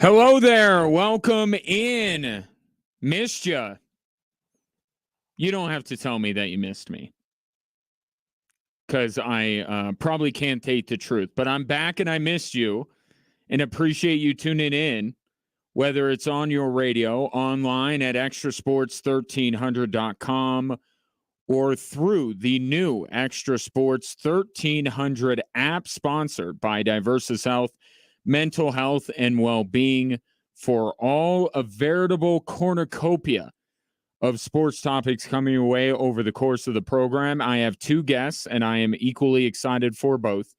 Hello there. Welcome in. Missed ya. You don't have to tell me that you missed me because I probably can't take the truth. But I'm back and I missed you and appreciate you tuning in, whether it's on your radio, online at extrasports1300.com, or through the new Extra Sports 1300 app sponsored by Diversus Health, Mental Health, and Well-Being for all a veritable cornucopia of sports topics coming your way over the course of the program. I have two guests, and I am equally excited for both.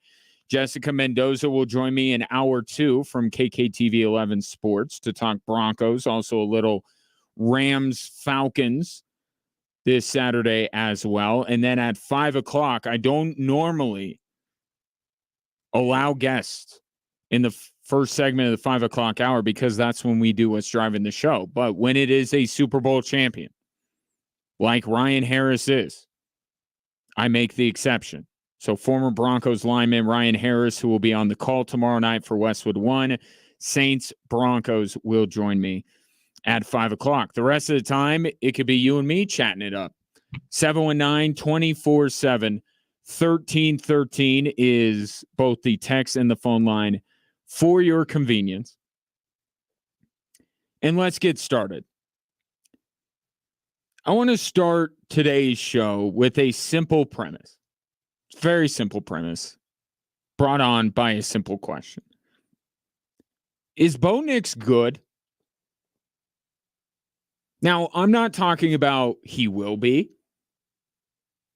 Jessica Mendoza will join me in hour two from KKTV 11 Sports to talk Broncos, also a little Rams-Falcons this Saturday as well. And then at 5 o'clock, I don't normally allow guests in the first segment of the 5 o'clock hour because that's when we do what's driving the show. But when it is a Super Bowl champion, like Ryan Harris is, I make the exception. So former Broncos lineman Ryan Harris, who will be on the call tomorrow night for Westwood One, Saints Broncos will join me at 5 o'clock. The rest of the time, it could be you and me chatting it up. 719-247-1313 is both the text and the phone line for your convenience. And let's get started. I want to start today's show with a simple premise. Very simple premise brought on by a simple question. Is Bo Nix good? Now, I'm not talking about he will be.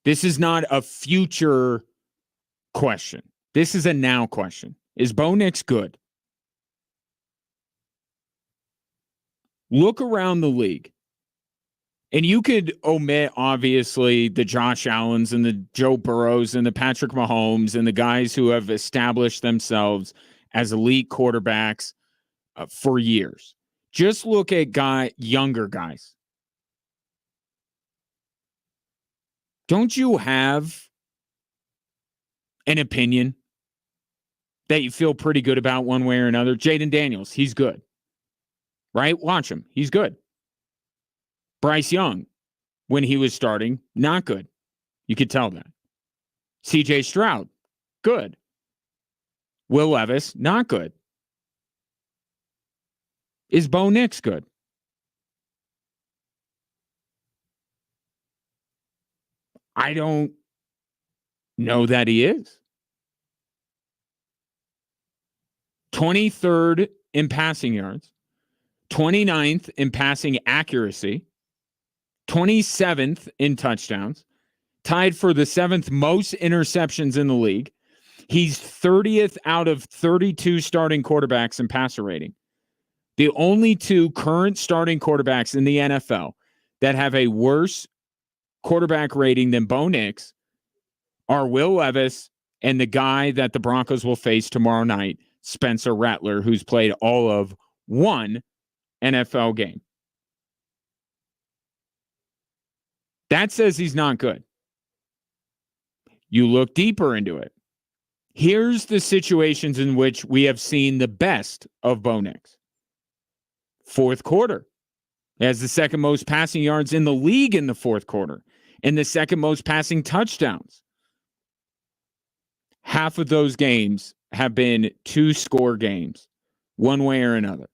This is not a future question. This is a now question. Is Bo Nix good? Look around the league. And you could omit, obviously, the Josh Allens and the Joe Burrows and the Patrick Mahomes and the guys who have established themselves as elite quarterbacks for years. Just look at younger guys. Don't you have an opinion that you feel pretty good about one way or another? Jaden Daniels, he's good. Right? Watch him. He's good. Bryce Young, when he was starting, not good. You could tell that. CJ Stroud, good. Will Levis, not good. Is Bo Nix good? I don't know that he is. 23rd in passing yards, 29th in passing accuracy, 27th in touchdowns, tied for the 7th most interceptions in the league. He's 30th out of 32 starting quarterbacks in passer rating. The only two current starting quarterbacks in the NFL that have a worse quarterback rating than Bo Nix are Will Levis and the guy that the Broncos will face tomorrow night, Spencer Rattler, who's played all of one NFL game. That says he's not good. You look deeper into it. Here's the situations in which we have seen the best of Bo Nix. Fourth quarter. He has the second most passing yards in the league in the fourth quarter and the second most passing touchdowns. Half of those games have been 2-score games, one way or another.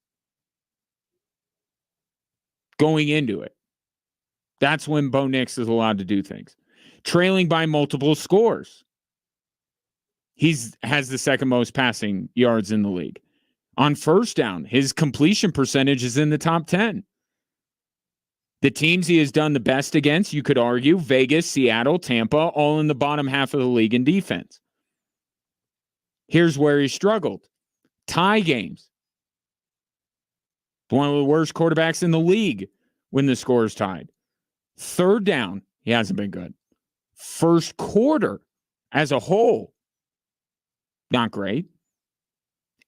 Going into it. That's when Bo Nix is allowed to do things. Trailing by multiple scores. He has the second most passing yards in the league. On first down, his completion percentage is in the top 10. The teams he has done the best against, you could argue, Vegas, Seattle, Tampa, all in the bottom half of the league in defense. Here's where he struggled. Tie games. One of the worst quarterbacks in the league when the score is tied. Third down, he hasn't been good. First quarter as a whole, not great.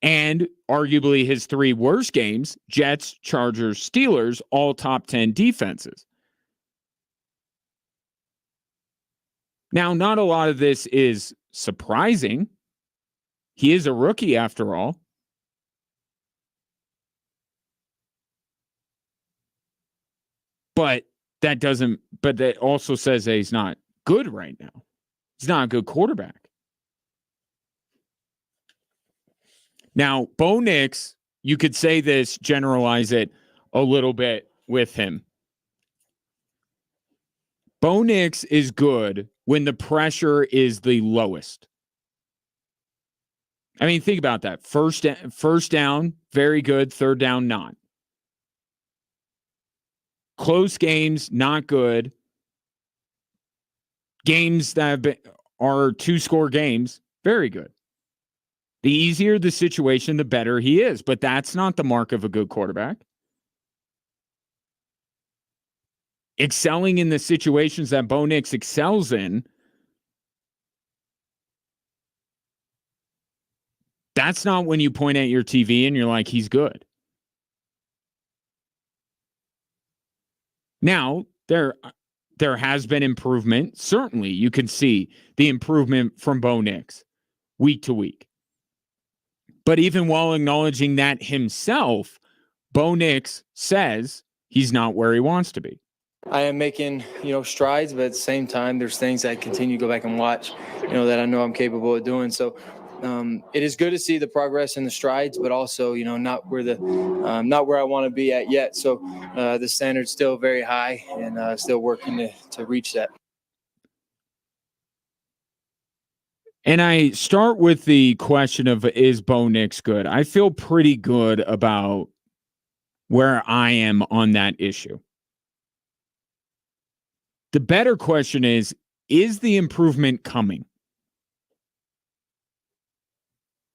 And arguably his three worst games, Jets, Chargers, Steelers, all top 10 defenses. Now, not a lot of this is surprising. He is a rookie after all. But that also says that he's not good right now. He's not a good quarterback. Now, Bo Nix, you could say this, generalize it a little bit with him. Bo Nix is good when the pressure is the lowest. I mean, think about that. First down, very good. Third down, not. Close games, not good. Games that are 2-score games, very good. The easier the situation, the better he is. But that's not the mark of a good quarterback. Excelling in the situations that Bo Nix excels in, that's not when you point at your TV and you're like, he's good. Now, there has been improvement. Certainly, you can see the improvement from Bo Nix week to week. But even while acknowledging that himself, Bo Nix says he's not where he wants to be. I am making, strides, but at the same time, there's things I continue to go back and watch, that I know I'm capable of doing. So it is good to see the progress and the strides, but also, not where I want to be at yet. So the standard's still very high, and still working to reach that. And I start with the question of, is Bo Nix good? I feel pretty good about where I am on that issue. The better question is the improvement coming?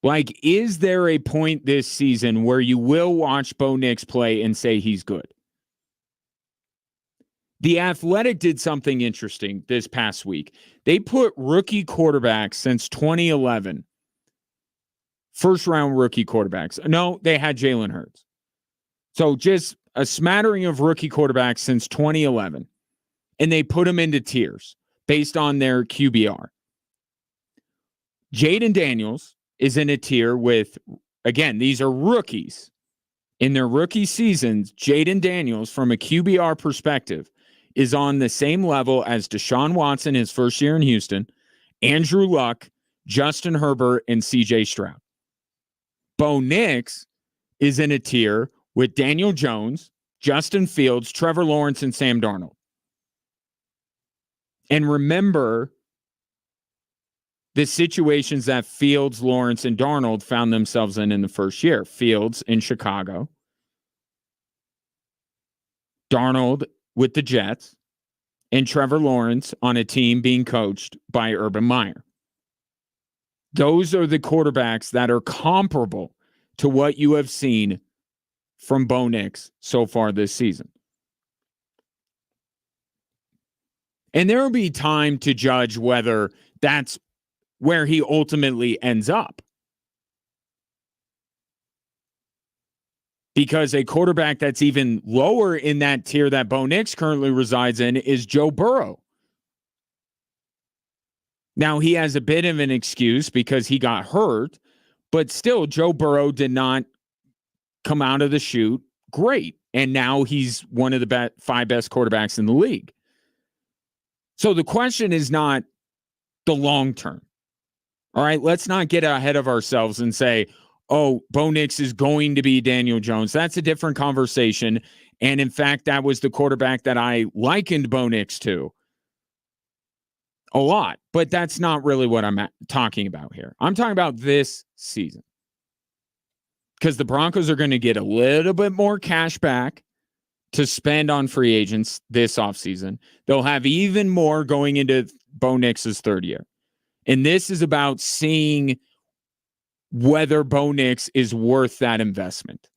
Like, is there a point this season where you will watch Bo Nix play and say he's good? The Athletic did something interesting this past week. They put rookie quarterbacks since 2011, first-round rookie quarterbacks. No, they had Jalen Hurts. So just a smattering of rookie quarterbacks since 2011, and they put them into tiers based on their QBR. Jaden Daniels is in a tier with, again, these are rookies. In their rookie seasons, Jaden Daniels, from a QBR perspective, is on the same level as Deshaun Watson his first year in Houston, Andrew Luck, Justin Herbert, and CJ Stroud. Bo Nix is in a tier with Daniel Jones, Justin Fields, Trevor Lawrence, and Sam Darnold. And remember the situations that Fields, Lawrence, and Darnold found themselves in the first year. Fields in Chicago. Darnold with the Jets. And Trevor Lawrence on a team being coached by Urban Meyer. Those are the quarterbacks that are comparable to what you have seen from Bo Nix so far this season. And there will be time to judge whether that's where he ultimately ends up. Because a quarterback that's even lower in that tier that Bo Nix currently resides in is Joe Burrow. Now, he has a bit of an excuse because he got hurt, but still, Joe Burrow did not come out of the chute great. And now he's one of the 5 best quarterbacks in the league. So the question is not the long term. All right, let's not get ahead of ourselves and say, oh, Bo Nix is going to be Daniel Jones. That's a different conversation. And in fact, that was the quarterback that I likened Bo Nix to a lot. But that's not really what I'm talking about here. I'm talking about this season. Because the Broncos are going to get a little bit more cash back to spend on free agents this offseason. They'll have even more going into Bo Nix's third year. And this is about seeing whether Bo Nix is worth that investment.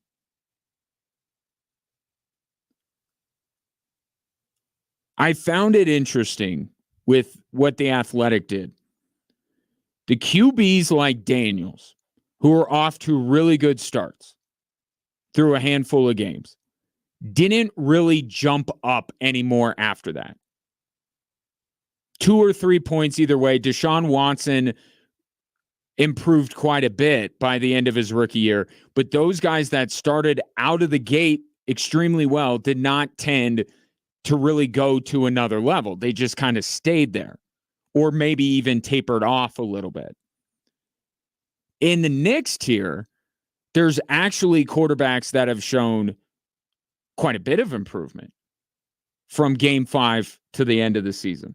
I found it interesting with what the Athletic did. The QBs like Daniels, who are off to really good starts through a handful of games, didn't really jump up anymore after that. 2 or 3 points either way. Deshaun Watson improved quite a bit by the end of his rookie year, but those guys that started out of the gate extremely well did not tend to really go to another level. They just kind of stayed there, or maybe even tapered off a little bit. In the Knicks tier, there's actually quarterbacks that have shown quite a bit of improvement from game 5 to the end of the season.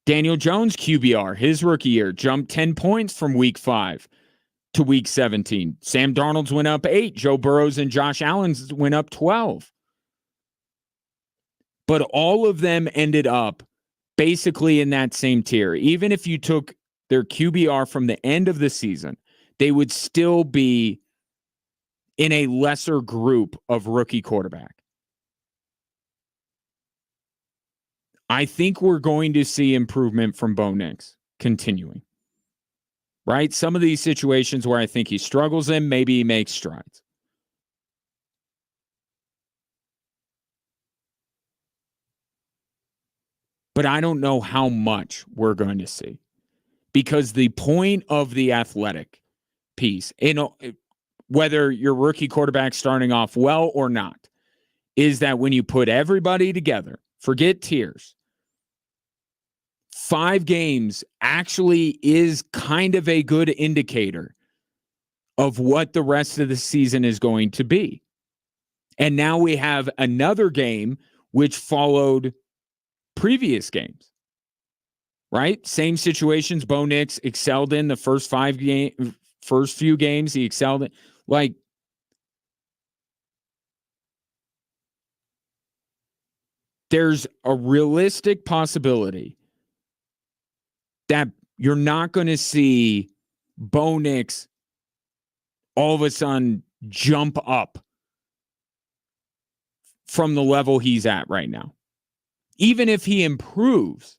Daniel Jones QBR, his rookie year, jumped 10 points from week 5 to week 17. Sam Darnold's went up 8. Joe Burrow's and Josh Allen's went up 12. But all of them ended up basically in that same tier. Even if you took their QBR from the end of the season, they would still be in a lesser group of rookie quarterback. I think we're going to see improvement from Bo Nix continuing. Right? Some of these situations where I think he struggles in, maybe he makes strides. But I don't know how much we're going to see. Because the point of the athletic piece, whether your rookie quarterback starting off well or not, is that when you put everybody together, forget tiers, 5 games actually is kind of a good indicator of what the rest of the season is going to be. And now we have another game which followed previous games. Right? Same situations Bo Nix excelled in the first few games. He excelled in. Like, there's a realistic possibility that you're not going to see Bo Nix all of a sudden jump up from the level he's at right now. Even if he improves,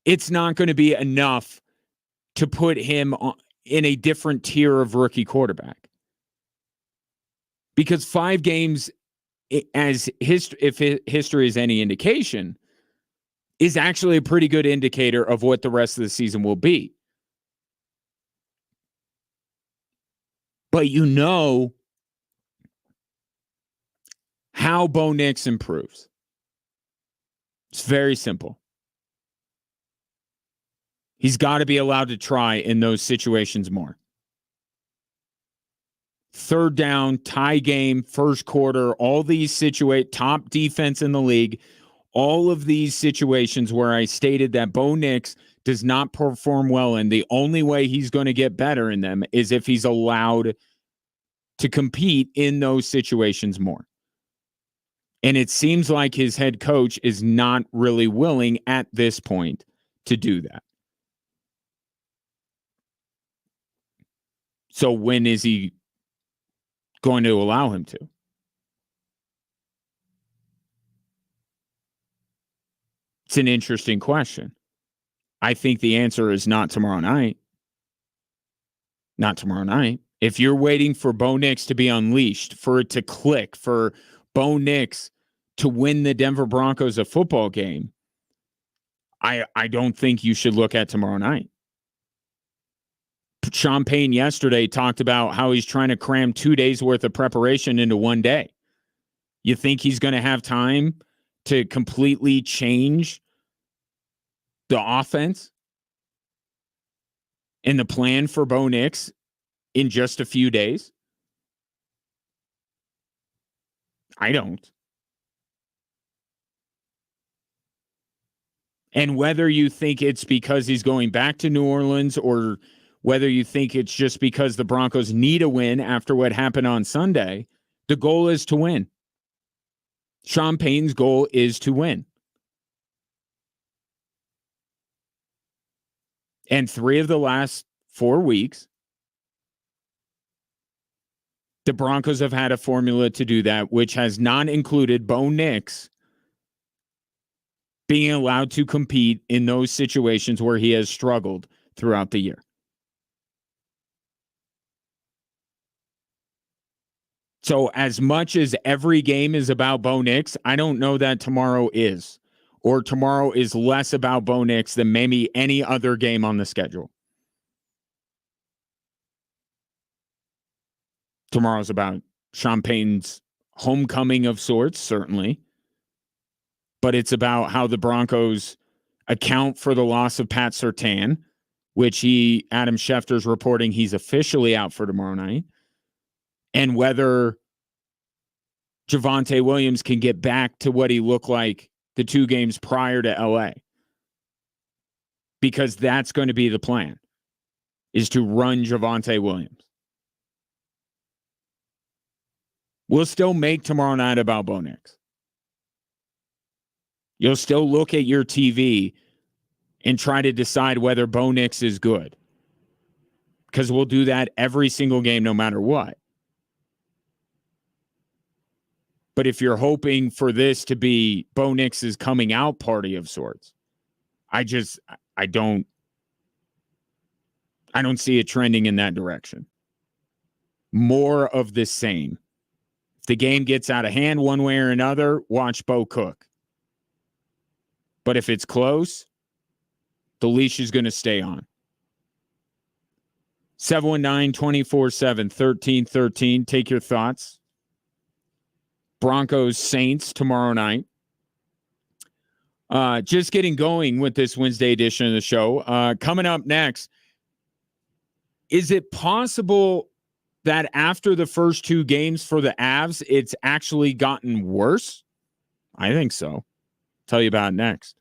it's not going to be enough to put him in a different tier of rookie quarterback. Because 5 games, if history is any indication, is actually a pretty good indicator of what the rest of the season will be. But you know how Bo Nix improves. It's very simple. He's got to be allowed to try in those situations more. 3rd down, tie game, first quarter, all these top defense in the league, all of these situations where I stated that Bo Nix does not perform well in, the only way he's going to get better in them is if he's allowed to compete in those situations more. And it seems like his head coach is not really willing at this point to do that. So when is he going to allow him to? It's an interesting question. I think the answer is not tomorrow night. Not tomorrow night. If you're waiting for Bo Nix to be unleashed, for it to click, for Bo Nix to win the Denver Broncos a football game, I don't think you should look at tomorrow night. Sean Payne yesterday talked about how he's trying to cram 2 days worth of preparation into one day. You think he's going to have time to completely change the offense and the plan for Bo Nix in just a few days? I don't. And whether you think it's because he's going back to New Orleans or whether you think it's just because the Broncos need a win after what happened on Sunday, the goal is to win. Sean Payne's goal is to win. And 3 of the last 4 weeks, the Broncos have had a formula to do that, which has not included Bo Nix being allowed to compete in those situations where he has struggled throughout the year. So as much as every game is about Bo Nix, I don't know that tomorrow is. Or tomorrow is less about Bo Nix than maybe any other game on the schedule. Tomorrow's about Sean Payton's homecoming of sorts, certainly. But it's about how the Broncos account for the loss of Pat Surtain, which Adam Schefter's reporting he's officially out for tomorrow night, and whether Javonte Williams can get back to what he looked like the 2 games prior to LA. Because that's going to be the plan, is to run Javonte Williams. We'll still make tomorrow night about Bo Nix. You'll still look at your TV and try to decide whether Bo Nix is good. Because we'll do that every single game no matter what. But if you're hoping for this to be Bo Nix's coming out party of sorts, I don't see it trending in that direction. More of the same. If the game gets out of hand one way or another, watch Bo cook. But if it's close, the leash is going to stay on. 719-247-1313. Take your thoughts. Broncos Saints tomorrow night. Just getting going with this Wednesday edition of the show. Coming up next, is it possible that after the first 2 games for the Avs, it's actually gotten worse? I think so. Tell you about it next.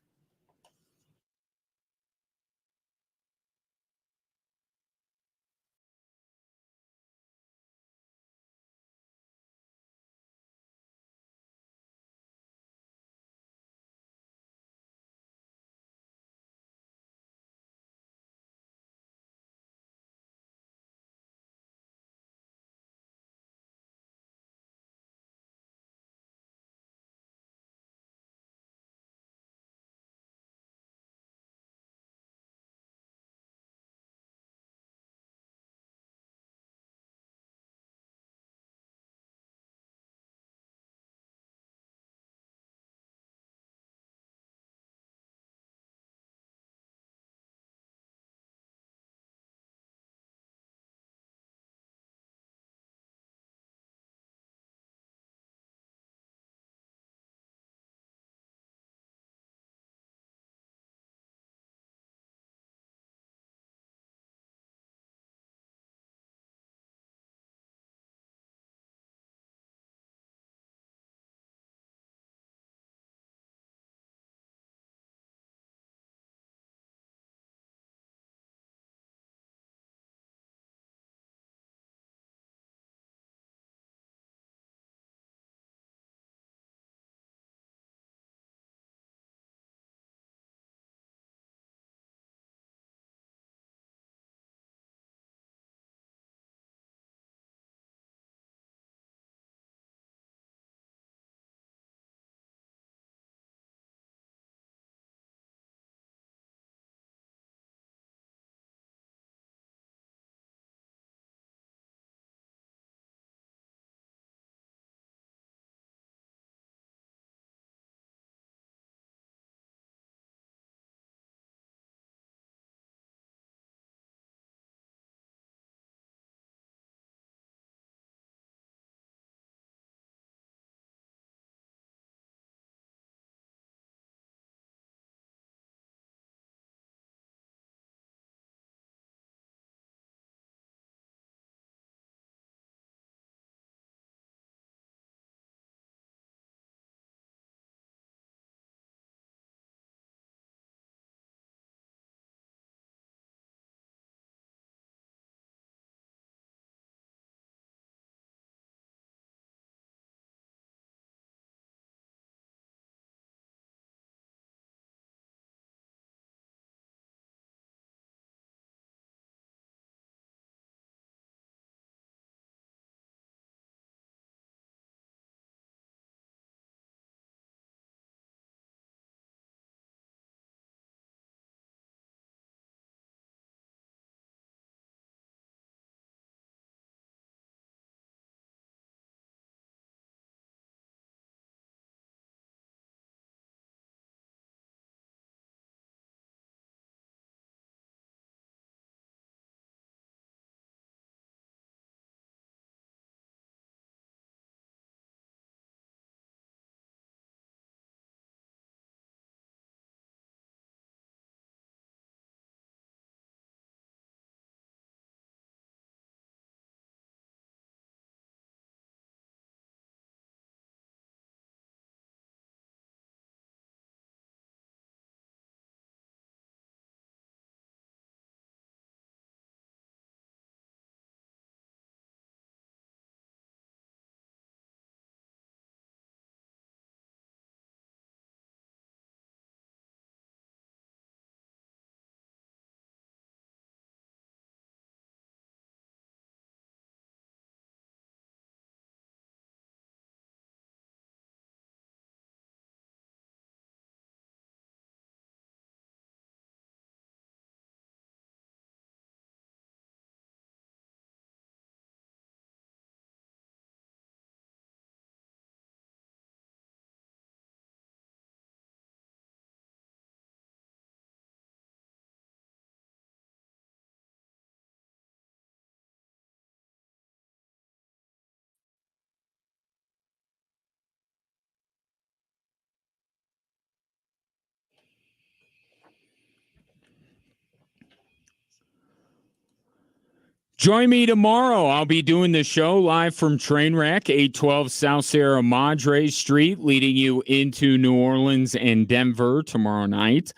Join me tomorrow. I'll be doing the show live from Trainwreck, 812 South Sierra Madre Street, leading you into New Orleans and Denver tomorrow night.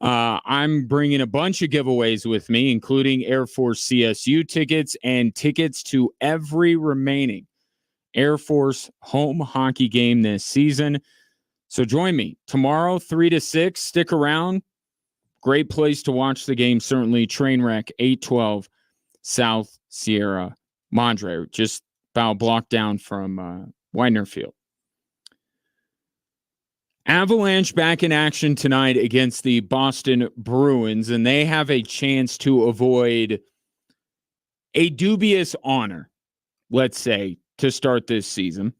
I'm bringing a bunch of giveaways with me, including Air Force CSU tickets and tickets to every remaining Air Force home hockey game this season. So join me tomorrow, 3 to 6. Stick around. Great place to watch the game, certainly. Trainwreck, 812 South Sierra Madre, just about a block down from Widener Field. Avalanche back in action tonight against the Boston Bruins, and they have a chance to avoid a dubious honor, let's say, to start this season.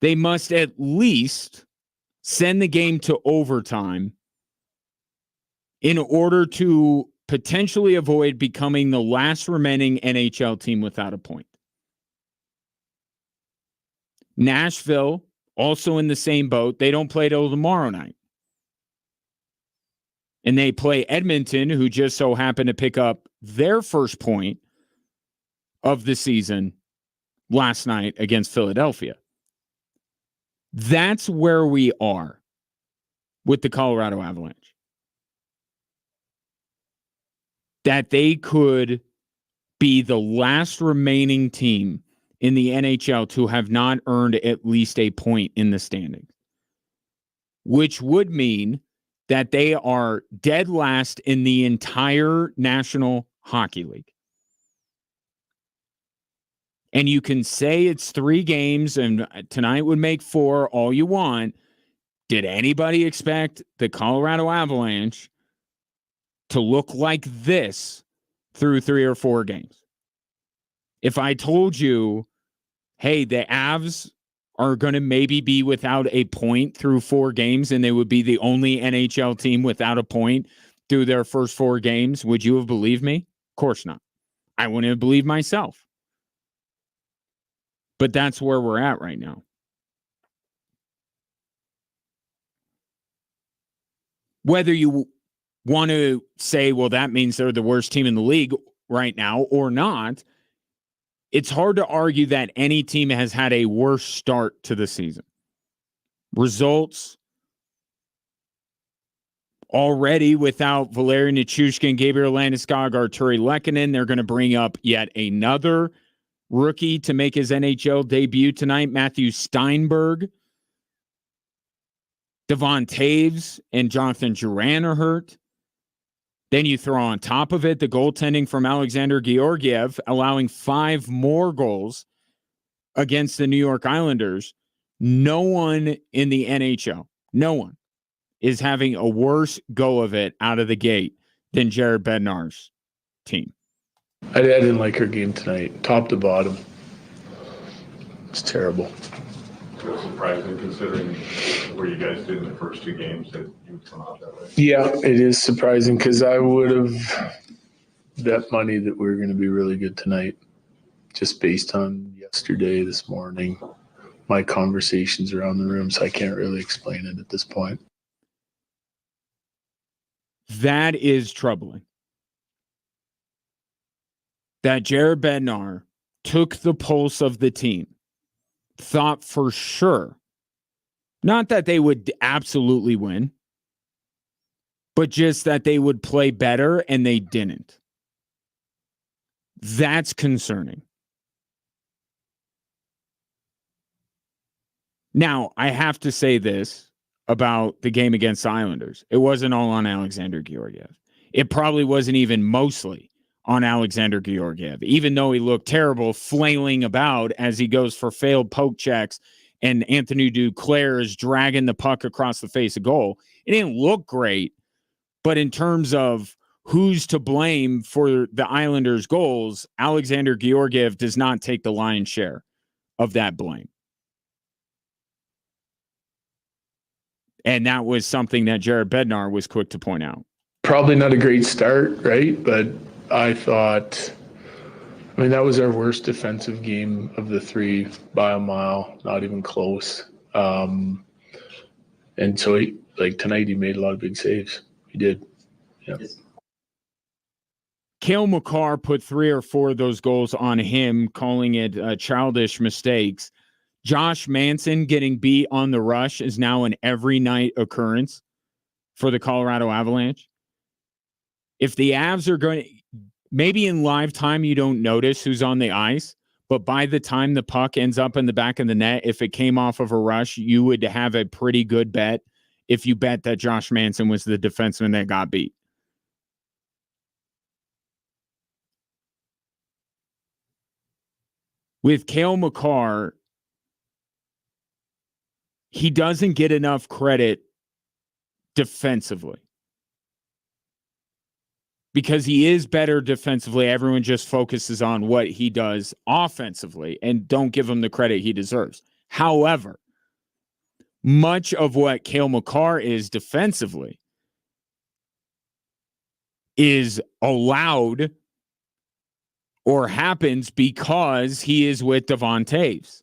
They must at least send the game to overtime in order to potentially avoid becoming the last remaining NHL team without a point. Nashville, also in the same boat. They don't play till tomorrow night. And they play Edmonton, who just so happened to pick up their first point of the season last night against Philadelphia. That's where we are with the Colorado Avalanche. That they could be the last remaining team in the NHL to have not earned at least a point in the standings, which would mean that they are dead last in the entire National Hockey League. And you can say it's 3 games and tonight would make 4 all you want. Did anybody expect the Colorado Avalanche to look like this through 3 or 4 games? If I told you, hey, the Avs are going to maybe be without a point through 4 games and they would be the only NHL team without a point through their first 4 games, would you have believed me? Of course not. I wouldn't have believed myself. But that's where we're at right now. Whether you want to say, well, that means they're the worst team in the league right now or not, it's hard to argue that any team has had a worse start to the season. Results already without Valeri Nichushkin, Gabriel Landeskog, Arturi Lehkonen. They're going to bring up yet another rookie to make his NHL debut tonight, Matthew Steinberg. Devon Taves and Jonathan Duran are hurt. Then you throw on top of it the goaltending from Alexander Georgiev, allowing 5 more goals against the New York Islanders. No one in the NHL, no one, is having a worse go of it out of the gate than Jared Bednar's team. I didn't like her game tonight, top to bottom. It's terrible. It was surprising considering where you guys did in the first 2 games that you would come out that way. Yeah, it is surprising because I would have bet money that we were going to be really good tonight, just based on yesterday, this morning, my conversations around the room, so I can't really explain it at this point. That is troubling. That Jared Bednar took the pulse of the team, thought for sure, not that they would absolutely win, but just that they would play better, and they didn't. That's concerning. Now, I have to say this about the game against the Islanders. It wasn't all on Alexander Georgiev. It probably wasn't even mostly on Alexander Georgiev, even though he looked terrible flailing about as he goes for failed poke checks and Anthony Duclair is dragging the puck across the face of goal. It didn't look great, but in terms of who's to blame for the Islanders' goals, Alexander Georgiev does not take the lion's share of that blame. And that was something that Jared Bednar was quick to point out. Probably not a great start, right? But I thought, that was our worst defensive game of the 3 by a mile, not even close. And so, tonight he made a lot of big saves. He did. Yeah. Cale Makar put 3 or 4 of those goals on him, calling it childish mistakes. Josh Manson getting beat on the rush is now an every night occurrence for the Colorado Avalanche. If the Avs are going to, maybe in live time you don't notice who's on the ice, but by the time the puck ends up in the back of the net, if it came off of a rush, you would have a pretty good bet if you bet that Josh Manson was the defenseman that got beat. With Cale Makar, he doesn't get enough credit defensively. Because he is better defensively, everyone just focuses on what he does offensively and don't give him the credit he deserves. However, much of what Cale Makar is defensively is allowed or happens because he is with Devon Toews.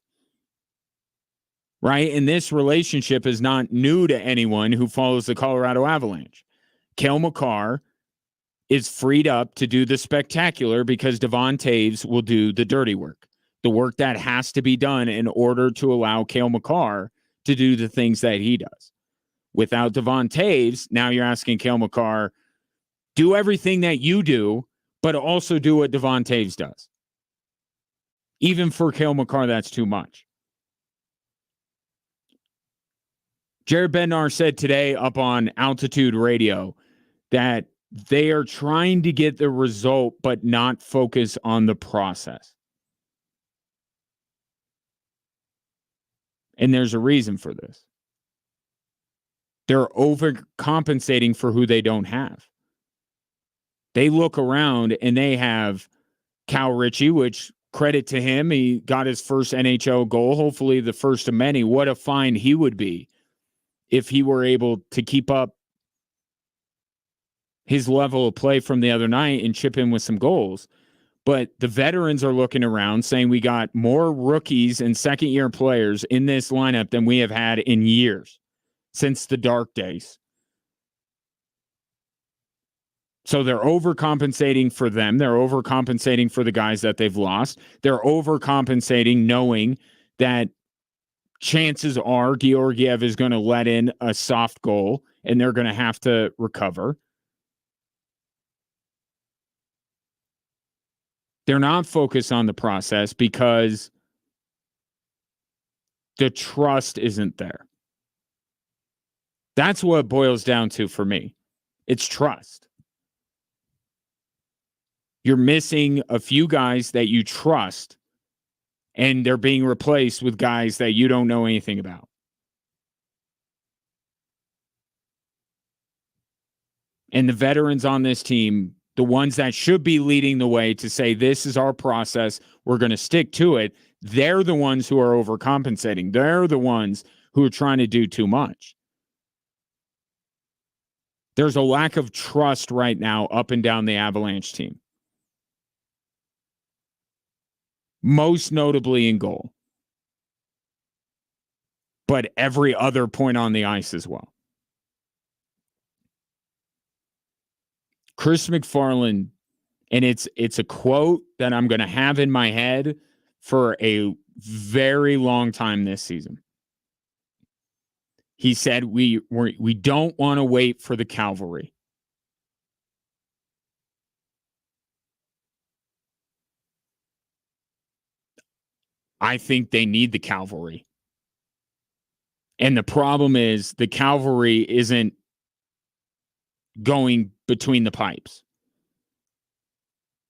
Right? And this relationship is not new to anyone who follows the Colorado Avalanche. Cale Makar is freed up to do the spectacular because Devon Toews will do the dirty work, the work that has to be done in order to allow Cale Makar to do the things that he does. Without Devon Toews, now you're asking Cale Makar, do everything that you do, but also do what Devon Toews does. Even for Cale Makar, that's too much. Jared Bednar said today up on Altitude Radio that they are trying to get the result, but not focus on the process. And there's a reason for this. They're overcompensating for who they don't have. They look around and they have Cal Ritchie, which credit to him. He got his first NHL goal, hopefully the first of many. What a find he would be if he were able to keep up his level of play from the other night and chip in with some goals. But the veterans are looking around saying we got more rookies and second-year players in this lineup than we have had in years since the dark days. So they're overcompensating for them. They're overcompensating for the guys that they've lost. They're overcompensating knowing that chances are Georgiev is going to let in a soft goal and they're going to have to recover. They're not focused on the process because the trust isn't there. That's what it boils down to for me. It's trust. You're missing a few guys that you trust, and they're being replaced with guys that you don't know anything about. And the veterans on this team, the ones that should be leading the way to say, this is our process, we're going to stick to it, they're the ones who are overcompensating. They're the ones who are trying to do too much. There's a lack of trust right now up and down the Avalanche team. Most notably in goal. But every other point on the ice as well. Chris McFarland, and it's a quote that I'm going to have in my head for a very long time this season. He said, we don't want to wait for the cavalry. I think they need the cavalry. And the problem is the cavalry isn't going between the pipes.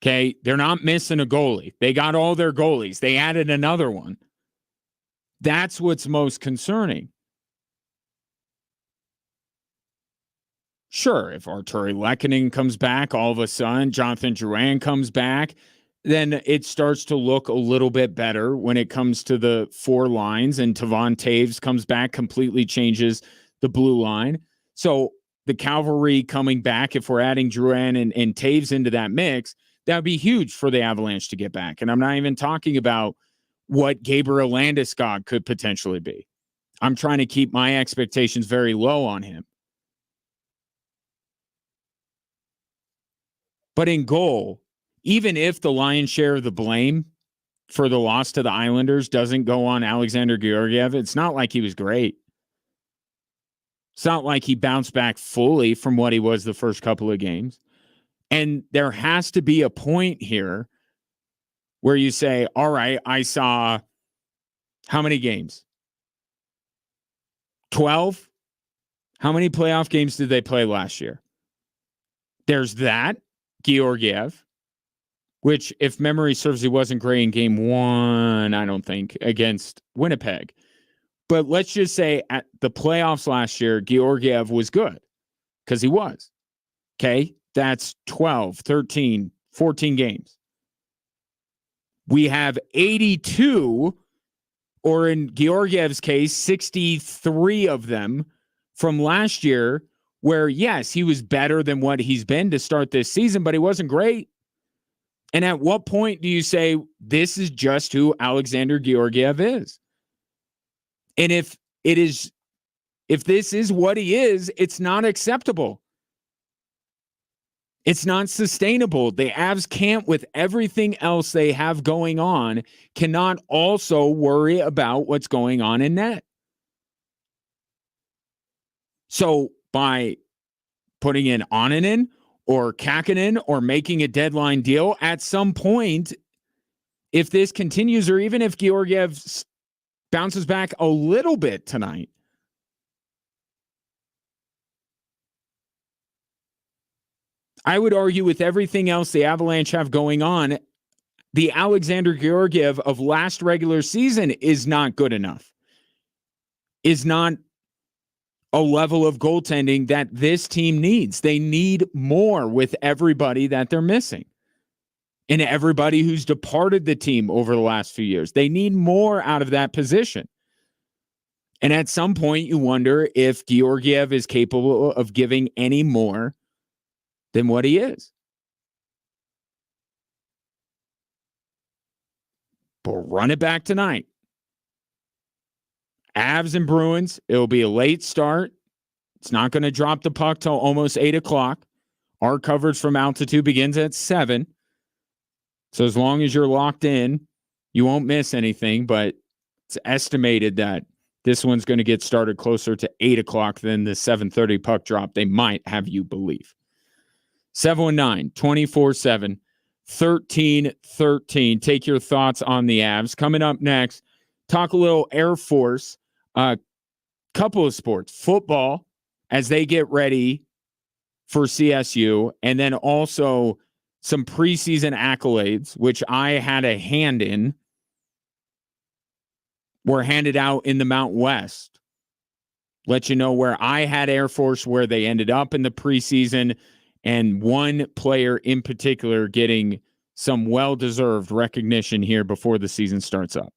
Okay? They're not missing a goalie. They got all their goalies. They added another one. That's what's most concerning. Sure, if Arturi Lehkonen comes back, all of a sudden Jonathan Drouin comes back, then it starts to look a little bit better when it comes to the four lines, and Devon Toews comes back, completely changes the blue line. So the cavalry coming back, if we're adding Drouin and Toews into that mix, that would be huge for the Avalanche to get back. And I'm not even talking about what Gabriel Landeskog could potentially be. I'm trying to keep my expectations very low on him. But in goal, even if the lion's share of the blame for the loss to the Islanders doesn't go on Alexander Georgiev, it's not like he was great. It's not like he bounced back fully from what he was the first couple of games. And there has to be a point here where you say, all right, I saw how many games? 12? How many playoff games did they play last year? There's that, Georgiev, which, if memory serves, he wasn't great in game 1, I don't think, against Winnipeg. But let's just say at the playoffs last year, Georgiev was good because he was. Okay, that's 12, 13, 14 games. We have 82, or in Georgiev's case, 63 of them from last year where, yes, he was better than what he's been to start this season, but he wasn't great. And at what point do you say this is just who Alexander Georgiev is? And if this is what he is, it's not acceptable. It's not sustainable. The Avs can't, with everything else they have going on, cannot also worry about what's going on in net. So by putting in Onanen or Kakkonen or making a deadline deal, at some point, if this continues, or even if Georgiev bounces back a little bit tonight, I would argue with everything else the Avalanche have going on, the Alexander Georgiev of last regular season is not good enough, is not a level of goaltending that this team needs. They need more with everybody that they're missing and everybody who's departed the team over the last few years. They need more out of that position. And at some point, you wonder if Georgiev is capable of giving any more than what he is. But run it back tonight. Avs and Bruins, it'll be a late start. It's not going to drop the puck till almost 8 o'clock. Our coverage from altitude begins at 7. So as long as you're locked in, you won't miss anything, but it's estimated that this one's going to get started closer to 8 o'clock than the 7:30 puck drop they might have you believe. 719-24/7-1313. Take your thoughts on the Avs. Coming up next, talk a little Air Force, couple of sports, football as they get ready for CSU, and then also some preseason accolades, which I had a hand in, were handed out in the Mountain West. Let you know where I had Air Force, where they ended up in the preseason, and one player in particular getting some well-deserved recognition here before the season starts up.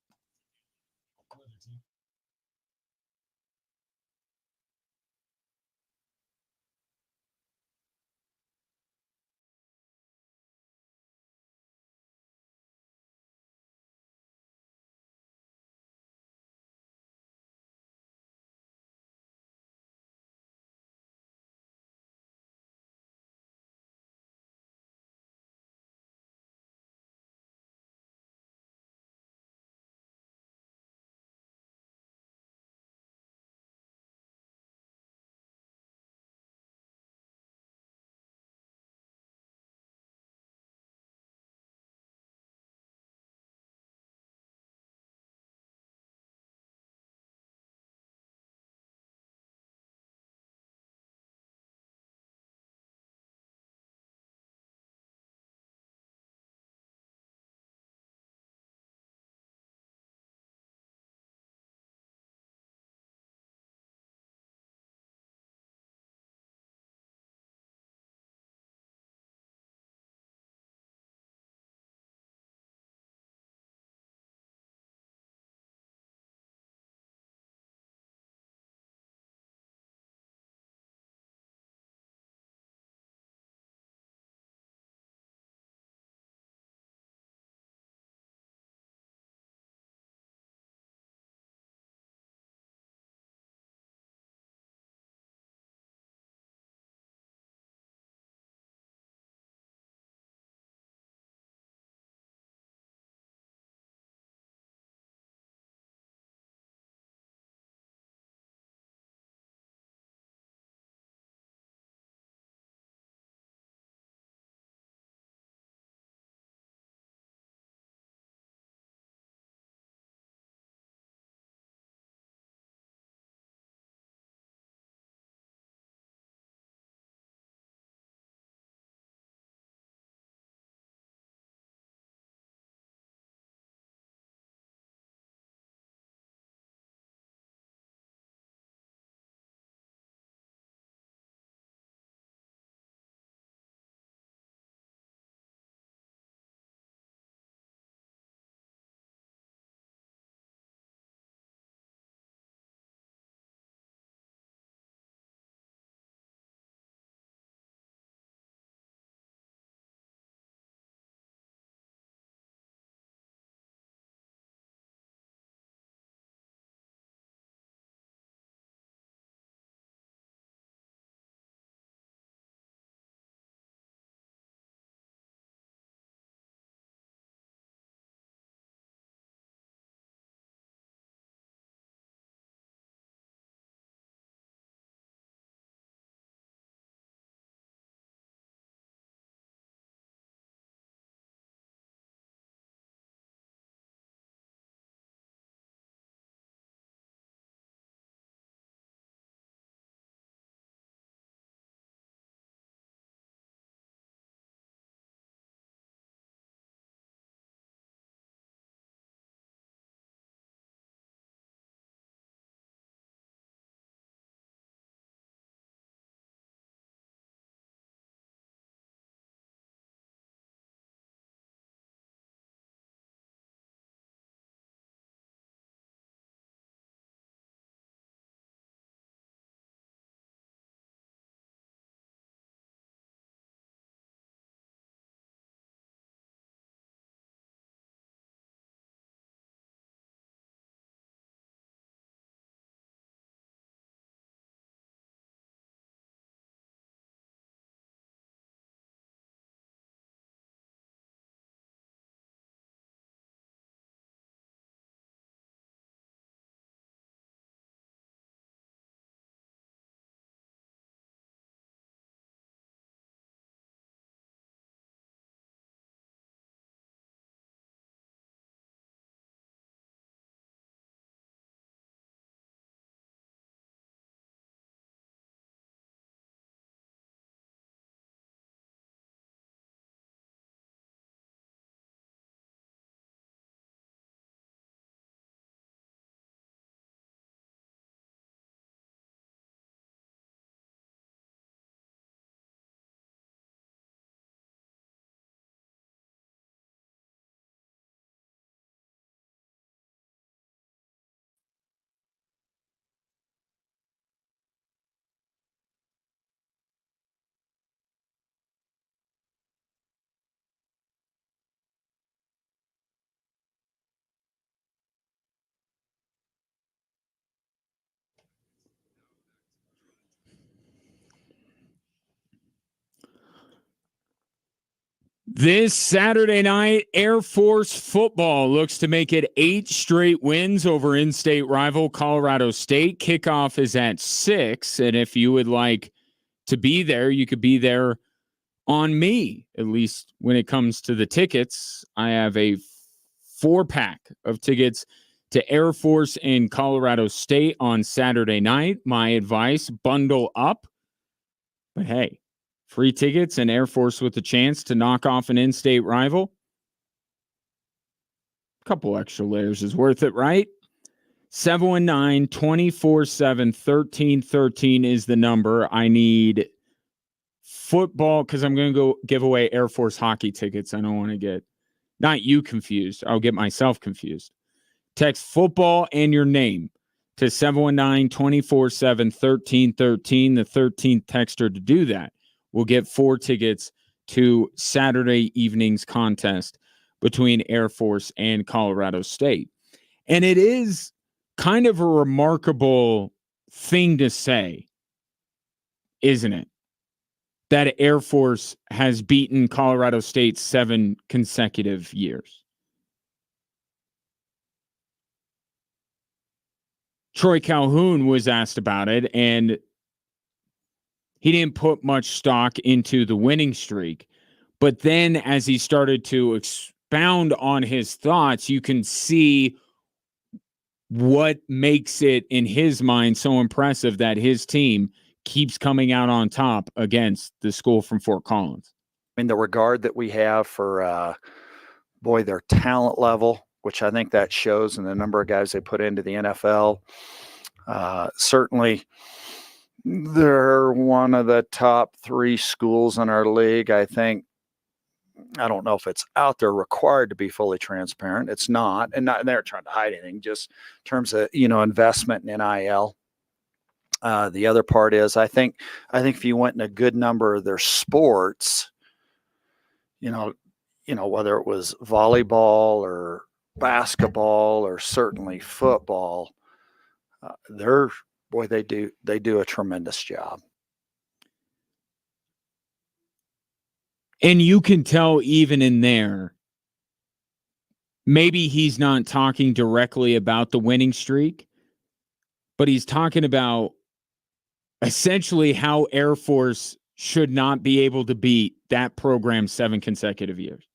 This Saturday night, Air Force football looks to make it 8 straight wins over in-state rival Colorado State. Kickoff is at 6, and if you would like to be there, you could be there on me, at least when it comes to the tickets. I have a 4-pack of tickets to Air Force and Colorado State on Saturday night. My advice, bundle up. But hey, free tickets and Air Force with a chance to knock off an in-state rival. A couple extra layers is worth it, right? 719-247-1313 is the number. I need football because I'm going to go give away Air Force hockey tickets. I don't want to get not you confused. I'll get myself confused. Text football and your name to 719-247-1313. The 13th texter to do that will get 4 tickets to Saturday evening's contest between Air Force and Colorado State. And it is kind of a remarkable thing to say, isn't it? That Air Force has beaten Colorado State 7 consecutive years. Troy Calhoun was asked about it, and he didn't put much stock into the winning streak. But then as he started to expound on his thoughts, you can see what makes it, in his mind, so impressive that his team keeps coming out on top against the school from Fort Collins. I mean, the regard that we have for, their talent level, which I think that shows in the number of guys they put into the NFL. Certainly, they're one of the top 3 schools in our league. I don't know if it's out there required to be fully transparent. It's not, and they're trying to hide anything, just in terms of, investment in NIL. The other part is, I think if you went in a good number of their sports, whether it was volleyball or basketball or certainly football, they do a tremendous job. And you can tell even in there, maybe he's not talking directly about the winning streak, but he's talking about essentially how Air Force should not be able to beat that program 7 consecutive years.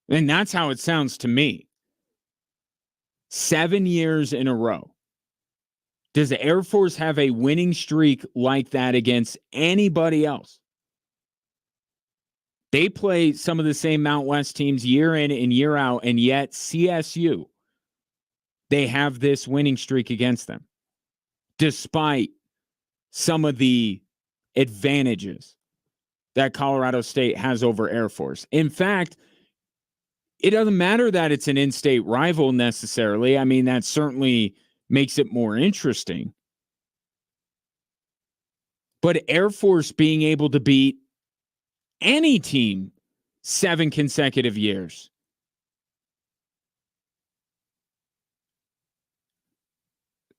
And that's how it sounds to me. 7 years in a row. Does the Air Force have a winning streak like that against anybody else? They play some of the same Mount West teams year in and year out, and yet CSU, they have this winning streak against them, despite some of the advantages that Colorado State has over Air Force. In fact, it doesn't matter that it's an in-state rival necessarily. I mean, that certainly makes it more interesting. But Air Force being able to beat any team 7 consecutive years.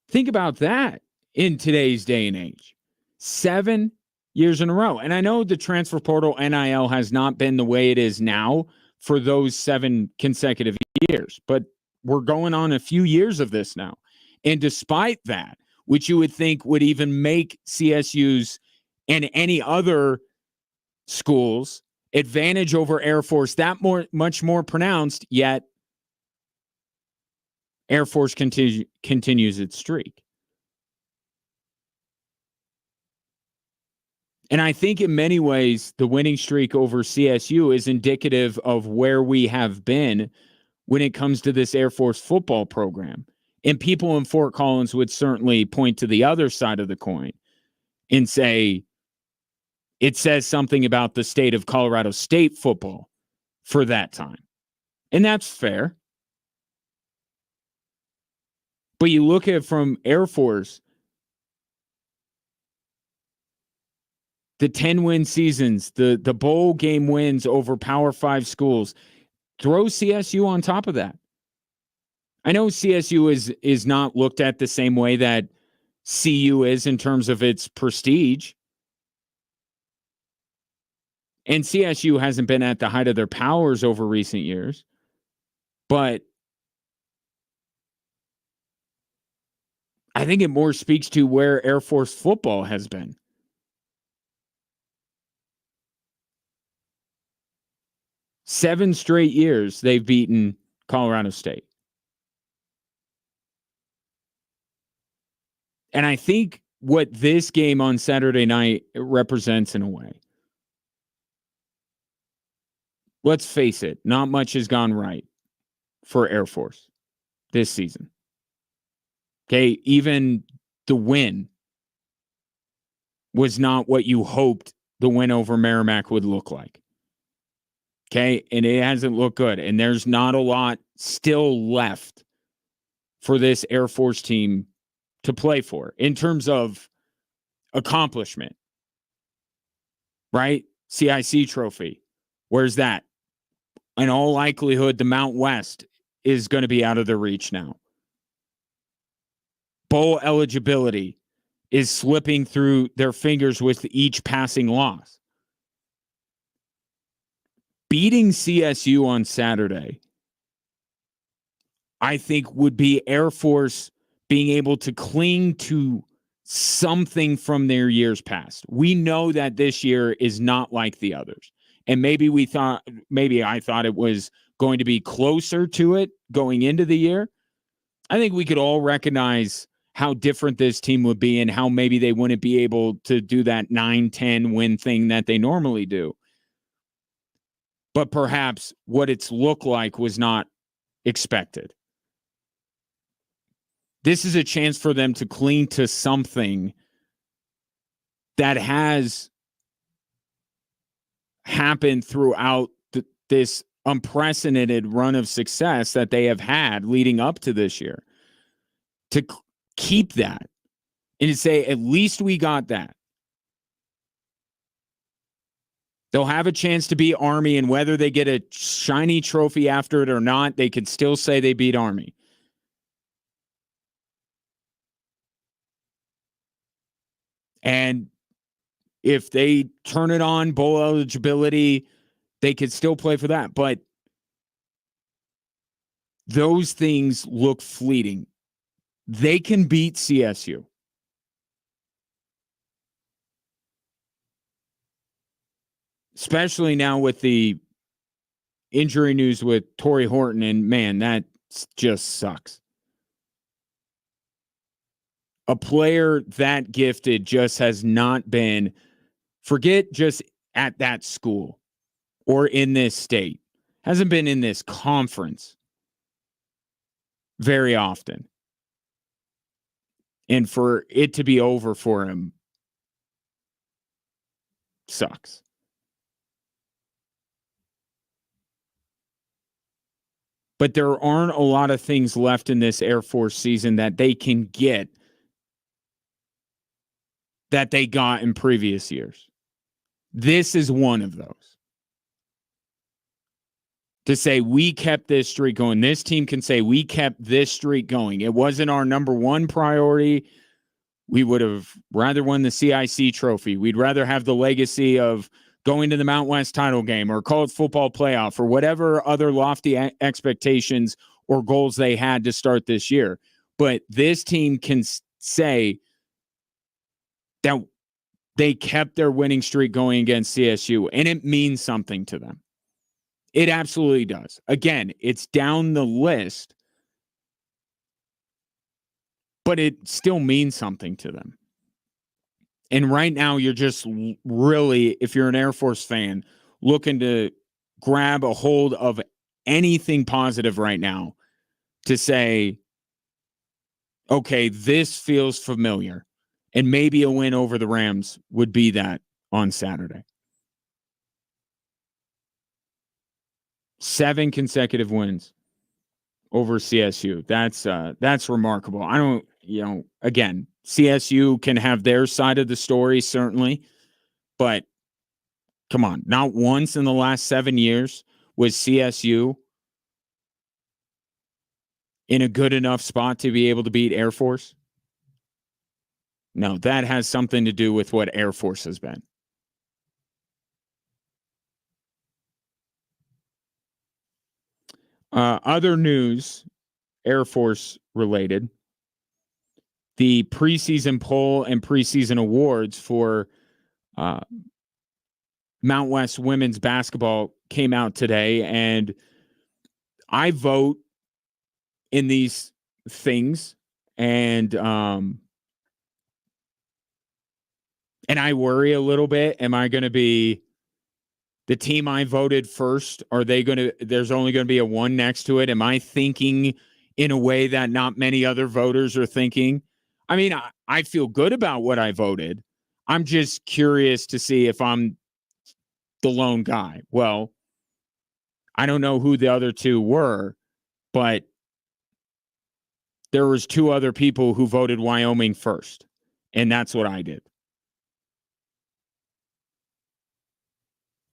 Think about that in today's day and age. 7 years in a row. And I know the transfer portal NIL has not been the way it is now for those 7 consecutive years, but we're going on a few years of this now. And despite that, which you would think would even make CSU's and any other schools advantage over Air Force that much more pronounced, yet Air Force continues its streak. And I think in many ways, the winning streak over CSU is indicative of where we have been when it comes to this Air Force football program. And people in Fort Collins would certainly point to the other side of the coin and say it says something about the state of Colorado State football for that time. And that's fair. But you look at it from Air Force, the 10-win seasons, the bowl game wins over Power 5 schools, throw CSU on top of that. I know CSU is not looked at the same way that CU is in terms of its prestige. And CSU hasn't been at the height of their powers over recent years, but I think it more speaks to where Air Force football has been. Seven straight years they've beaten Colorado State. And I think what this game on Saturday night represents in a way. Let's face it, not much has gone right for Air Force this season. Okay, even the win was not what you hoped the win over Merrimack would look like. Okay, and it hasn't looked good. And there's not a lot still left for this Air Force team to play for in terms of accomplishment. Right? CIC trophy. Where's that? In all likelihood, the Mount West is going to be out of their reach now. Bowl eligibility is slipping through their fingers with each passing loss. Beating CSU on Saturday, I think, would be Air Force being able to cling to something from their years past. We know that this year is not like the others. And maybe I thought it was going to be closer to it going into the year. I think we could all recognize how different this team would be and how maybe they wouldn't be able to do that 9-10 win thing that they normally do. But perhaps what it's looked like was not expected. This is a chance for them to cling to something that has happened throughout this unprecedented run of success that they have had leading up to this year. To keep that and to say, at least we got that. They'll have a chance to beat Army, and whether they get a shiny trophy after it or not, they could still say they beat Army. And if they turn it on, bowl eligibility, they could still play for that. But those things look fleeting. They can beat CSU. Especially now with the injury news with Torrey Horton, and man, that just sucks. A player that gifted just has not been, forget just at that school or in this state, hasn't been in this conference very often. And for it to be over for him sucks. But there aren't a lot of things left in this Air Force season that they can get that they got in previous years. This is one of those. To say we kept this streak going. This team can say we kept this streak going. It wasn't our number one priority. We would have rather won the CIC trophy. We'd rather have the legacy of going to the Mount West title game or college football playoff or whatever other lofty expectations or goals they had to start this year. But this team can say that they kept their winning streak going against CSU, and it means something to them. It absolutely does. Again, it's down the list, but it still means something to them. And right now, you're just really, if you're an Air Force fan, looking to grab a hold of anything positive right now to say, okay, this feels familiar. And maybe a win over the Rams would be that on Saturday. 7 consecutive wins over CSU. That's remarkable. I don't, again, CSU can have their side of the story, certainly, but come on, not once in the last 7 years was CSU in a good enough spot to be able to beat Air Force. No, that has something to do with what Air Force has been. Other news, Air Force related. The preseason poll and preseason awards for Mount West women's basketball came out today, and I vote in these things, and I worry a little bit. Am I going to be the team I voted first? Are they going to? There's only going to be a 1 next to it. Am I thinking in a way that not many other voters are thinking? I mean, I feel good about what I voted. I'm just curious to see if I'm the lone guy. Well, I don't know who the other two were, but there was 2 other people who voted Wyoming first, and that's what I did.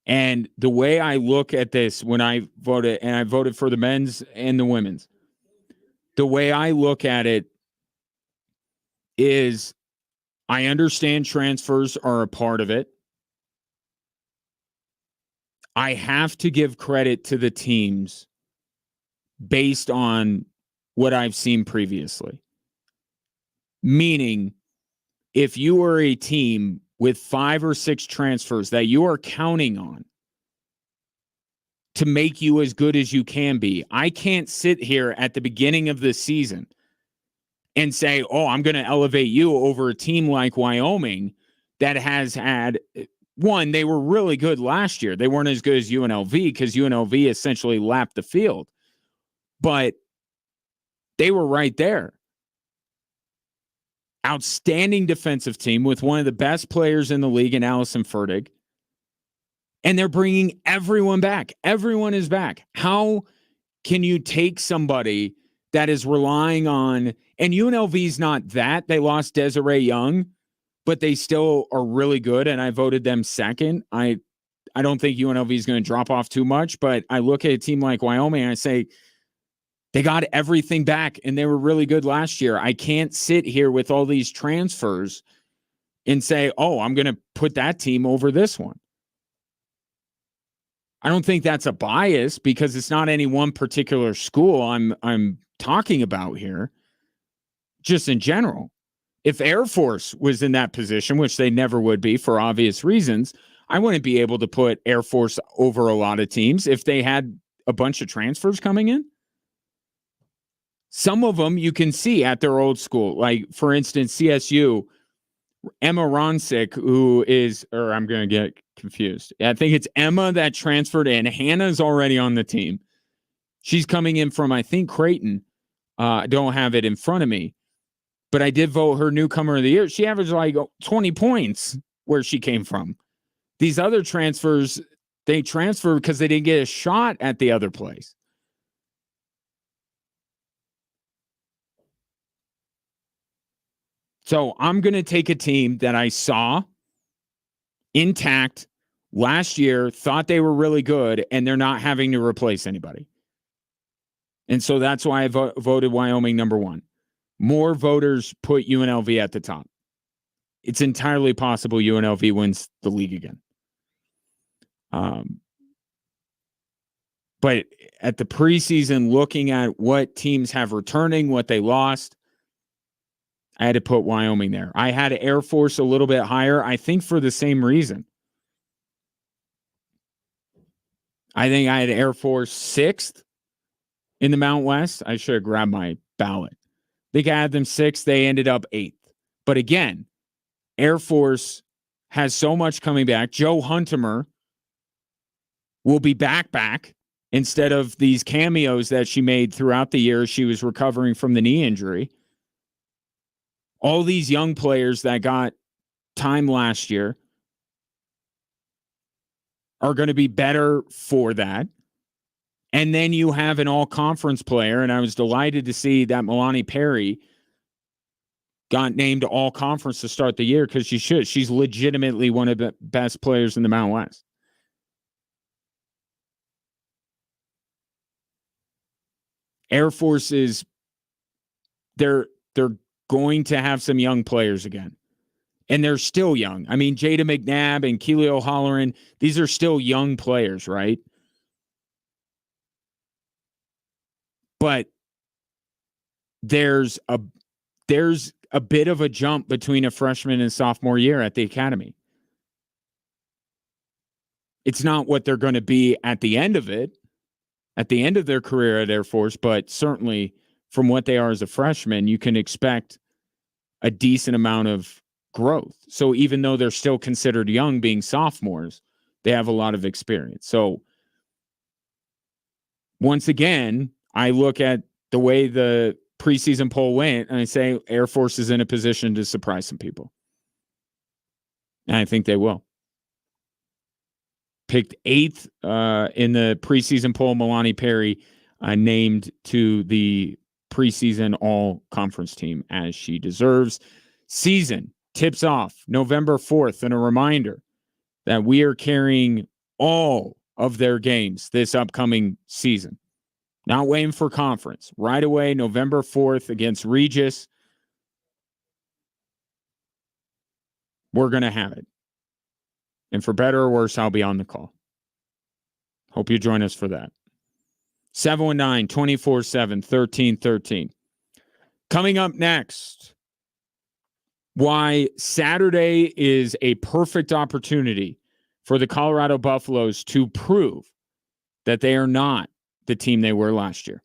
And the way I look at this when I voted, and I voted for the men's and the women's, the way I look at it is I understand transfers are a part of it. I have to give credit to the teams based on what I've seen previously. Meaning, if you are a team with 5 or 6 transfers that you are counting on to make you as good as you can be, I can't sit here at the beginning of the season and say, oh, I'm going to elevate you over a team like Wyoming that has had, one, they were really good last year. They weren't as good as UNLV because UNLV essentially lapped the field. But they were right there. Outstanding defensive team with one of the best players in the league in Allison Fertig. And they're bringing everyone back. Everyone is back. How can you take somebody that is relying on, and UNLV's not that. They lost Desiree Young, but they still are really good, and I voted them second. I don't think UNLV is going to drop off too much, but I look at a team like Wyoming and I say, they got everything back, and they were really good last year. I can't sit here with all these transfers and say, oh, I'm going to put that team over this one. I don't think that's a bias because it's not any one particular school I'm talking about here, just in general. If Air Force was in that position, which they never would be for obvious reasons, I wouldn't be able to put Air Force over a lot of teams if they had a bunch of transfers coming in. Some of them you can see at their old school, like, for instance, CSU, Emma Ronsick, who is, or I'm going to get confused. I think it's Emma that transferred in. Hannah's already on the team. She's coming in from, I think, Creighton. I don't have it in front of me, but I did vote her newcomer of the year. She averaged like 20 points where she came from. These other transfers, they transfer because they didn't get a shot at the other place. So I'm going to take a team that I saw intact last year, thought they were really good, and they're not having to replace anybody. And so that's why I voted Wyoming number 1. More voters put UNLV at the top. It's entirely possible UNLV wins the league again. But at the preseason, looking at what teams have returning, what they lost, I had to put Wyoming there. I had Air Force a little bit higher, I think for the same reason. I think I had Air Force 6th in the Mount West. I should have grabbed my ballot. I think I had them 6th. They ended up 8th. But again, Air Force has so much coming back. Joe Huntemer will be back instead of these cameos that she made throughout the year. She was recovering from the knee injury. All these young players that got time last year are going to be better for that. And then you have an all-conference player, and I was delighted to see that Milani Perry got named all-conference to start the year because she should. She's legitimately one of the best players in the Mountain West. Air Force is they're going to have some young players again. And they're still young. I mean, Jada McNabb and Keely O'Halloran, these are still young players, right? but there's a bit of a jump between a freshman and sophomore year at the academy. It's not what they're going to be at the end of it, at the end of their career at Air Force, but certainly from what they are as a freshman, you can expect a decent amount of growth. So even though they're still considered young being sophomores, they have a lot of experience. So once again, I look at the way the preseason poll went and I say Air Force is in a position to surprise some people. And I think they will. Picked 8th in the preseason poll, Milani Perry named to the preseason all-conference team as she deserves. Season tips off November 4th, and a reminder that we are carrying all of their games this upcoming season. Not waiting for conference. Right away, November 4th against Regis. We're going to have it. And for better or worse, I'll be on the call. Hope you join us for that. 719-247-1313. Coming up next, why Saturday is a perfect opportunity for the Colorado Buffaloes to prove that they are not the team they were last year.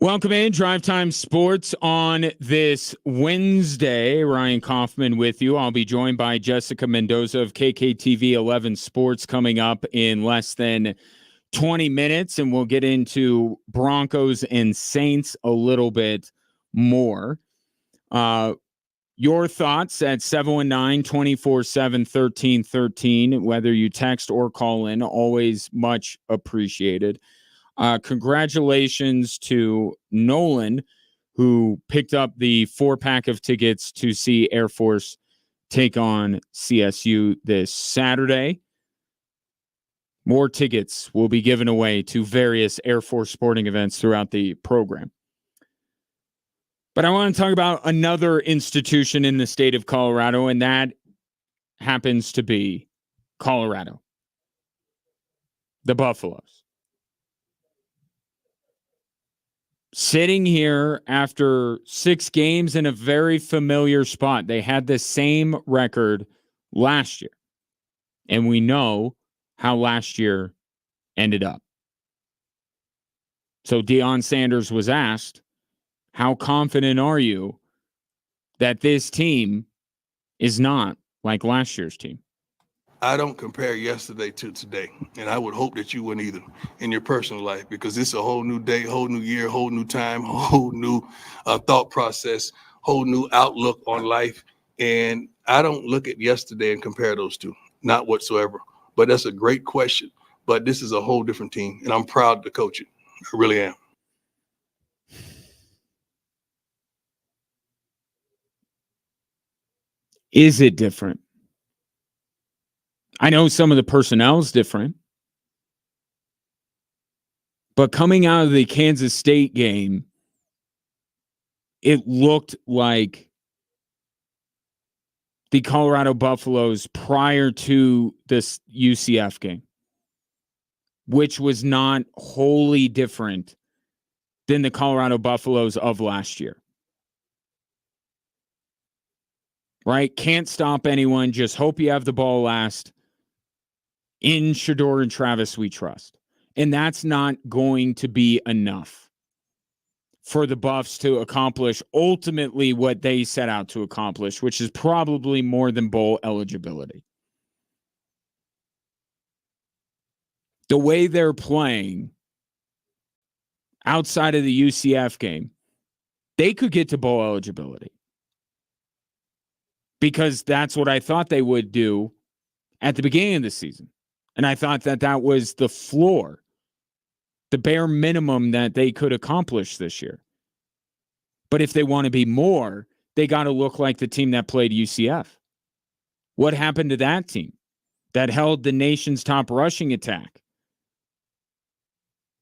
Welcome in Drive Time Sports on this Wednesday. Ryan Kaufman with you. I'll be joined by Jessica Mendoza of KKTV 11 Sports coming up in less than 20 minutes, and we'll get into Broncos and Saints a little bit more. Your thoughts at 719-247-1313, whether you text or call in, always much appreciated. Congratulations to Nolan, who picked up the 4-pack of tickets to see Air Force take on CSU this Saturday. More tickets will be given away to various Air Force sporting events throughout the program. But I want to talk about another institution in the state of Colorado, and that happens to be Colorado, the Buffaloes. Sitting here after 6 games in a very familiar spot. They had the same record last year, and we know how last year ended up. So Deion Sanders was asked, how confident are you that this team is not like last year's team? I don't compare yesterday to today, and I would hope that you wouldn't either in your personal life, because it's a whole new day, whole new year, whole new time, whole new thought process, whole new outlook on life. And I don't look at yesterday and compare those two, not whatsoever. But that's a great question. But this is a whole different team, and I'm proud to coach it. I really am. Is it different? I know some of the personnel is different, but coming out of the Kansas State game, it looked like the Colorado Buffaloes prior to this UCF game, which was not wholly different than the Colorado Buffaloes of last year. Right? Can't stop anyone. Just hope you have the ball last. In Shedeur and Travis, we trust. And that's not going to be enough for the Buffs to accomplish ultimately what they set out to accomplish, which is probably more than bowl eligibility. The way they're playing outside of the UCF game, they could get to bowl eligibility, because that's what I thought they would do at the beginning of the season. And I thought that that was the floor, the bare minimum that they could accomplish this year. But if they want to be more, they got to look like the team that played UCF. What happened to that team that held the nation's top rushing attack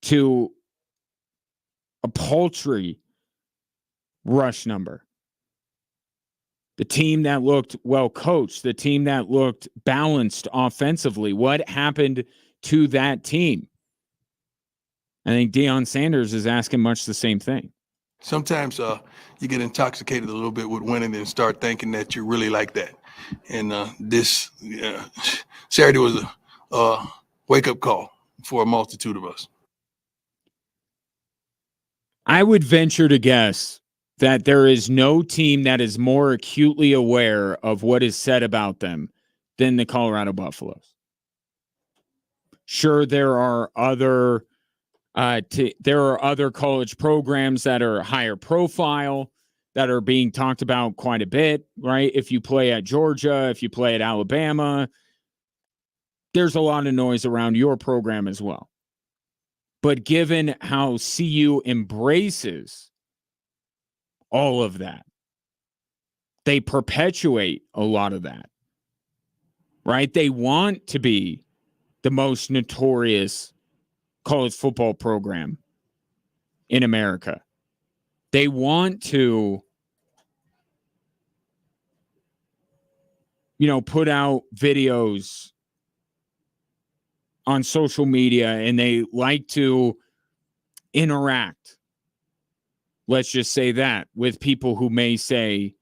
to a paltry rush number? The team that looked well coached, the team that looked balanced offensively. What happened to that team? I think Deion Sanders is asking much the same thing. Sometimes you get intoxicated a little bit with winning and start thinking that you're really like that. And this Saturday was a wake-up call for a multitude of us. I would venture to guess that there is no team that is more acutely aware of what is said about them than the Colorado Buffaloes. Sure, there are other college programs that are higher profile that are being talked about quite a bit, right? If you play at Georgia, if you play at Alabama, there's a lot of noise around your program as well. But given how CU embraces all of that, they perpetuate a lot of that, right? They want to be the most notorious college football program in America. They want to, put out videos on social media, and they like to interact, let's just say that, with people who may say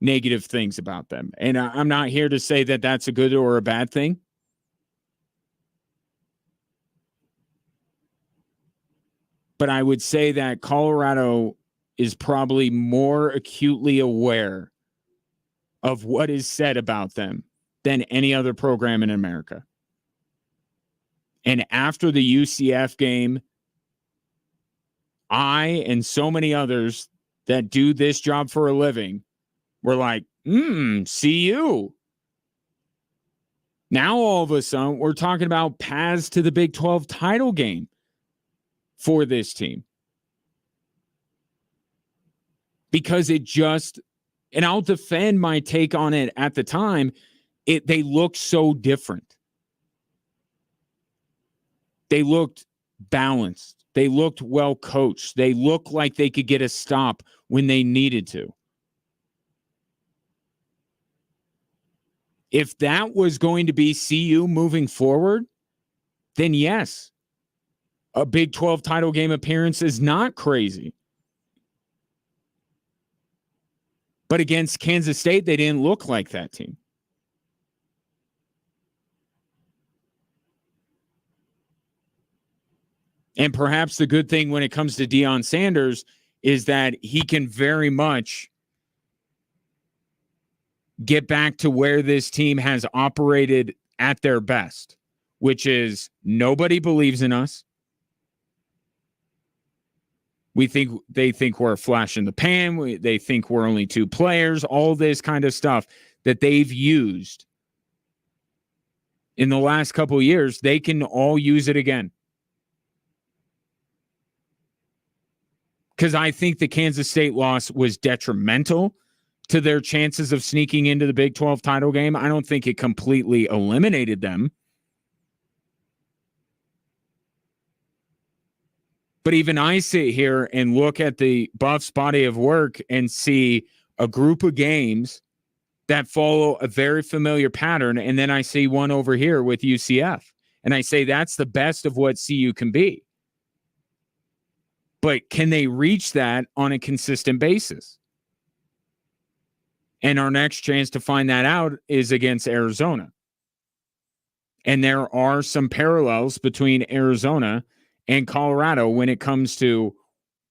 negative things about them. And I'm not here to say that that's a good or a bad thing. But I would say that Colorado is probably more acutely aware of what is said about them than any other program in America. And after the UCF game, I and so many others that do this job for a living were like, see you. Now, all of a sudden, we're talking about paths to the Big 12 title game for this team. Because it just, and I'll defend my take on it at the time, they looked so different. They looked balanced. They looked well coached. They looked like they could get a stop when they needed to. If that was going to be CU moving forward, then yes, a Big 12 title game appearance is not crazy. But against Kansas State, they didn't look like that team. And perhaps the good thing when it comes to Deion Sanders is that he can very much get back to where this team has operated at their best, which is nobody believes in us. They think we're a flash in the pan. They think we're only two players, all this kind of stuff that they've used in the last couple of years. They can all use it again. Because I think the Kansas State loss was detrimental to their chances of sneaking into the Big 12 title game. I don't think it completely eliminated them. But even I sit here and look at the Buffs' body of work and see a group of games that follow a very familiar pattern. And then I see one over here with UCF. And I say that's the best of what CU can be. But can they reach that on a consistent basis? And our next chance to find that out is against Arizona. And there are some parallels between Arizona and Colorado when it comes to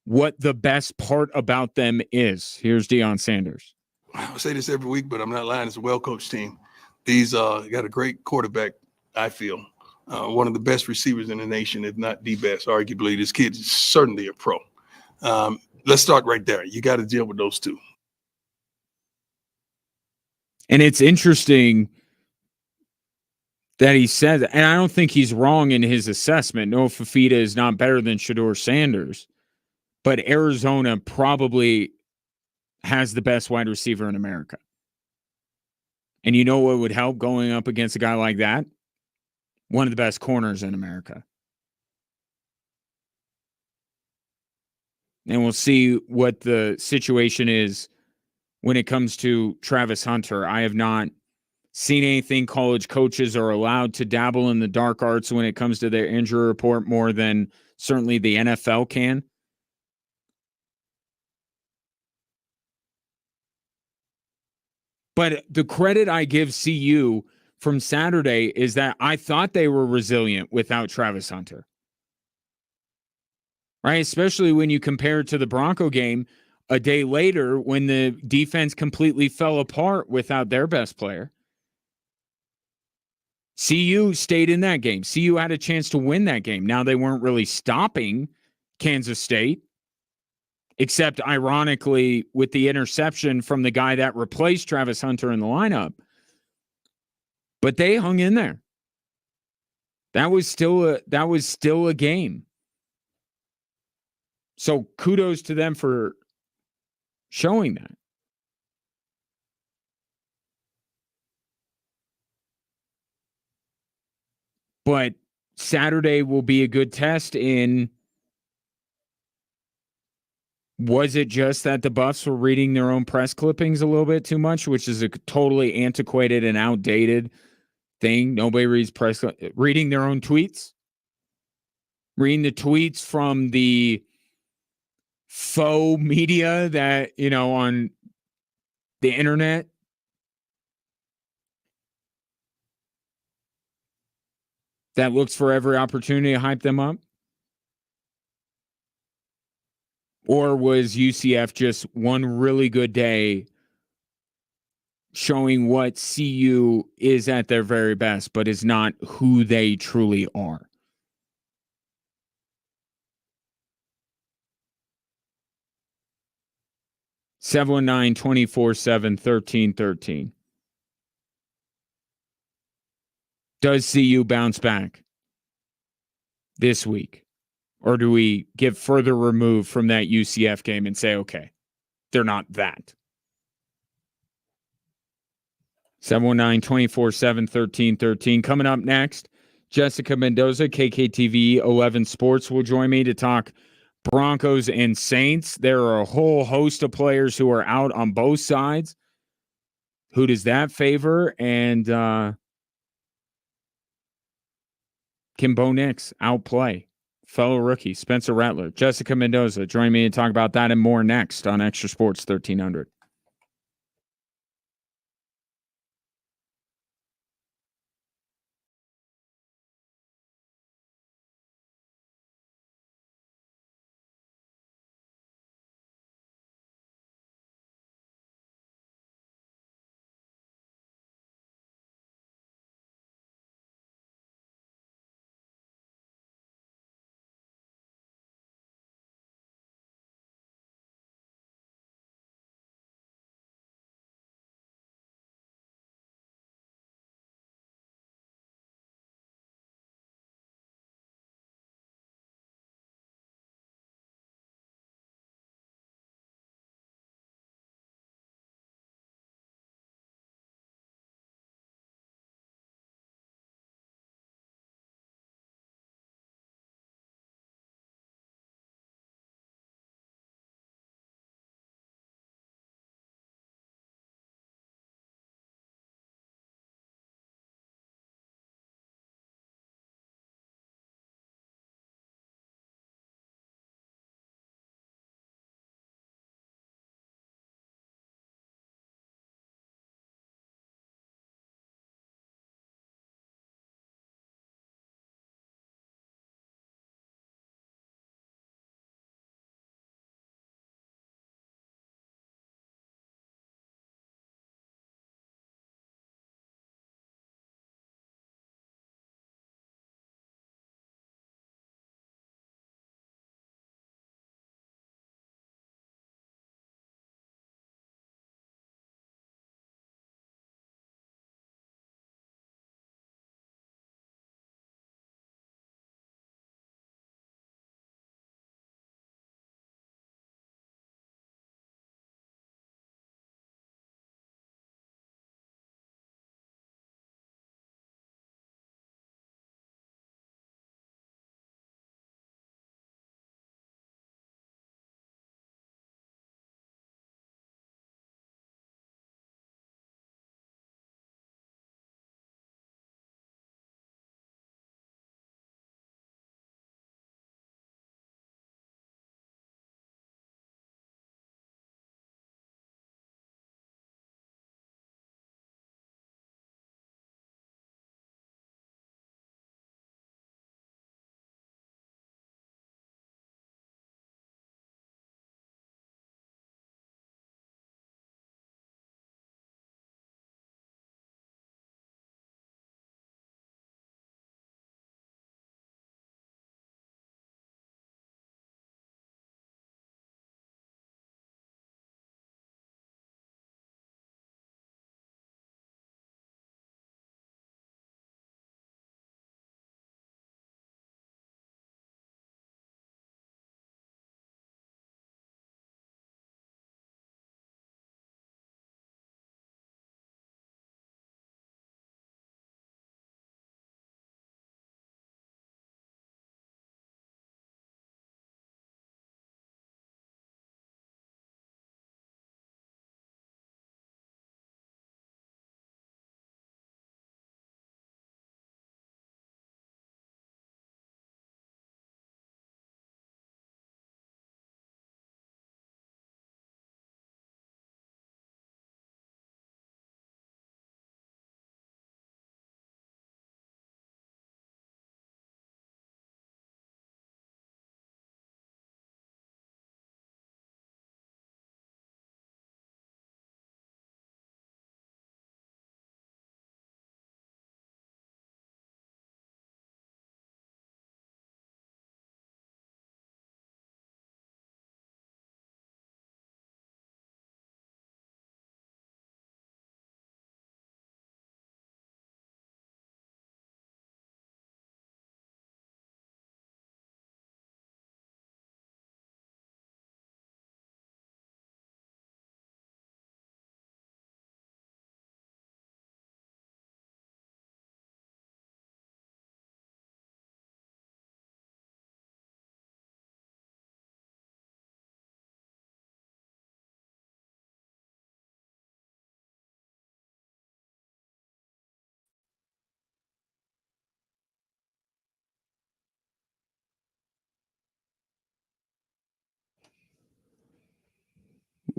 what the best part about them is. Here's Deion Sanders. I say this every week, but I'm not lying. It's a well-coached team. These got a great quarterback, I feel. One of the best receivers in the nation, if not the best, arguably. This kid is certainly a pro. Let's start right there. You got to deal with those two. And it's interesting that he said, and I don't think he's wrong in his assessment. Noah Fafita is not better than Shedeur Sanders, but Arizona probably has the best wide receiver in America. And you know what would help going up against a guy like that? One of the best corners in America. And we'll see what the situation is when it comes to Travis Hunter. I have not seen anything. College coaches are allowed to dabble in the dark arts when it comes to their injury report more than certainly the NFL can. But the credit I give CU from Saturday is that I thought they were resilient without Travis Hunter. Right? Especially when you compare it to the Bronco game a day later when the defense completely fell apart without their best player. CU stayed in that game. CU had a chance to win that game. Now they weren't really stopping Kansas State, except ironically with the interception from the guy that replaced Travis Hunter in the lineup. But they hung in there. That was still a game. So kudos to them for showing that. But Saturday will be a good test in, was it just that the Buffs were reading their own press clippings a little bit too much, which is a totally antiquated and outdated thing. Nobody reads reading their own tweets. Reading the tweets from the faux media that, on the internet. That looks for every opportunity to hype them up. Or was UCF just one really good day showing what CU is at their very best, but is not who they truly are? Seven 719-247-1313. Does CU bounce back this week? Or do we get further removed from that UCF game and say, okay, they're not that? 719-247-1313. Coming up next, Jessica Mendoza, KKTV 11 Sports, will join me to talk Broncos and Saints. There are a whole host of players who are out on both sides. Who does that favor? And can Bo Nix outplay fellow rookie Spencer Rattler? Jessica Mendoza, join me to talk about that and more next on Extra Sports 1300.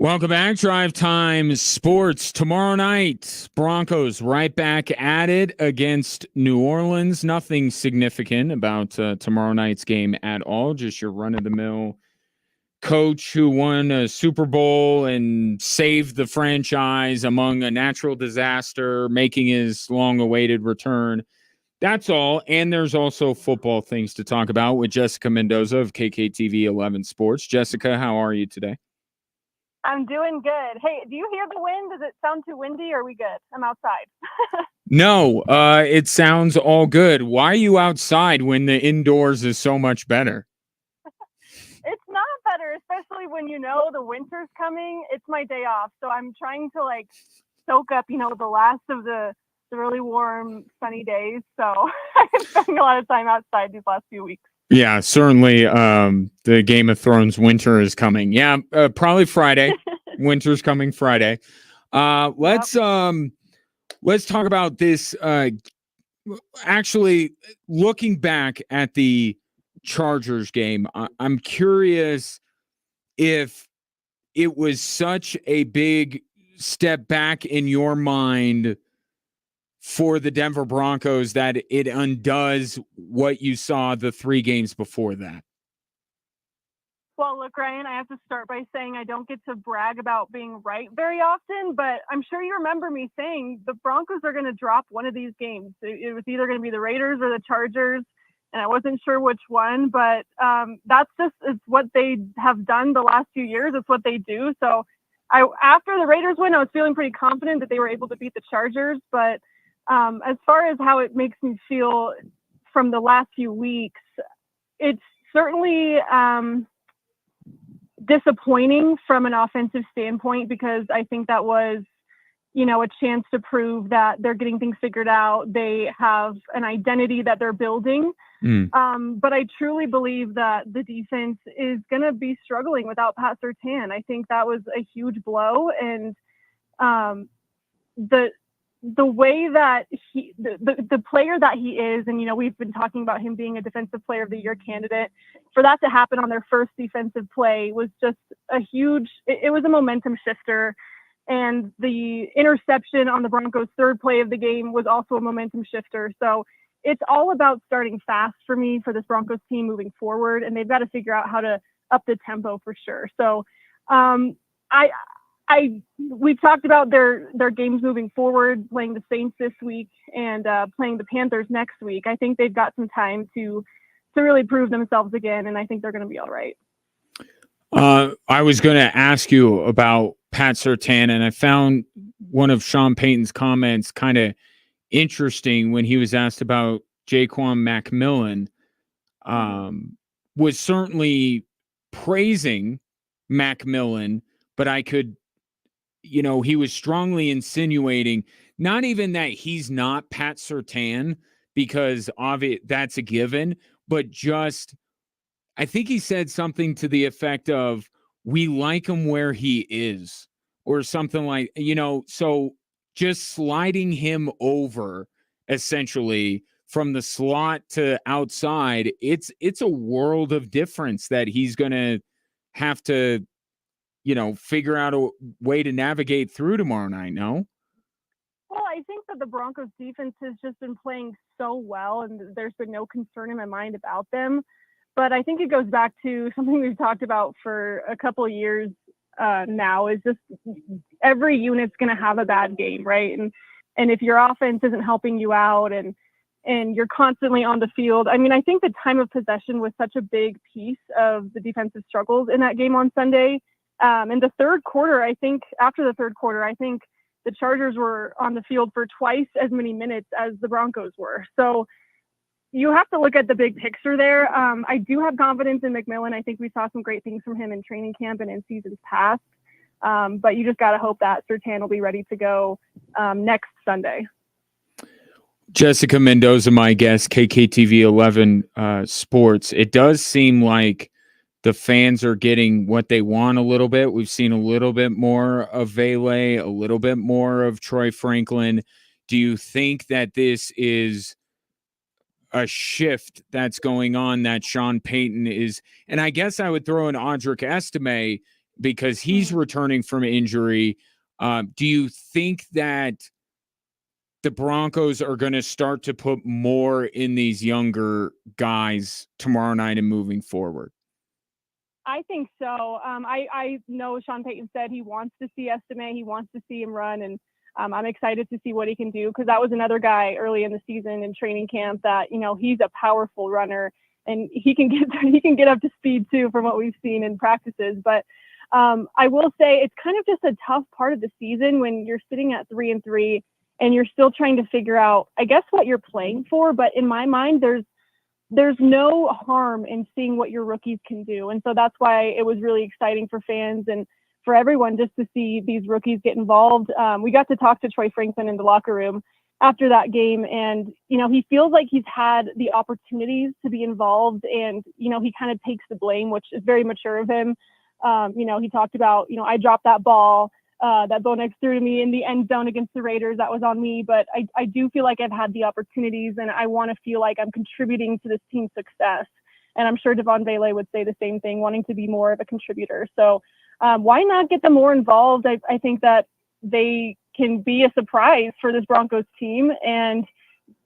Welcome back. Drive Time Sports. Tomorrow night, Broncos right back at it against New Orleans. Nothing significant about tomorrow night's game at all. Just your run-of-the-mill coach who won a Super Bowl and saved the franchise among a natural disaster, making his long-awaited return. That's all. And there's also football things to talk about with Jessica Mendoza of KKTV 11 Sports. Jessica, how are you today? I'm doing good. Hey, do you hear the wind? Does it sound too windy or are we good? I'm outside. No, it sounds all good. Why are you outside when the indoors is so much better? It's not better, especially when you know the winter's coming. It's my day off, so I'm trying to like soak up, the last of the really warm, sunny days. So I'm spending a lot of time outside these last few weeks. Yeah, certainly. The Game of Thrones winter is coming. Yeah, probably Friday. Winter's coming Friday. Let's talk about this. Actually, looking back at the Chargers game, I'm curious if it was such a big step back in your mind for the Denver Broncos that it undoes what you saw the 3 games before that. Well, look, Ryan, I have to start by saying I don't get to brag about being right very often, but I'm sure you remember me saying the Broncos are going to drop one of these games. It was either going to be the Raiders or the Chargers, and I wasn't sure which one, but that's just it's what they have done the last few years. It's what they do. So after the Raiders win, I was feeling pretty confident that they were able to beat the Chargers, but as far as how it makes me feel from the last few weeks, it's certainly disappointing from an offensive standpoint because I think that was, a chance to prove that they're getting things figured out. They have an identity that they're building. But I truly believe that the defense is going to be struggling without Pat Surtain. I think that was a huge blow. And the way that the player that he is, and, we've been talking about him being a defensive player of the year candidate, for that to happen on their first defensive play was just it was a momentum shifter. And the interception on the Broncos' third play of the game was also a momentum shifter. So it's all about starting fast for me for this Broncos team moving forward. And they've got to figure out how to up the tempo for sure. So we've talked about their games moving forward, playing the Saints this week and playing the Panthers next week. I think they've got some time to really prove themselves again, and I think they're going to be all right. I was going to ask you about Pat Surtain, and I found one of Sean Payton's comments kind of interesting when he was asked about Jaquan McMillan. Was certainly praising McMillan, but I could, he was strongly insinuating not even that he's not Pat Surtain, because that's a given, but just I think he said something to the effect of, we like him where he is, or something like, so just sliding him over essentially from the slot to outside, it's a world of difference that he's going to have to, figure out a way to navigate through tomorrow night. No? Well, I think that the Broncos defense has just been playing so well, and there's been no concern in my mind about them. But I think it goes back to something we've talked about for a couple of years now, is just every unit's going to have a bad game, right? And if your offense isn't helping you out and you're constantly on the field, I mean, I think the time of possession was such a big piece of the defensive struggles in that game on Sunday. In the third quarter, after the third quarter, I think the Chargers were on the field for twice as many minutes as the Broncos were. So you have to look at the big picture there. I do have confidence in McMillan. I think we saw some great things from him in training camp and in seasons past. But you just got to hope that Surtain will be ready to go next Sunday. Jessica Mendoza, my guest, KKTV 11 Sports. It does seem like the fans are getting what they want a little bit. We've seen a little bit more of Vele, a little bit more of Troy Franklin. Do you think that this is a shift that's going on, that Sean Payton is, and I guess I would throw in Audric Estime because he's returning from injury. Do you think that the Broncos are going to start to put more in these younger guys tomorrow night and moving forward? I think so. I know Sean Payton said he wants to see Estime. He wants to see him run, and I'm excited to see what he can do, because that was another guy early in the season in training camp that, he's a powerful runner, and he can get up to speed too from what we've seen in practices. But I will say it's kind of just a tough part of the season when you're sitting at 3-3 and you're still trying to figure out, I guess, what you're playing for. But in my mind, there's no harm in seeing what your rookies can do. And so that's why it was really exciting for fans and for everyone just to see these rookies get involved. We got to talk to Troy Franklin in the locker room after that game, and, he feels like he's had the opportunities to be involved, and, he kind of takes the blame, which is very mature of him. He talked about, I dropped that ball that Bo Nix threw to me in the end zone against the Raiders. That was on me, but I do feel like I've had the opportunities, and I want to feel like I'm contributing to this team's success. And I'm sure Devon Bailey would say the same thing, wanting to be more of a contributor. So why not get them more involved? I think that they can be a surprise for this Broncos team. And,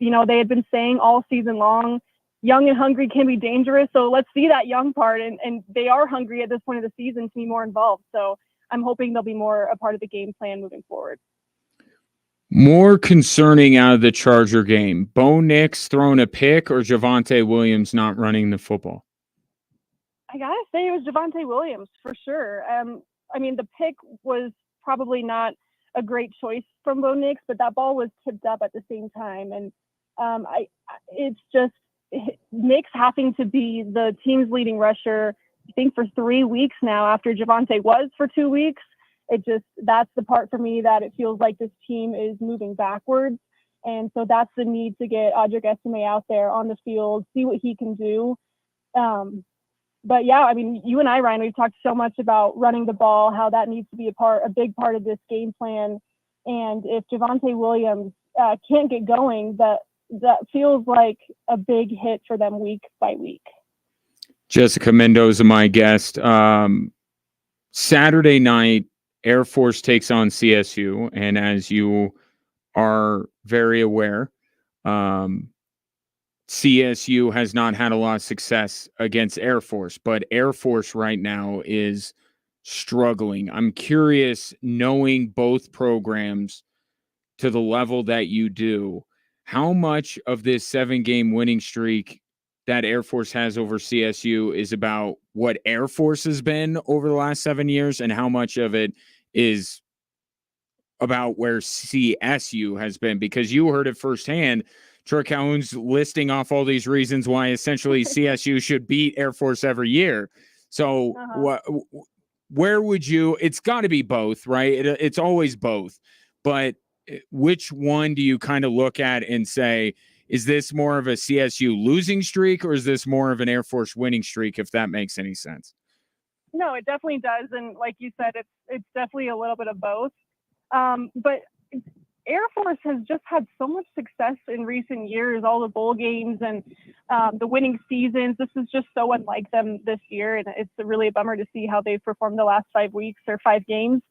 they had been saying all season long, young and hungry can be dangerous. So let's see that young part. And they are hungry at this point of the season to be more involved. So I'm hoping they'll be more a part of the game plan moving forward. More concerning out of the Charger game, Bo Nix throwing a pick or Javonte Williams not running the football? I got to say it was Javonte Williams for sure. The pick was probably not a great choice from Bo Nix, but that ball was tipped up at the same time. And it's just Nix having to be the team's leading rusher, I think, for 3 weeks now after Javonte was for 2 weeks. That's the part for me that it feels like this team is moving backwards. And so that's the need to get Audric Estime out there on the field, see what he can do. But yeah, you and I, Ryan, we've talked so much about running the ball, how that needs to be a big part of this game plan. And if Javonte Williams can't get going, that feels like a big hit for them week by week. Jessica Mendoza, my guest. Saturday night, Air Force takes on CSU, and as you are very aware, CSU has not had a lot of success against Air Force, but Air Force right now is struggling. I'm curious, knowing both programs to the level that you do, how much of this 7-game winning streak that Air Force has over CSU is about what Air Force has been over the last 7 years, and how much of it is about where CSU has been? Because you heard it firsthand. Troy Calhoun's listing off all these reasons why essentially CSU should beat Air Force every year. So where would you, it's got to be both, right? It's always both. But which one do you kind of look at and say, is this more of a CSU losing streak, or is this more of an Air Force winning streak, if that makes any sense? No, it definitely does. And like you said, it's definitely a little bit of both. But Air Force has just had so much success in recent years, all the bowl games and the winning seasons. This is just so unlike them this year. And it's really a bummer to see how they've performed the last 5 weeks or 5 games.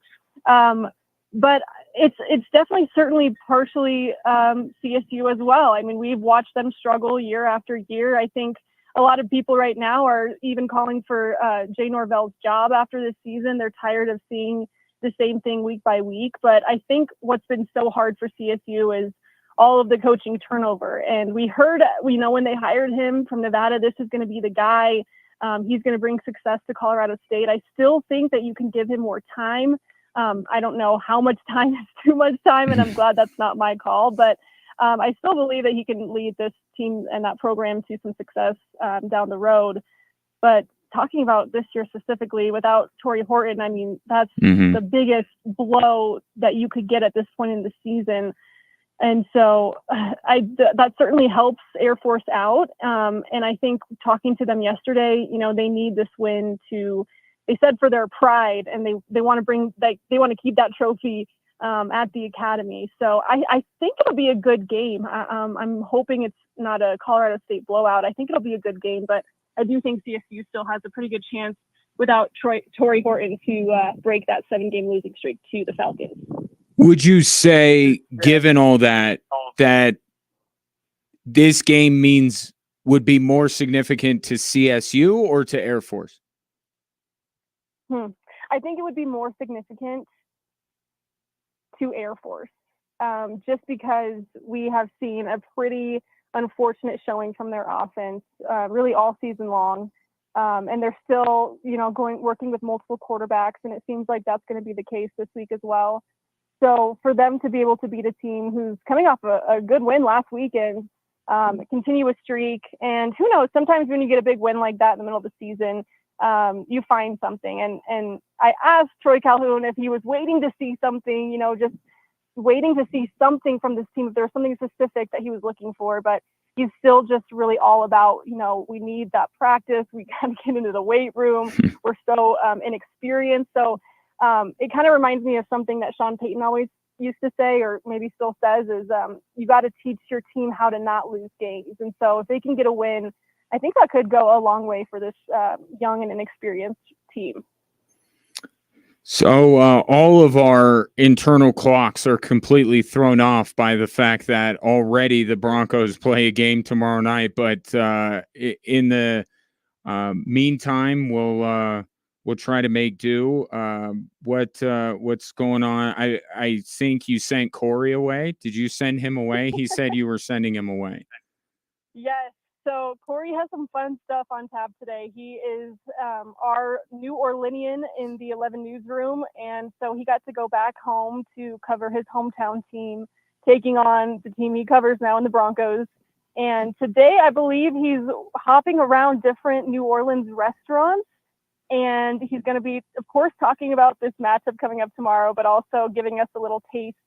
But it's definitely certainly partially CSU as well. We've watched them struggle year after year. I think a lot of people right now are even calling for Jay Norvell's job after this season. They're tired of seeing the same thing week by week. But I think what's been so hard for CSU is all of the coaching turnover. And we heard, when they hired him from Nevada, this is going to be the guy. He's going to bring success to Colorado State. I still think that you can give him more time. I don't know how much time is too much time, and I'm glad that's not my call. But I still believe that he can lead this team and that program to some success down the road. But talking about this year specifically, without Torrey Horton, that's the biggest blow that you could get at this point in the season. And so that certainly helps Air Force out. And I think talking to them yesterday, they need this win they said for their pride, and they want to they want to keep that trophy at the academy. So I think it'll be a good game. I'm hoping it's not a Colorado State blowout. I think it'll be a good game, but I do think CSU still has a pretty good chance without Torrey Horton to break that 7-game losing streak to the Falcons. Would you say, given all that, that this game would be more significant to CSU or to Air Force? I think it would be more significant to Air Force, just because we have seen a pretty unfortunate showing from their offense really all season long. And they're still, working with multiple quarterbacks, and it seems like that's going to be the case this week as well. So for them to be able to beat a team who's coming off a good win last weekend, a continuous streak, and who knows, sometimes when you get a big win like that in the middle of the season, you find something. And I asked Troy Calhoun if he was waiting to see something, just waiting to see something from this team, if there was something specific that he was looking for, but he's still just really all about, we need that practice. We got to get into the weight room. We're so inexperienced. So it kind of reminds me of something that Sean Payton always used to say, or maybe still says, is you got to teach your team how to not lose games. And so if they can get a win, I think that could go a long way for this young and inexperienced team. So all of our internal clocks are completely thrown off by the fact that already the Broncos play a game tomorrow night. But in the meantime, we'll try to make do. What's going on? I think you sent Corey away. Did you send him away? He said you were sending him away. Yes. So Corey has some fun stuff on tap today. He is our New Orleanian in the 11 newsroom, and so he got to go back home to cover his hometown team, taking on the team he covers now in the Broncos. And today, I believe he's hopping around different New Orleans restaurants, and he's going to be, of course, talking about this matchup coming up tomorrow, but also giving us a little taste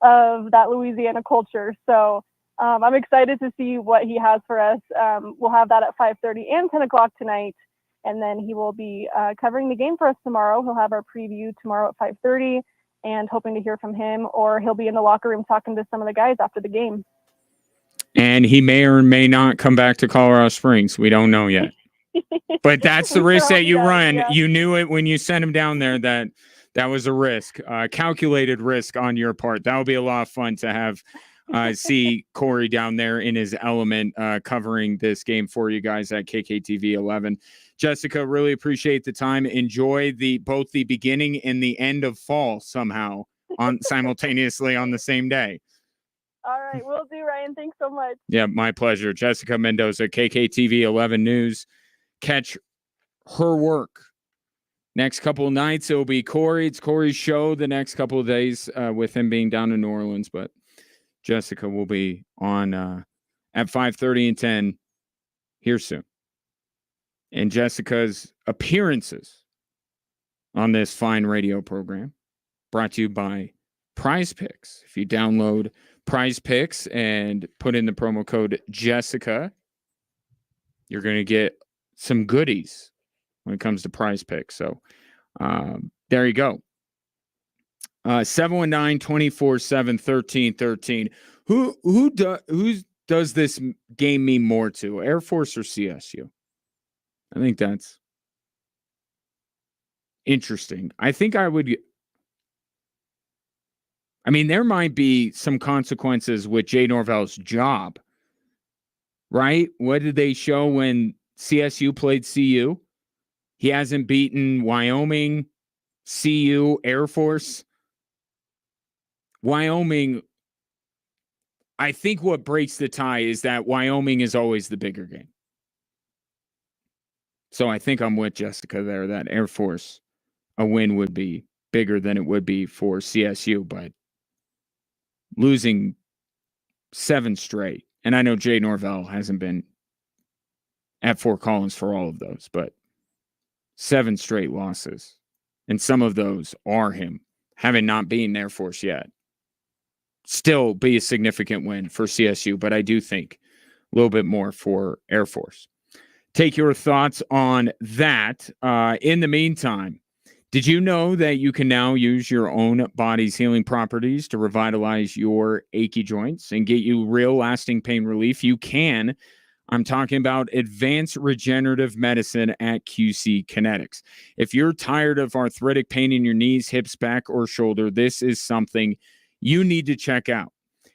of that Louisiana culture. So I'm excited to see what he has for us. We'll have that at 5:30 and 10 o'clock tonight, and then he will be covering the game for us tomorrow. He'll have our preview tomorrow at 5:30, and hoping to hear from him, or he'll be in the locker room talking to some of the guys after the game. And he may or may not come back to Colorado Springs. We don't know yet. But that's the risk that you run. Yeah. You knew it when you sent him down there that was a risk, calculated risk on your part. That would be a lot of fun to have see Corey down there in his element covering this game for you guys at KKTV 11. Jessica, really appreciate the time. Enjoy both the beginning and the end of fall somehow simultaneously on the same day. All right, will do, Ryan. Thanks so much. Yeah, my pleasure. Jessica Mendoza, KKTV 11 News. Catch her work. Next couple of nights, it'll be Corey. It's Corey's show the next couple of days with him being down in New Orleans, but Jessica will be on at 5:30 and 10 here soon. And Jessica's appearances on this fine radio program brought to you by Prize Picks. If you download Prize Picks and put in the promo code Jessica, you're going to get some goodies when it comes to Prize Picks. So there you go. 719-247-1313. Who does this game mean more to, Air Force or CSU? I think that's interesting. I think there might be some consequences with Jay Norvell's job, right? What did they show when CSU played CU? He hasn't beaten Wyoming, CU, Air Force. Wyoming, I think what breaks the tie is that Wyoming is always the bigger game. So I think I'm with Jessica there that Air Force, a win would be bigger than it would be for CSU, but losing 7 straight. And I know Jay Norvell hasn't been at Fort Collins for all of those, but 7 straight losses. And some of those are him having not been Air Force yet. Still be a significant win for CSU, but I do think a little bit more for Air Force. Take your thoughts on that. In the meantime, did you know that you can now use your own body's healing properties to revitalize your achy joints and get you real lasting pain relief? You can I'm talking about advanced regenerative medicine at QC Kinetics. If you're tired of arthritic pain in your knees, hips, back, or shoulder, this is something you need to check out.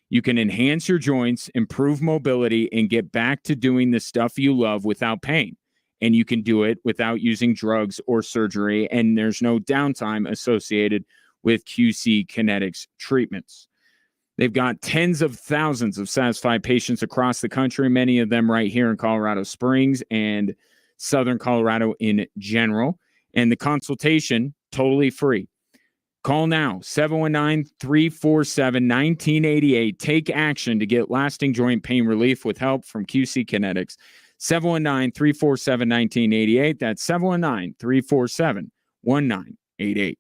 You can enhance your joints, improve mobility, and get back to doing the stuff you love without pain. And you can do it without using drugs or surgery, and there's no downtime associated with QC Kinetics treatments. They've got tens of thousands of satisfied patients across the country, many of them right here in Colorado Springs and Southern Colorado in general. And the consultation, totally free. Call now, 719-347-1988. Take action to get lasting joint pain relief with help from QC Kinetics. 719-347-1988. That's 719-347-1988.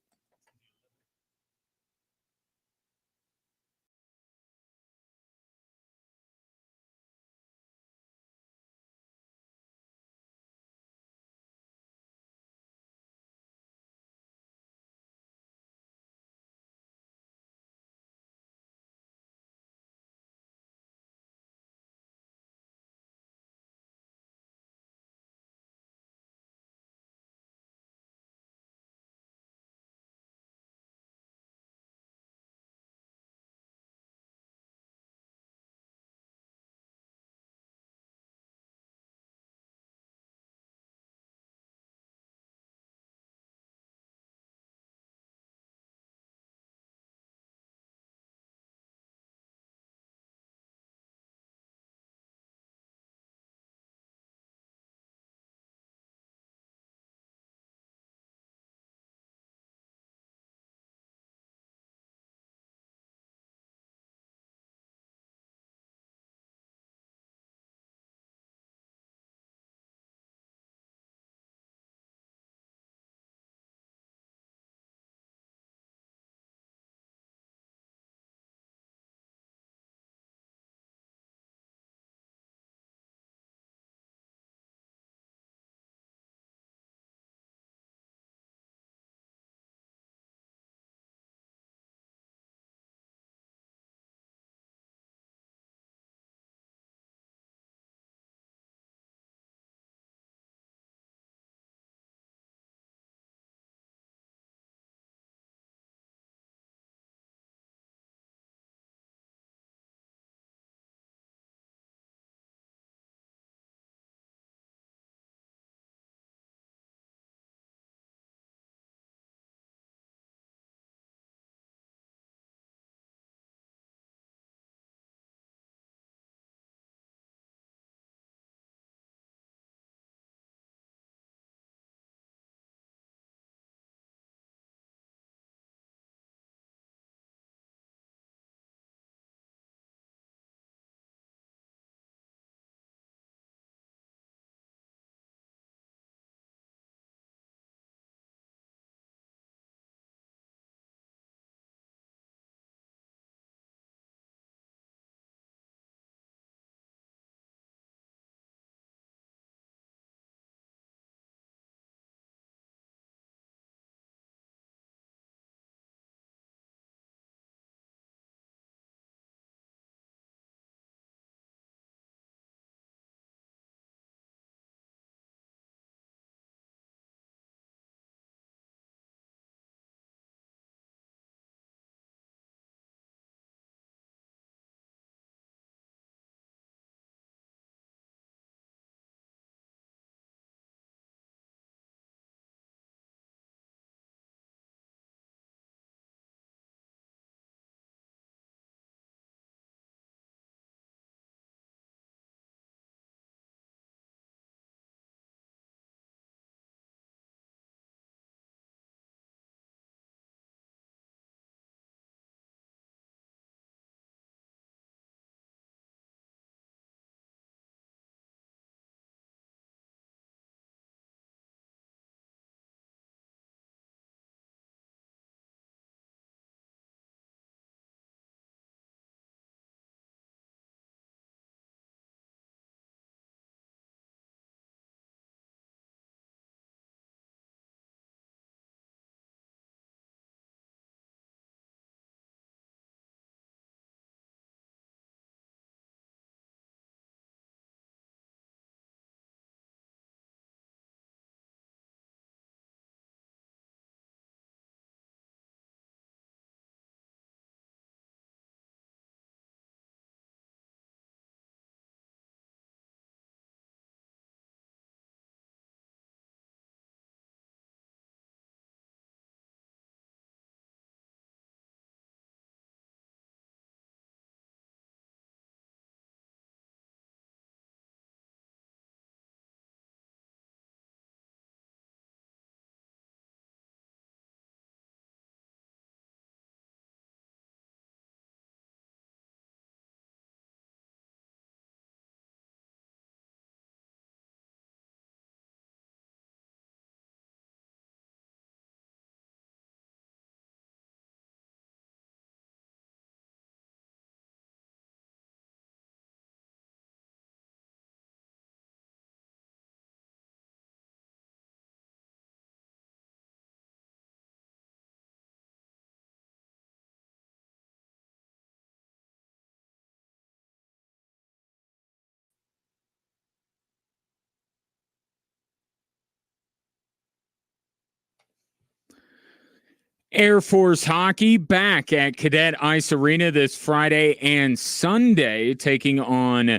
Air Force hockey back at Cadet Ice Arena this Friday and Sunday, taking on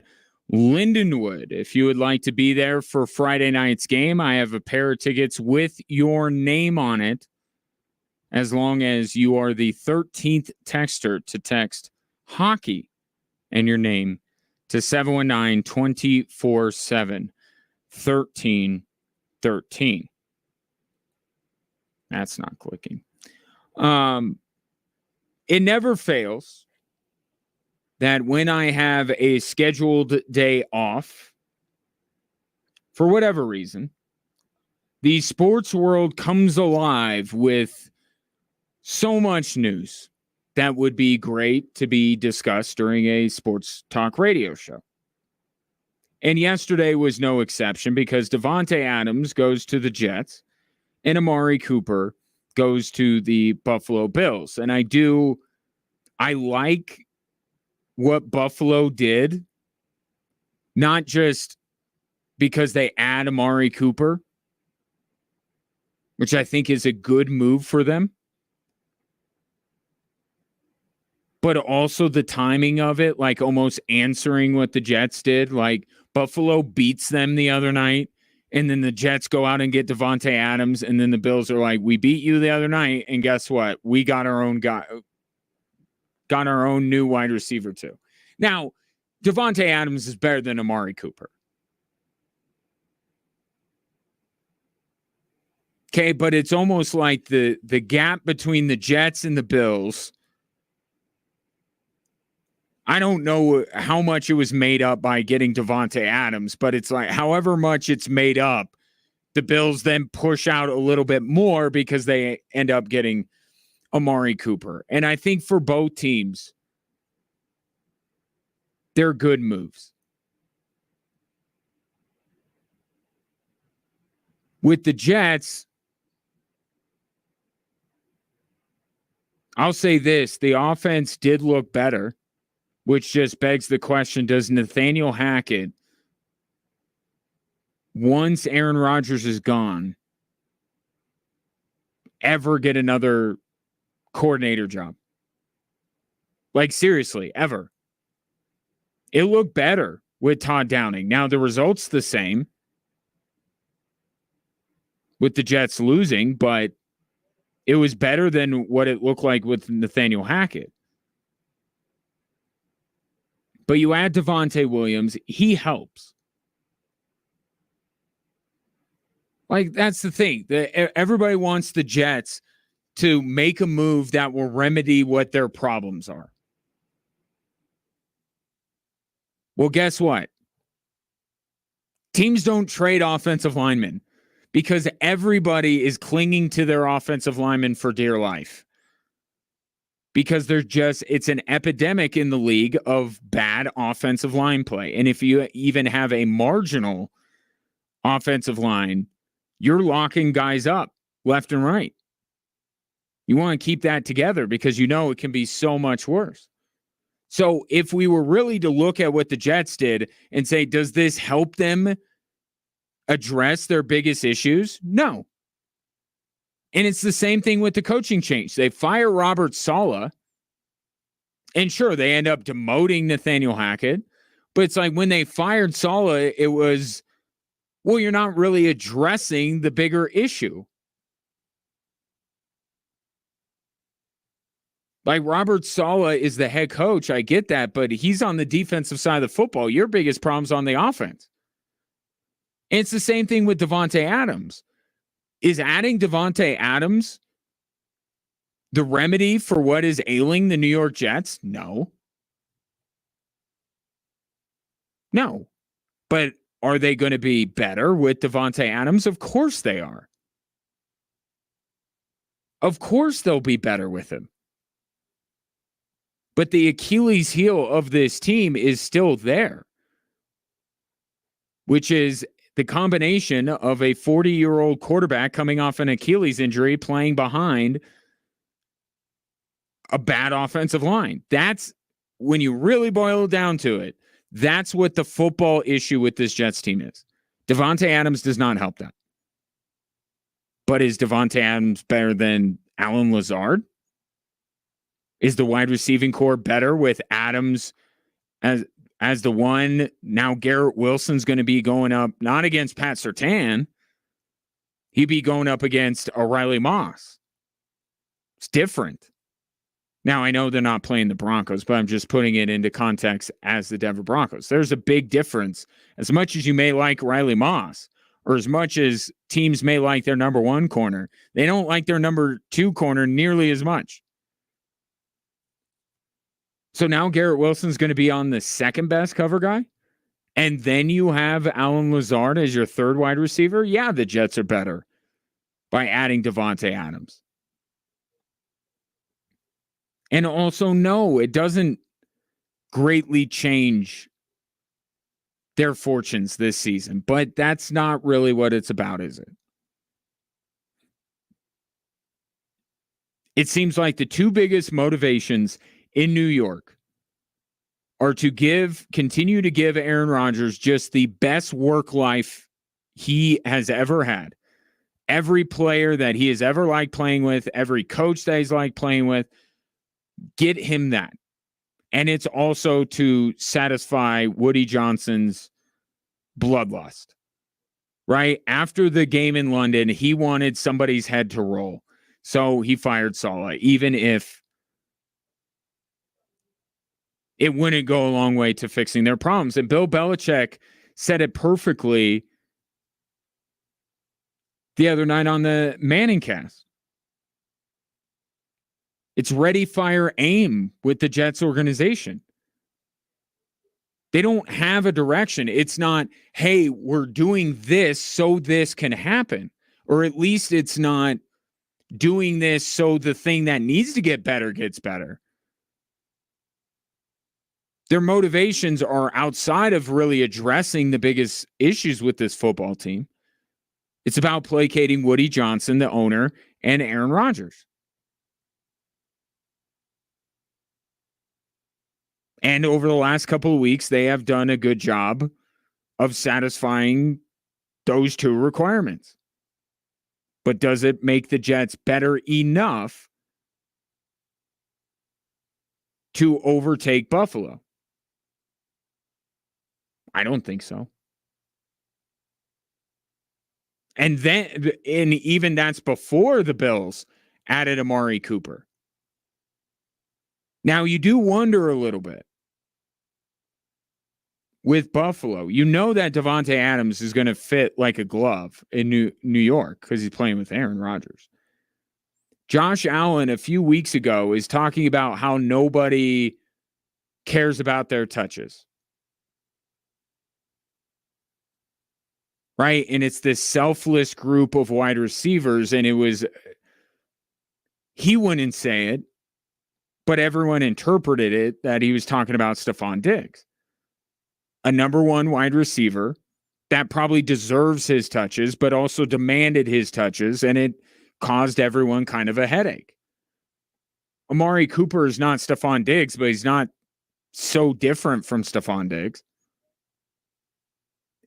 Lindenwood. If you would like to be there for Friday night's game, I have a pair of tickets with your name on it, as long as you are the 13th texter to text hockey and your name to 719-247-1313. That's not clicking. It never fails that when I have a scheduled day off, for whatever reason, the sports world comes alive with so much news that would be great to be discussed during a sports talk radio show. And yesterday was no exception, because Davante Adams goes to the Jets and Amari Cooper goes to the Buffalo Bills. And I like what Buffalo did, not just because they add Amari Cooper, which I think is a good move for them, but also the timing of it, like almost answering what the Jets did. Like, Buffalo beats them the other night, and then the Jets go out and get Davante Adams, and then the Bills are like, we beat you the other night, and guess what? We got our own guy, got our own new wide receiver too. Now, Davante Adams is better than Amari Cooper. Okay, but it's almost like the gap between the Jets and the Bills. I don't know how much it was made up by getting Davante Adams, but it's like however much it's made up, the Bills then push out a little bit more because they end up getting Amari Cooper. And I think for both teams, they're good moves. With the Jets, I'll say this, the offense did look better, which just begs the question, does Nathaniel Hackett, once Aaron Rodgers is gone, ever get another coordinator job? Like, seriously, ever. It looked better with Todd Downing. Now, the result's the same with the Jets losing, but it was better than what it looked like with Nathaniel Hackett. But you add Devontae Williams, he helps. Like, that's the thing. Everybody wants the Jets to make a move that will remedy what their problems are. Well, guess what? Teams don't trade offensive linemen because everybody is clinging to their offensive linemen for dear life. Because it's an epidemic in the league of bad offensive line play. And if you even have a marginal offensive line, you're locking guys up left and right. You want to keep that together because you know it can be so much worse. So if we were really to look at what the Jets did and say, does this help them address their biggest issues? No. And it's the same thing with the coaching change. They fire Robert Saleh, and sure, they end up demoting Nathaniel Hackett, but it's like when they fired Saleh, it was, well, you're not really addressing the bigger issue. Like, Robert Saleh is the head coach, I get that, but he's on the defensive side of the football. Your biggest problem's on the offense. And it's the same thing with Davante Adams. Is adding Davante Adams the remedy for what is ailing the New York Jets? No. No. But are they going to be better with Davante Adams? Of course they are. Of course they'll be better with him. But the Achilles heel of this team is still there, which is the combination of a 40-year-old quarterback coming off an Achilles injury playing behind a bad offensive line. That's, when you really boil it down to it, that's what the football issue with this Jets team is. Davante Adams does not help that. But is Davante Adams better than Alan Lazard? Is the wide receiving core better with Adams as the one? Now Garrett Wilson's going to be going up, not against Pat Surtain. He'd be going up against Riley Moss. It's different. Now, I know they're not playing the Broncos, but I'm just putting it into context as the Denver Broncos. There's a big difference. As much as you may like Riley Moss, or as much as teams may like their number one corner, they don't like their number two corner nearly as much. So now Garrett Wilson's going to be on the second best cover guy. And then you have Alan Lazard as your third wide receiver. Yeah, the Jets are better by adding Davante Adams. And also, no, it doesn't greatly change their fortunes this season. But that's not really what it's about, is it? It seems like the two biggest motivations in New York are to continue to give Aaron Rodgers just the best work life he has ever had. Every player that he has ever liked playing with, every coach that he's liked playing with, get him that. And it's also to satisfy Woody Johnson's bloodlust, right? After the game in London, he wanted somebody's head to roll. So he fired Saleh, even if it wouldn't go a long way to fixing their problems. And Bill Belichick said it perfectly the other night on the Manning cast. It's ready, fire, aim with the Jets organization. They don't have a direction. It's not, hey, we're doing this so this can happen. Or at least it's not doing this so the thing that needs to get better gets better. Their motivations are outside of really addressing the biggest issues with this football team. It's about placating Woody Johnson, the owner, and Aaron Rodgers. And over the last couple of weeks, they have done a good job of satisfying those two requirements. But does it make the Jets better enough to overtake Buffalo? I don't think so. And even that's before the Bills added Amari Cooper. Now, you do wonder a little bit with Buffalo. You know that Davante Adams is going to fit like a glove in New York because he's playing with Aaron Rodgers. Josh Allen a few weeks ago is talking about how nobody cares about their touches. Right? And it's this selfless group of wide receivers. And he wouldn't say it, but everyone interpreted it that he was talking about Stephon Diggs, a number one wide receiver that probably deserves his touches, but also demanded his touches. And it caused everyone kind of a headache. Amari Cooper is not Stephon Diggs, but he's not so different from Stephon Diggs.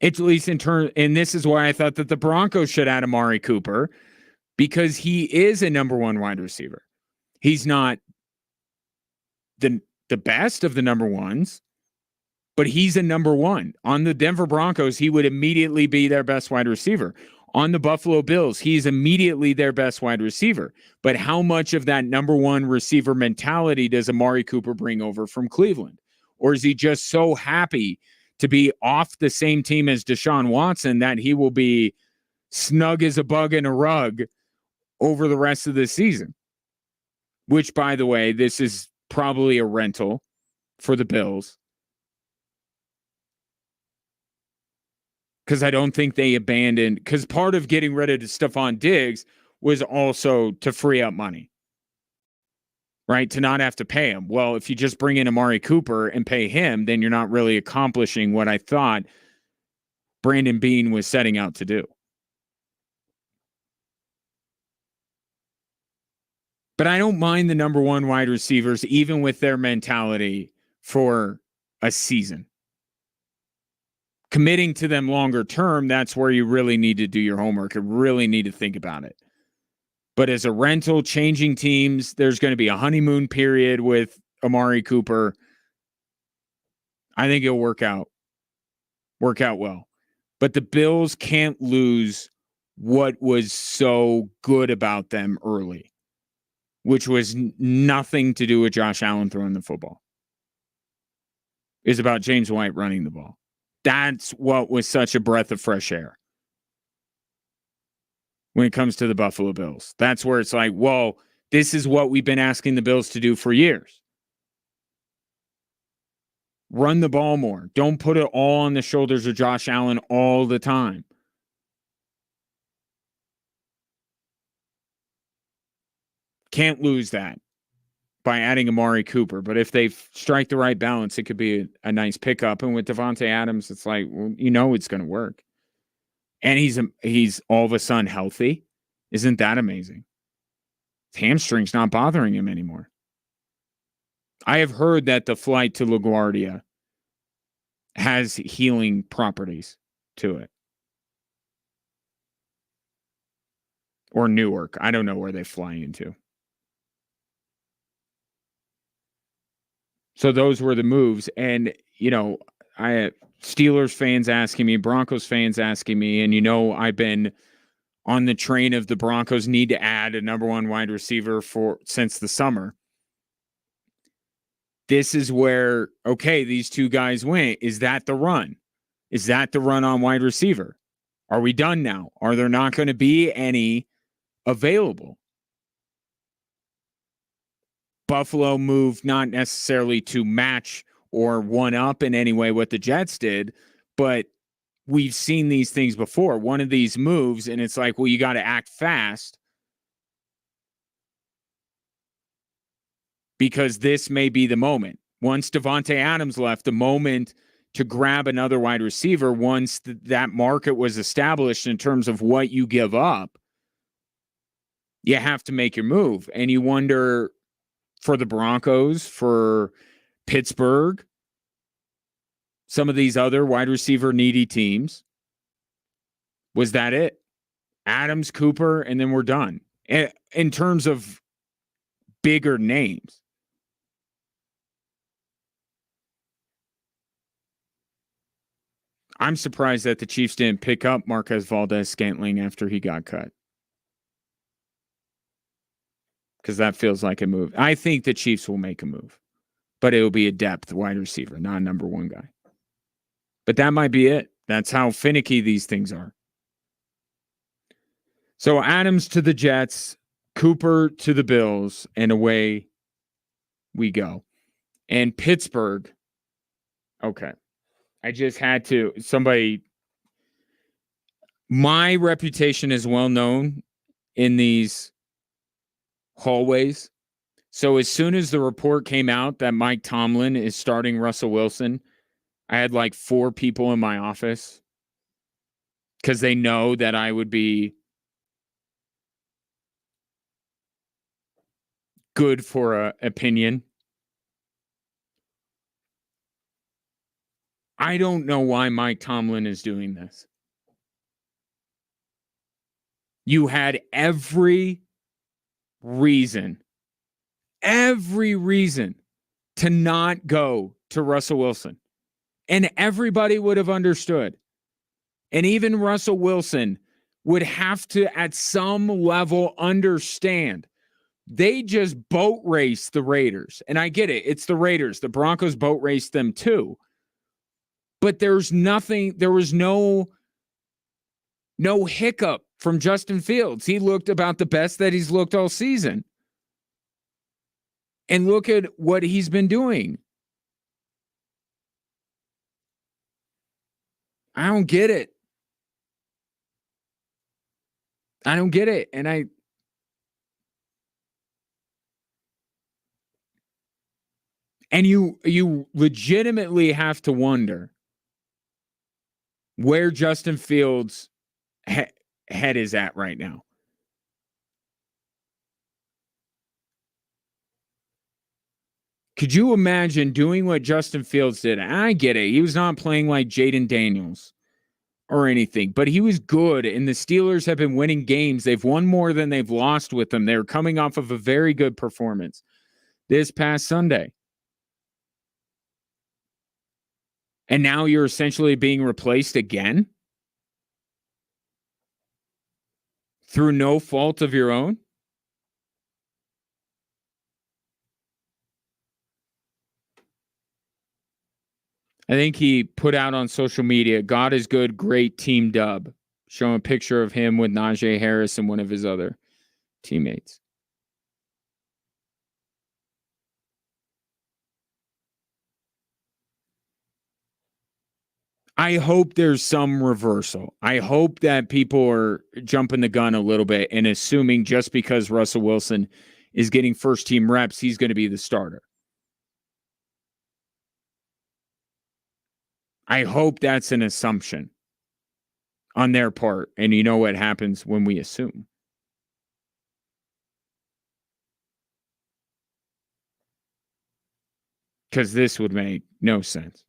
At least in turn, and this is why I thought that the Broncos should add Amari Cooper, because he is a number one wide receiver. He's not the best of the number ones, but he's a number one. On the Denver Broncos, he would immediately be their best wide receiver. On the Buffalo Bills, he's immediately their best wide receiver. But how much of that number one receiver mentality does Amari Cooper bring over from Cleveland? Or is he just so happy to be off the same team as Deshaun Watson that he will be snug as a bug in a rug over the rest of the season? Which, by the way, this is probably a rental for the Bills, because I don't think they abandoned, because part of getting rid of Stephon Diggs was also to free up money, right? To not have to pay him. Well, if you just bring in Amari Cooper and pay him, then you're not really accomplishing what I thought Brandon Beane was setting out to do. But I don't mind the number one wide receivers, even with their mentality, for a season. Committing to them longer term, that's where you really need to do your homework and really need to think about it. But as a rental, changing teams, there's going to be a honeymoon period with Amari Cooper. I think it'll work out well. But the Bills can't lose what was so good about them early, which was nothing to do with Josh Allen throwing the football. It's about James White running the ball. That's what was such a breath of fresh air when it comes to the Buffalo Bills. That's where it's like, whoa, this is what we've been asking the Bills to do for years. Run the ball more. Don't put it all on the shoulders of Josh Allen all the time. Can't lose that by adding Amari Cooper. But if they strike the right balance, it could be a nice pickup. And with Devontae Adams, it's like, well, it's going to work. And he's all of a sudden healthy. Isn't that amazing? His hamstring's not bothering him anymore. I have heard that the flight to LaGuardia has healing properties to it. Or Newark. I don't know where they fly into. So those were the moves. And, I had Steelers fans asking me, Broncos fans asking me, and I've been on the train of the Broncos need to add a number one wide receiver since the summer. This is where, okay, these two guys went. Is that the run? Is that the run on wide receiver? Are we done now? Are there not going to be any available? Buffalo moved not necessarily to match or one up in any way what the Jets did, but we've seen these things before. One of these moves, and it's like, well, you got to act fast because this may be the moment. Once Devontae Adams left, the moment to grab another wide receiver, once that market was established in terms of what you give up, you have to make your move. And you wonder for the Broncos, for Pittsburgh, some of these other wide receiver needy teams, was that it? Adams, Cooper, and then we're done. In terms of bigger names. I'm surprised that the Chiefs didn't pick up Marquez Valdes-Scantling after he got cut. Because that feels like a move. I think the Chiefs will make a move. But it will be a depth wide receiver, not a number one guy. But that might be it. That's how finicky these things are. So Adams to the Jets, Cooper to the Bills, and away we go. And Pittsburgh, okay. I just had to, my reputation is well known in these hallways. So as soon as the report came out that Mike Tomlin is starting Russell Wilson, I had like 4 people in my office because they know that I would be good for an opinion. I don't know why Mike Tomlin is doing this. You had every reason to not go to Russell Wilson. And everybody would have understood. And even Russell Wilson would have to, at some level, understand. They just boat raced the Raiders. And I get it. It's the Raiders. The Broncos boat raced them too. But there was no hiccup from Justin Fields. He looked about the best that he's looked all season. And look at what he's been doing. I don't get it. And you legitimately have to wonder where Justin Fields' head is at right now. Could you imagine doing what Justin Fields did? I get it. He was not playing like Jaden Daniels. or anything, but he was good, and the Steelers have been winning games. They've won more than they've lost with them. They're coming off of a very good performance this past Sunday. And now you're essentially being replaced again through no fault of your own. I think he put out on social media, God is good, great team dub, showing a picture of him with Najee Harris and one of his other teammates. I hope there's some reversal. I hope that people are jumping the gun a little bit and assuming just because Russell Wilson is getting first team reps, he's going to be the starter. I hope that's an assumption on their part. And you know what happens when we assume. Because this would make no sense.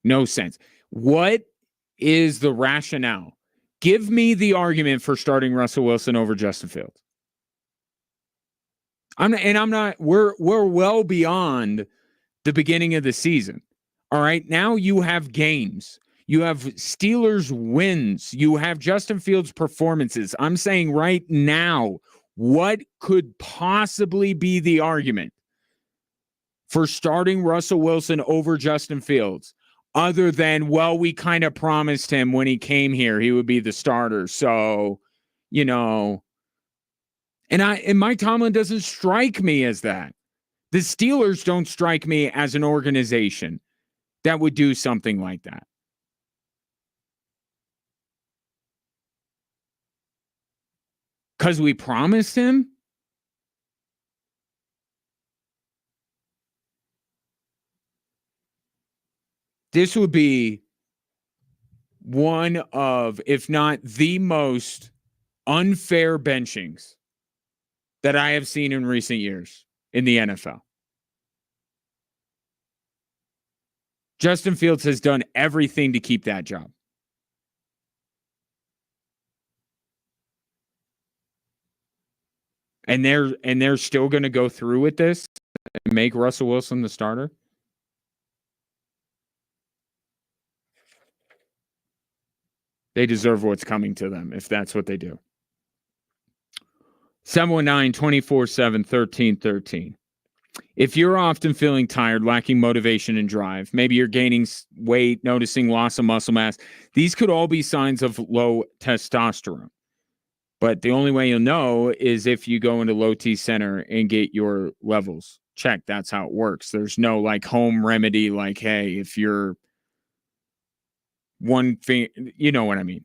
No sense. What is the rationale? Give me the argument for starting Russell Wilson over Justin Fields. We're well beyond the beginning of the season. All right. Now you have games. You have Steelers wins. You have Justin Fields performances. I'm saying right now, what could possibly be the argument for starting Russell Wilson over Justin Fields? Other than, well, we kind of promised him when he came here he would be the starter. So, you know, and Mike Tomlin doesn't strike me as that. The Steelers don't strike me as an organization that would do something like that. Because we promised him? This would be one of, if not the most unfair benchings that I have seen in recent years in the NFL. Justin Fields has done everything to keep that job. And they're still going to go through with this and make Russell Wilson the starter? They deserve what's coming to them if that's what they do. 719-247-1313. If you're often feeling tired, lacking motivation and drive, maybe you're gaining weight, noticing loss of muscle mass, these could all be signs of low testosterone. But the only way you'll know is if you go into Low T Center and get your levels checked. That's how it works. There's no like home remedy like, hey, if you're one thing, you know what I mean?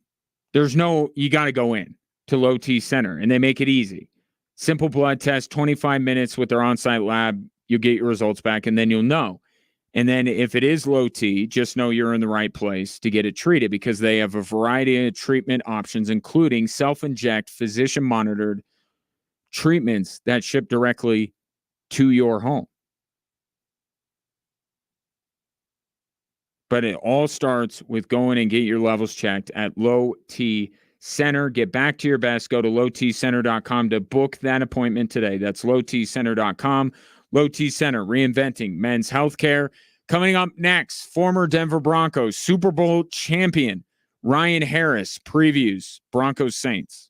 There's no, you got to go in to Low T Center and they make it easy. Simple blood test, 25 minutes with their on-site lab. You'll get your results back and then you'll know. And then if it is low T, just know you're in the right place to get it treated because they have a variety of treatment options, including self-inject, physician-monitored treatments that ship directly to your home. But it all starts with going and get your levels checked at Low T Center. Get back to your best. Go to lowtcenter.com to book that appointment today. That's lowtcenter.com. Low T Center, reinventing men's healthcare. Coming up next, former Denver Broncos Super Bowl champion Ryan Harris previews Broncos Saints.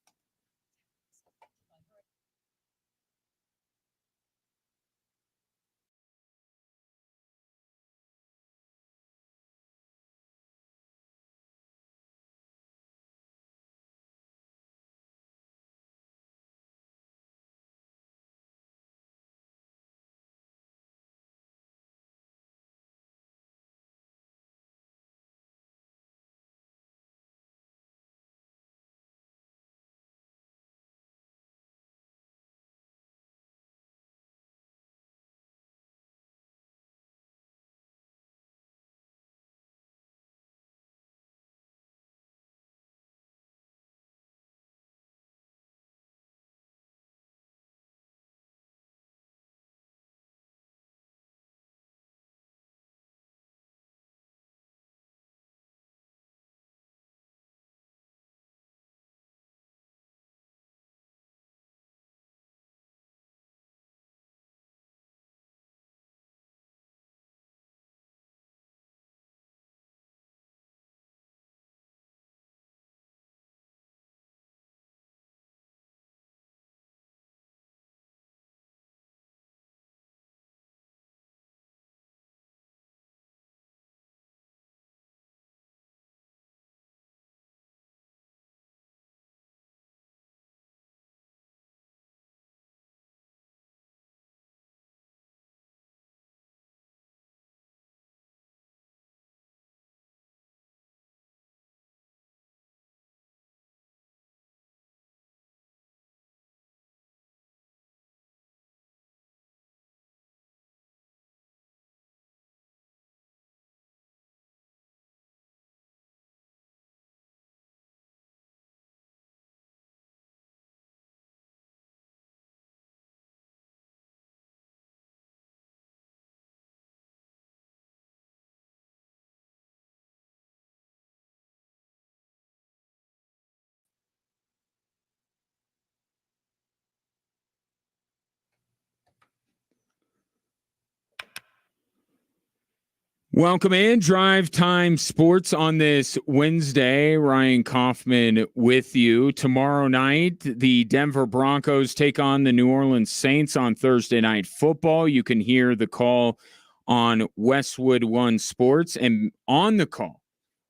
Welcome in Drive Time Sports on this Wednesday. Ryan Kaufman with you. Tomorrow night, the Denver Broncos take on the New Orleans Saints on Thursday Night Football. You can hear the call on Westwood One Sports, and on the call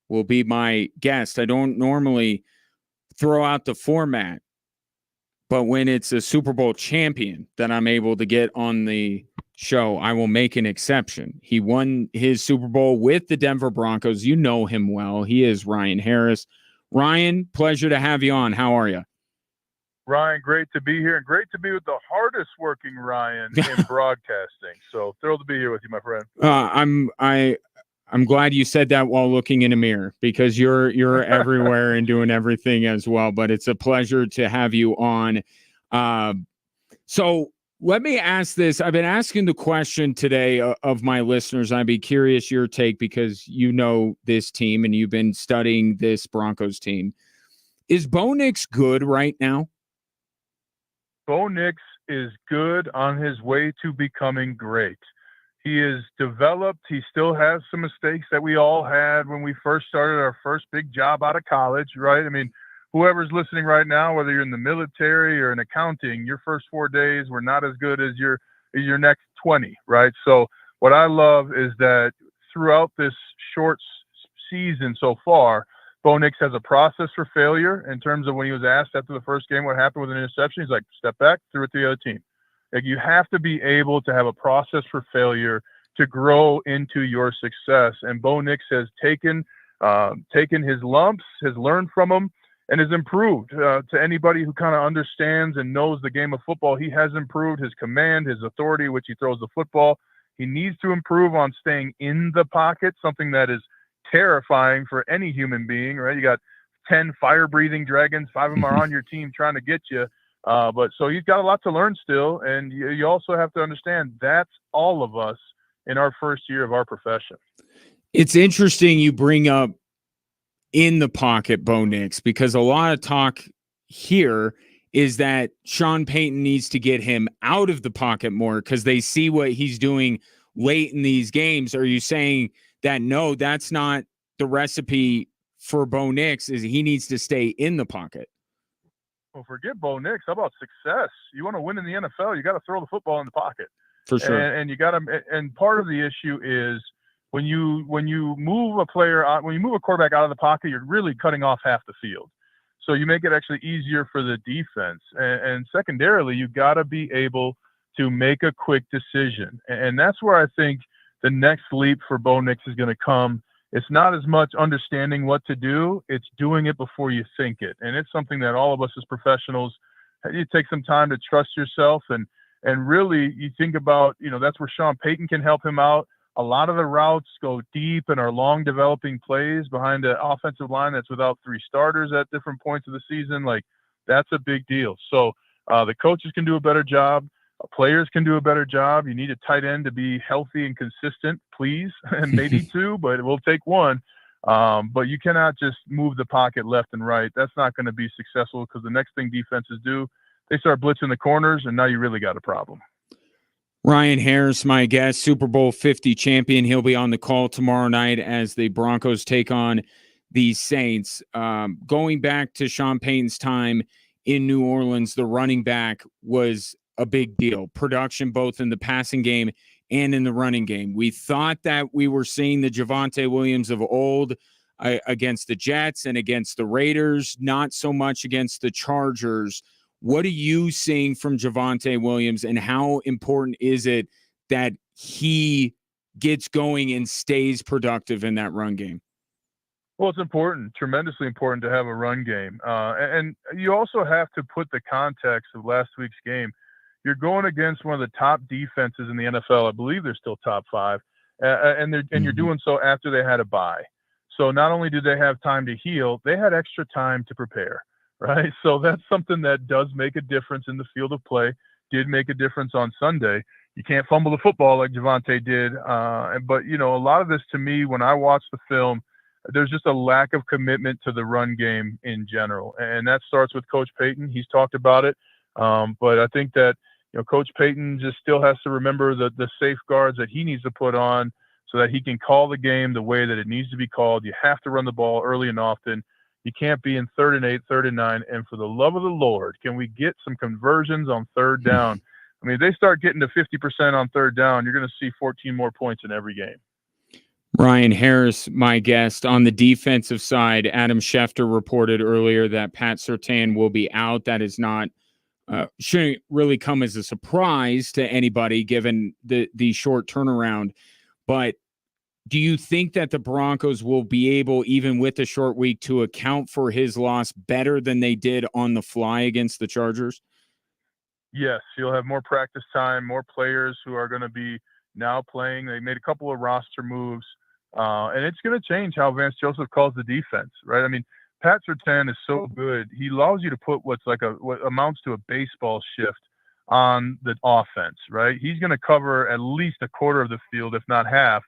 will be my guest. I don't normally throw out the format, but when it's a Super Bowl champion that I'm able to get on the show, I will make an exception. He won his Super Bowl with the Denver Broncos. You know him well. He is Ryan Harris. Ryan, pleasure to have you on. How are you? Ryan, great to be here, and great to be with the hardest working Ryan in broadcasting. So thrilled to be here with you, my friend. I'm glad you said that while looking in a mirror, because you're everywhere and doing everything as well. But it's a pleasure to have you on. So let me ask this. I've been asking the question today of my listeners. I'd be curious your take, because you know this team and you've been studying this Broncos team. Is Bo Nix good right now? Bo Nix is good, on his way to becoming great. He is developed. He still has some mistakes that we all had when we first started our first big job out of college, right? I mean, whoever's listening right now, whether you're in the military or in accounting, your first 4 days were not as good as your next 20, right? So what I love is that throughout this short season so far, Bo Nix has a process for failure in terms of when he was asked after the first game what happened with an interception. He's like, step back, threw it to the other team. Like, you have to be able to have a process for failure to grow into your success. And Bo Nix has taken his lumps, has learned from them, and has improved. To anybody who kind of understands and knows the game of football, he has improved his command, his authority, which he throws the football. He needs to improve on staying in the pocket, something that is terrifying for any human being, right? You got 10 fire-breathing dragons, 5 of them are on your team trying to get you. But so he's got a lot to learn still. And you also have to understand that's all of us in our first year of our profession. It's interesting you bring up in the pocket Bo Nix, because a lot of talk here is that Sean Payton needs to get him out of the pocket more because they see what he's doing late in these games. Are you saying that, no, that's not the recipe for Bo Nix, is he needs to stay in the pocket? Well, forget Bo Nix. How about success? You want to win in the NFL, you got to throw the football in the pocket. For sure. And you got to, and part of the issue is when you move a player out, when you move a quarterback out of the pocket, you're really cutting off half the field. So you make it actually easier for the defense. And secondarily, you got to be able to make a quick decision. And that's where I think the next leap for Bo Nix is going to come. It's not as much understanding what to do, it's doing it before you think it. And it's something that all of us as professionals, you take some time to trust yourself. And really, you think about, that's where Sean Payton can help him out. A lot of the routes go deep and are long developing plays behind an offensive line that's without 3 starters at different points of the season. Like, that's a big deal. So the coaches can do a better job. Players can do a better job. You need a tight end to be healthy and consistent, please, and maybe 2, but we'll take 1. But you cannot just move the pocket left and right. That's not going to be successful, because the next thing defenses do, they start blitzing the corners, and now you really got a problem. Ryan Harris, my guest, Super Bowl 50 champion. He'll be on the call tomorrow night as the Broncos take on the Saints. Going back to Sean Payton's time in New Orleans, the running back was a big deal. Production both in the passing game and in the running game. We thought that we were seeing the Javonte Williams of old against the Jets and against the Raiders, not so much against the Chargers. What are you seeing from Javonte Williams, and how important is it that he gets going and stays productive in that run game? Well, it's important, tremendously important to have a run game. And you also have to put the context of last week's game. You're going against one of the top defenses in the NFL. I believe they're still top 5. And you're doing so after they had a bye. So not only did they have time to heal, they had extra time to prepare, right? So that's something that does make a difference in the field of play, did make a difference on Sunday. You can't fumble the football like Javonte did. But, a lot of this, to me, when I watch the film, there's just a lack of commitment to the run game in general. And that starts with Coach Payton. He's talked about it. But I think that, Coach Payton just still has to remember the safeguards that he needs to put on so that he can call the game the way that it needs to be called. You have to run the ball early and often. You can't be in 3rd and 8, 3rd and 9. And for the love of the Lord, can we get some conversions on 3rd down? I mean, if they start getting to 50% on 3rd down, you're going to see 14 more points in every game. Ryan Harris, my guest. On the defensive side, Adam Schefter reported earlier that Pat Surtain will be out. That is not shouldn't really come as a surprise to anybody given the short turnaround. But do you think that the Broncos will be able, even with the short week, to account for his loss better than they did on the fly against the Chargers? Yes, you'll have more practice time, more players who are going to be now playing. They made a couple of roster moves, and it's going to change how Vance Joseph calls the defense, right? I mean, Pat Surtain is so good. He allows you to put what amounts to a baseball shift on the offense, right? He's going to cover at least a quarter of the field, if not half.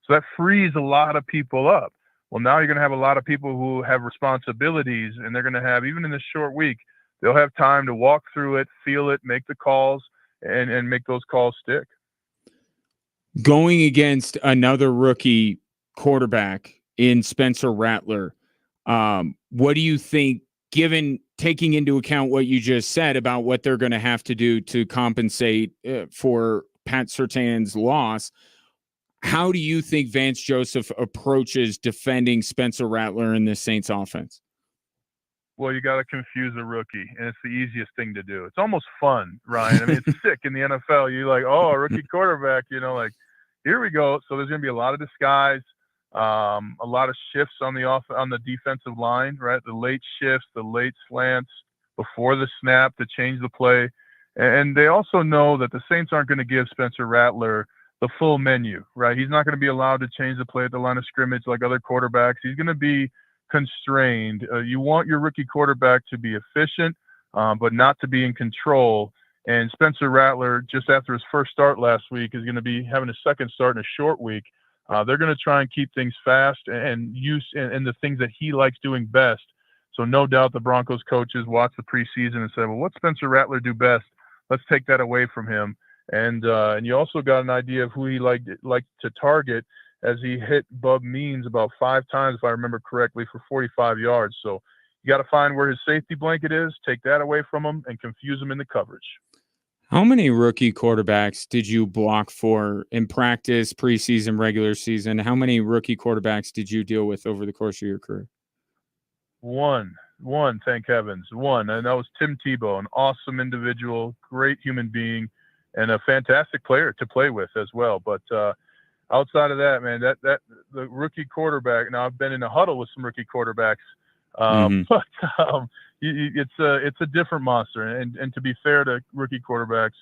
So that frees a lot of people up. Well, now you're going to have a lot of people who have responsibilities, and they're going to have, even in this short week, they'll have time to walk through it, feel it, make the calls, and make those calls stick. Going against another rookie quarterback in Spencer Rattler, what do you think, given taking into account what you just said about what they're going to have to do to compensate for Pat Surtain's loss? How do you think Vance Joseph approaches defending Spencer Rattler in this Saints offense? Well, you got to confuse a rookie, and it's the easiest thing to do. It's almost fun, Ryan. I mean, it's sick in the NFL. You're like, oh, a rookie quarterback, like, here we go. So there's going to be a lot of disguise, a lot of shifts on the defensive line, right? The late shifts, the late slants before the snap to change the play. And they also know that the Saints aren't going to give Spencer Rattler the full menu, right? He's not going to be allowed to change the play at the line of scrimmage like other quarterbacks. He's going to be constrained. You want your rookie quarterback to be efficient, but not to be in control. And Spencer Rattler, just after his first start last week, is going to be having a second start in a short week. They're going to try and keep things fast and use and the things that he likes doing best. So no doubt the Broncos coaches watch the preseason and say, well, what's Spencer Rattler do best? Let's take that away from him. And you also got an idea of who he liked to target, as he hit Bub Means about 5 times, if I remember correctly, for 45 yards. So you got to find where his safety blanket is, take that away from him, and confuse him in the coverage. How many rookie quarterbacks did you block for in practice, preseason, regular season? How many rookie quarterbacks did you deal with over the course of your career? One, thank heavens, one. And that was Tim Tebow, an awesome individual, great human being, and a fantastic player to play with as well. But outside of that, man, that the rookie quarterback. Now I've been in a huddle with some rookie quarterbacks, but it's a different monster. And to be fair to rookie quarterbacks,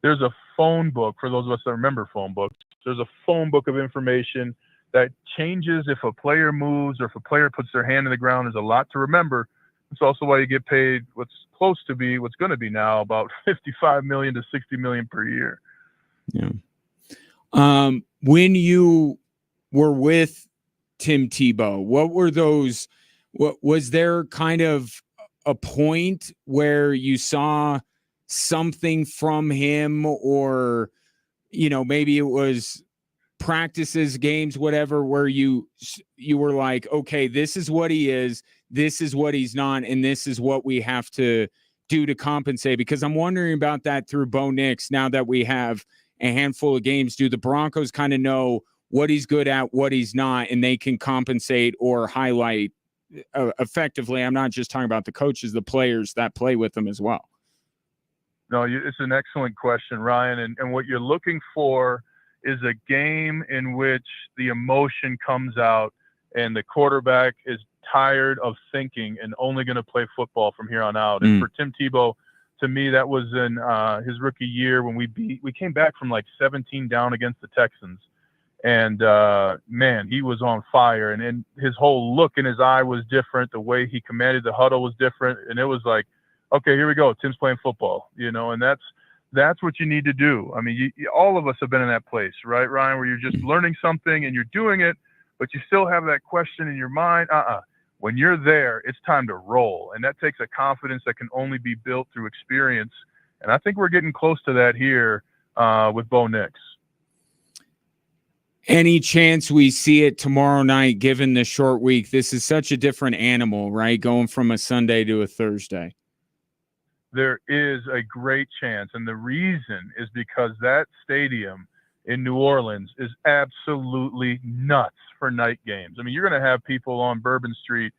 there's a phone book for those of us that remember phone books. There's a phone book of information that changes if a player moves or if a player puts their hand in the ground. There's a lot to remember. It's also why you get paid what's going to be now about $55 million to $60 million per year. Yeah. When you were with Tim Tebow, what was there kind of a point where you saw something from him, or, maybe it was practices, games, whatever, where you were like, okay, this is what he is, this is what he's not, and this is what we have to do to compensate? Because I'm wondering about that through Bo Nix. Now that we have a handful of games, do the Broncos kind of know what he's good at, what he's not, and they can compensate or highlight effectively? I'm not just talking about the coaches, the players that play with them as well. No, it's an excellent question, Ryan. And what you're looking for is a game in which the emotion comes out and the quarterback is tired of thinking and only going to play football from here on out. And for Tim Tebow, to me, that was in his rookie year when we came back from like 17 down against the Texans. And, man, he was on fire. And his whole look in his eye was different. The way he commanded the huddle was different. And it was like, okay, here we go. Tim's playing football, and that's what you need to do. I mean, all of us have been in that place, right, Ryan, where you're just learning something and you're doing it, but you still have that question in your mind. When you're there, it's time to roll. And that takes a confidence that can only be built through experience. And I think we're getting close to that here with Bo Nix. Any chance we see it tomorrow night, given the short week? This is such a different animal, right? Going from a Sunday to a Thursday. There is a great chance. And the reason is because that stadium in New Orleans is absolutely nuts for night games. I mean, you're going to have people on Bourbon Street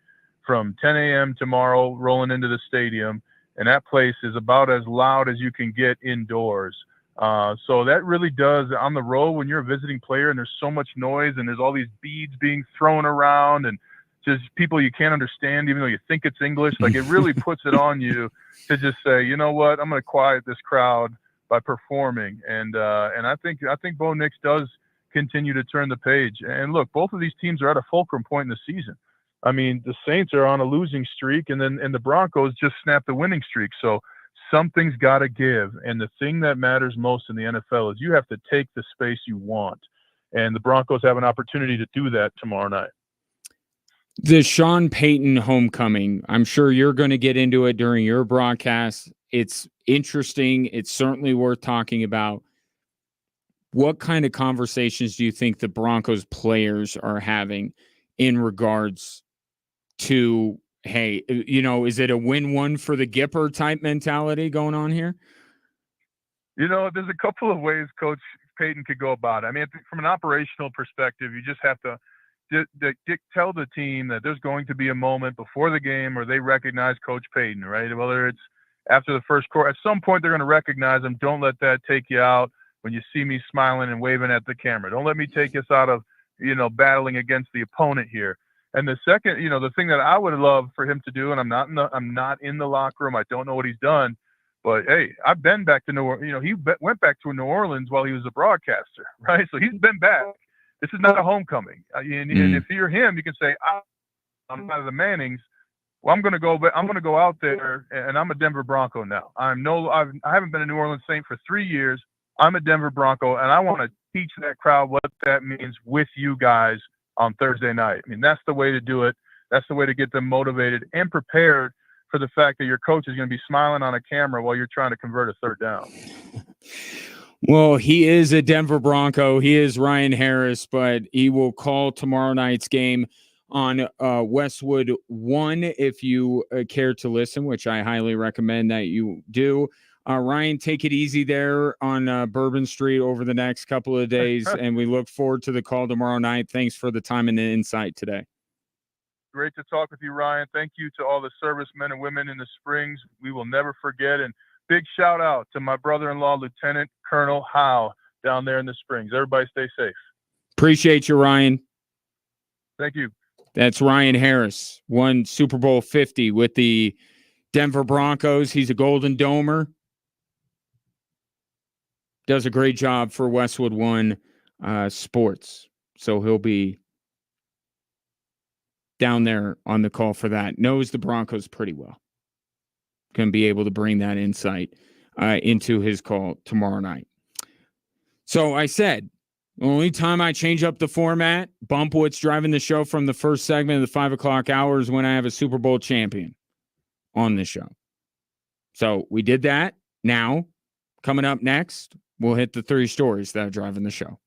from 10 a.m. tomorrow rolling into the stadium, and that place is about as loud as you can get indoors. So that really does, on the road, when you're a visiting player and there's so much noise and there's all these beads being thrown around and just people you can't understand, even though you think it's English, like it really puts it on you to just say, you know what, I'm going to quiet this crowd by performing. And I think Bo Nix does continue to turn the page. And look, both of these teams are at a fulcrum point in the season. I mean, the Saints are on a losing streak, and the Broncos just snapped the winning streak. So something's got to give. And the thing that matters most in the NFL is you have to take the space you want. And the Broncos have an opportunity to do that tomorrow night. The Sean Payton homecoming, I'm sure you're going to get into it during your broadcast. It's interesting. It's certainly worth talking about. What kind of conversations do you think the Broncos players are having in regards to, hey, is it a win-one for the Gipper type mentality going on here? There's a couple of ways Coach Payton could go about it. I mean, from an operational perspective, you just have to tell the team that there's going to be a moment before the game where they recognize Coach Payton, right? Whether it's after the first quarter, at some point they're going to recognize him. Don't let that take you out when you see me smiling and waving at the camera. Don't let me take us out of, battling against the opponent here. And the second, the thing that I would love for him to do, and I'm not in the locker room. I don't know what he's done, but hey, I've been back to New Orleans. He went back to New Orleans while he was a broadcaster, right? So he's been back. This is not a homecoming. And if you're him, you can say, I'm out of the Mannings. Well, I'm going to go out there, and I'm a Denver Bronco now. I haven't been a New Orleans Saint for 3 years. I'm a Denver Bronco, and I want to teach that crowd what that means with you guys on Thursday night. I mean, that's the way to do it. That's the way to get them motivated and prepared for the fact that your coach is going to be smiling on a camera while you're trying to convert a third down. Well, he is a Denver Bronco. He is Ryan Harris, but he will call tomorrow night's game on Westwood 1 if you care to listen, which I highly recommend that you do. Ryan, take it easy there on Bourbon Street over the next couple of days, and we look forward to the call tomorrow night. Thanks for the time and the insight today. Great to talk with you, Ryan. Thank you to all the servicemen and women in the Springs. We will never forget. And big shout out to my brother-in-law, Lieutenant Colonel Howe, down there in the Springs. Everybody stay safe. Appreciate you, Ryan. Thank you. That's Ryan Harris, won Super Bowl 50 with the Denver Broncos. He's a Golden Domer. Does a great job for Westwood One Sports. So he'll be down there on the call for that. Knows the Broncos pretty well. Going to be able to bring that insight into his call tomorrow night. So I said, the only time I change up the format, bump what's driving the show from the first segment of the 5 o'clock hour is when I have a Super Bowl champion on the show. So we did that. Now, coming up next, we'll hit the 3 stories that are driving the show.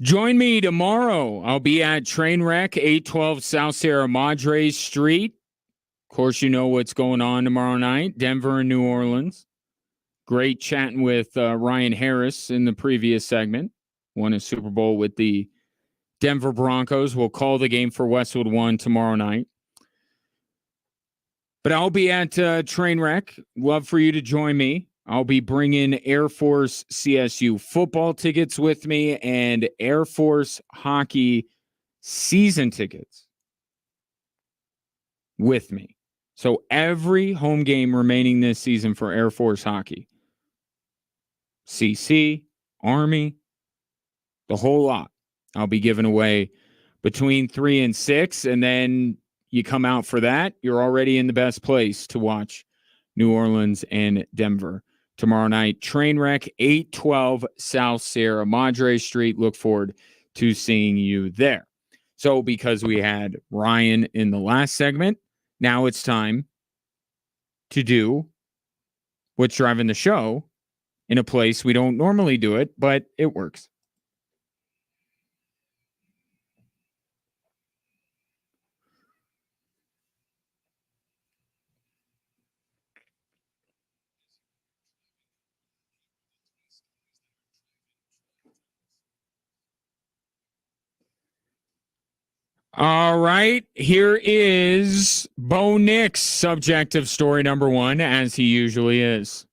Join me tomorrow. I'll be at Trainwreck, 812 South Sierra Madre Street. Of course, you know what's going on tomorrow night, Denver and New Orleans. Great chatting with Ryan Harris in the previous segment. Won a Super Bowl with the Denver Broncos. We'll call the game for Westwood One tomorrow night. But I'll be at Trainwreck. Love for you to join me. I'll be bringing Air Force CSU football tickets with me and Air Force hockey season tickets with me. So every home game remaining this season for Air Force hockey, CC, Army, the whole lot, I'll be giving away between 3 and 6. And then you come out for that, you're already in the best place to watch New Orleans and Denver tomorrow night. Trainwreck, 812 South Sierra Madre Street. Look forward to seeing you there. So because we had Ryan in the last segment, now it's time to do what's driving the show in a place we don't normally do it, but it works. All right, here is Bo Nix, subject of story number 1, as he usually is.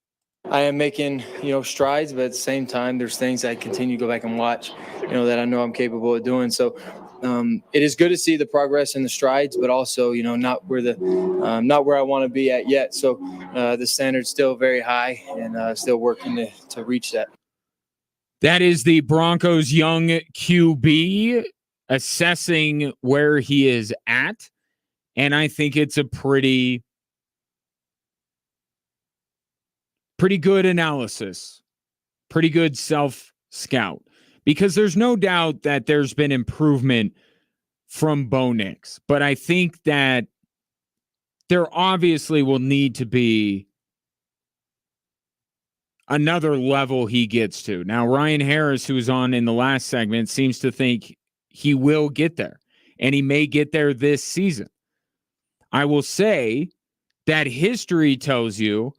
I am making, strides, but at the same time, there's things I continue to go back and watch, that I know I'm capable of doing. So it is good to see the progress and the strides, but also, not where I want to be at yet. So the standard's still very high, and still working to reach that. That is the Broncos' young QB assessing where he is at. And I think it's a pretty good analysis, pretty good self-scout, because there's no doubt that there's been improvement from Bo Nix. But I think that there obviously will need to be another level he gets to. Now, Ryan Harris, who was on in the last segment, seems to think he will get there, and he may get there this season. I will say that history tells you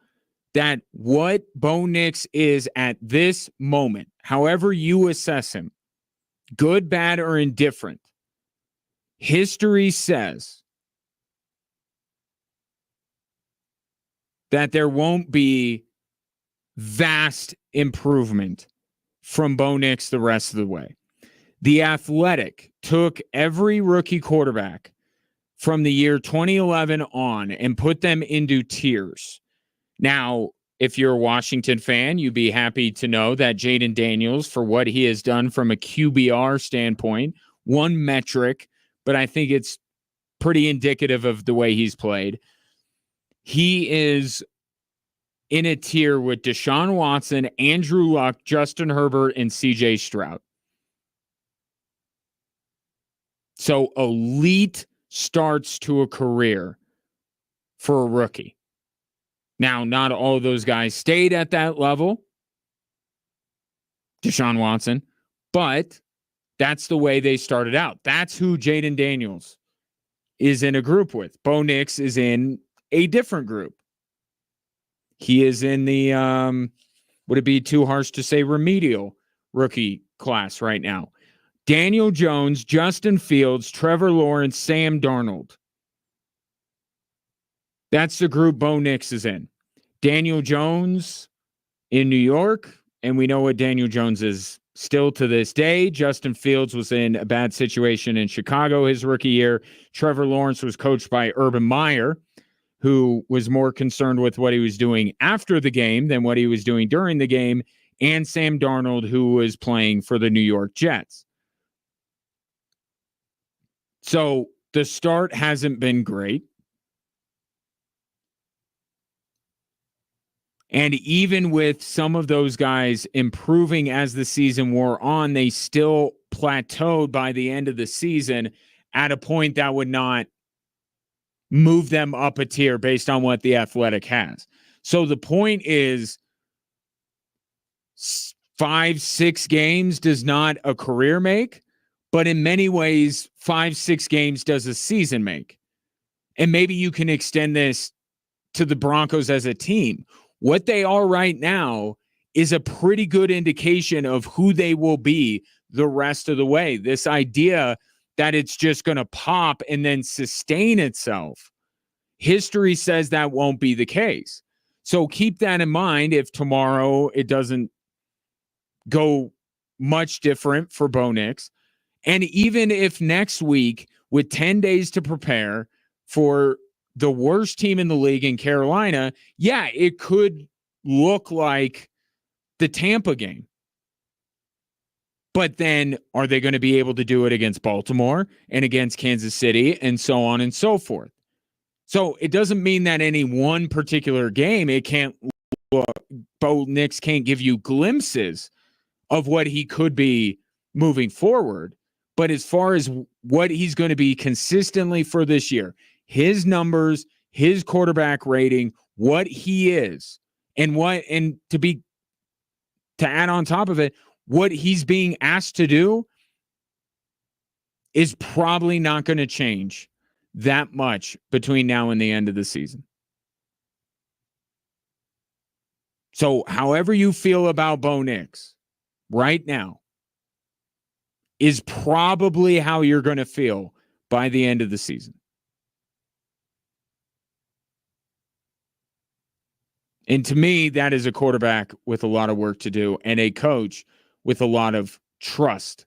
that what Bo Nix is at this moment, however you assess him, good, bad, or indifferent, history says that there won't be vast improvement from Bo Nix the rest of the way. The Athletic took every rookie quarterback from the year 2011 on and put them into tiers. Now, if you're a Washington fan, you'd be happy to know that Jaden Daniels, for what he has done from a QBR standpoint, one metric, but I think it's pretty indicative of the way he's played. He is in a tier with Deshaun Watson, Andrew Luck, Justin Herbert, and CJ Stroud. So elite starts to a career for a rookie. Now, not all of those guys stayed at that level, Deshaun Watson, but that's the way they started out. That's who Jaden Daniels is in a group with. Bo Nix is in a different group. He is in the, would it be too harsh to say remedial rookie class right now? Daniel Jones, Justin Fields, Trevor Lawrence, Sam Darnold. That's the group Bo Nix is in. Daniel Jones in New York, and we know what Daniel Jones is still to this day. Justin Fields was in a bad situation in Chicago his rookie year. Trevor Lawrence was coached by Urban Meyer, who was more concerned with what he was doing after the game than what he was doing during the game, and Sam Darnold, who was playing for the New York Jets. So the start hasn't been great. And even with some of those guys improving as the season wore on, they still plateaued by the end of the season at a point that would not move them up a tier based on what the Athletic has. So the point is, 5-6 games does not a career make, but in many ways, 5-6 games does a season make. And maybe you can extend this to the Broncos as a team. What they are right now is a pretty good indication of who they will be the rest of the way. This idea that it's just going to pop and then sustain itself, history says that won't be the case. So keep that in mind if tomorrow it doesn't go much different for Bo Nix. And even if next week, with 10 days to prepare for the worst team in the league in Carolina, yeah, it could look like the Tampa game. But then are they going to be able to do it against Baltimore and against Kansas City and so on and so forth? So it doesn't mean that any one particular game, it can't, Bo Nix can't give you glimpses of what he could be moving forward. But as far as what he's going to be consistently for this year, his numbers, his quarterback rating, what he is, and to add on top of it, what he's being asked to do is probably not going to change that much between now and the end of the season. So however you feel about Bo Nix right now is probably how you're going to feel by the end of the season. And to me, that is a quarterback with a lot of work to do and a coach with a lot of trust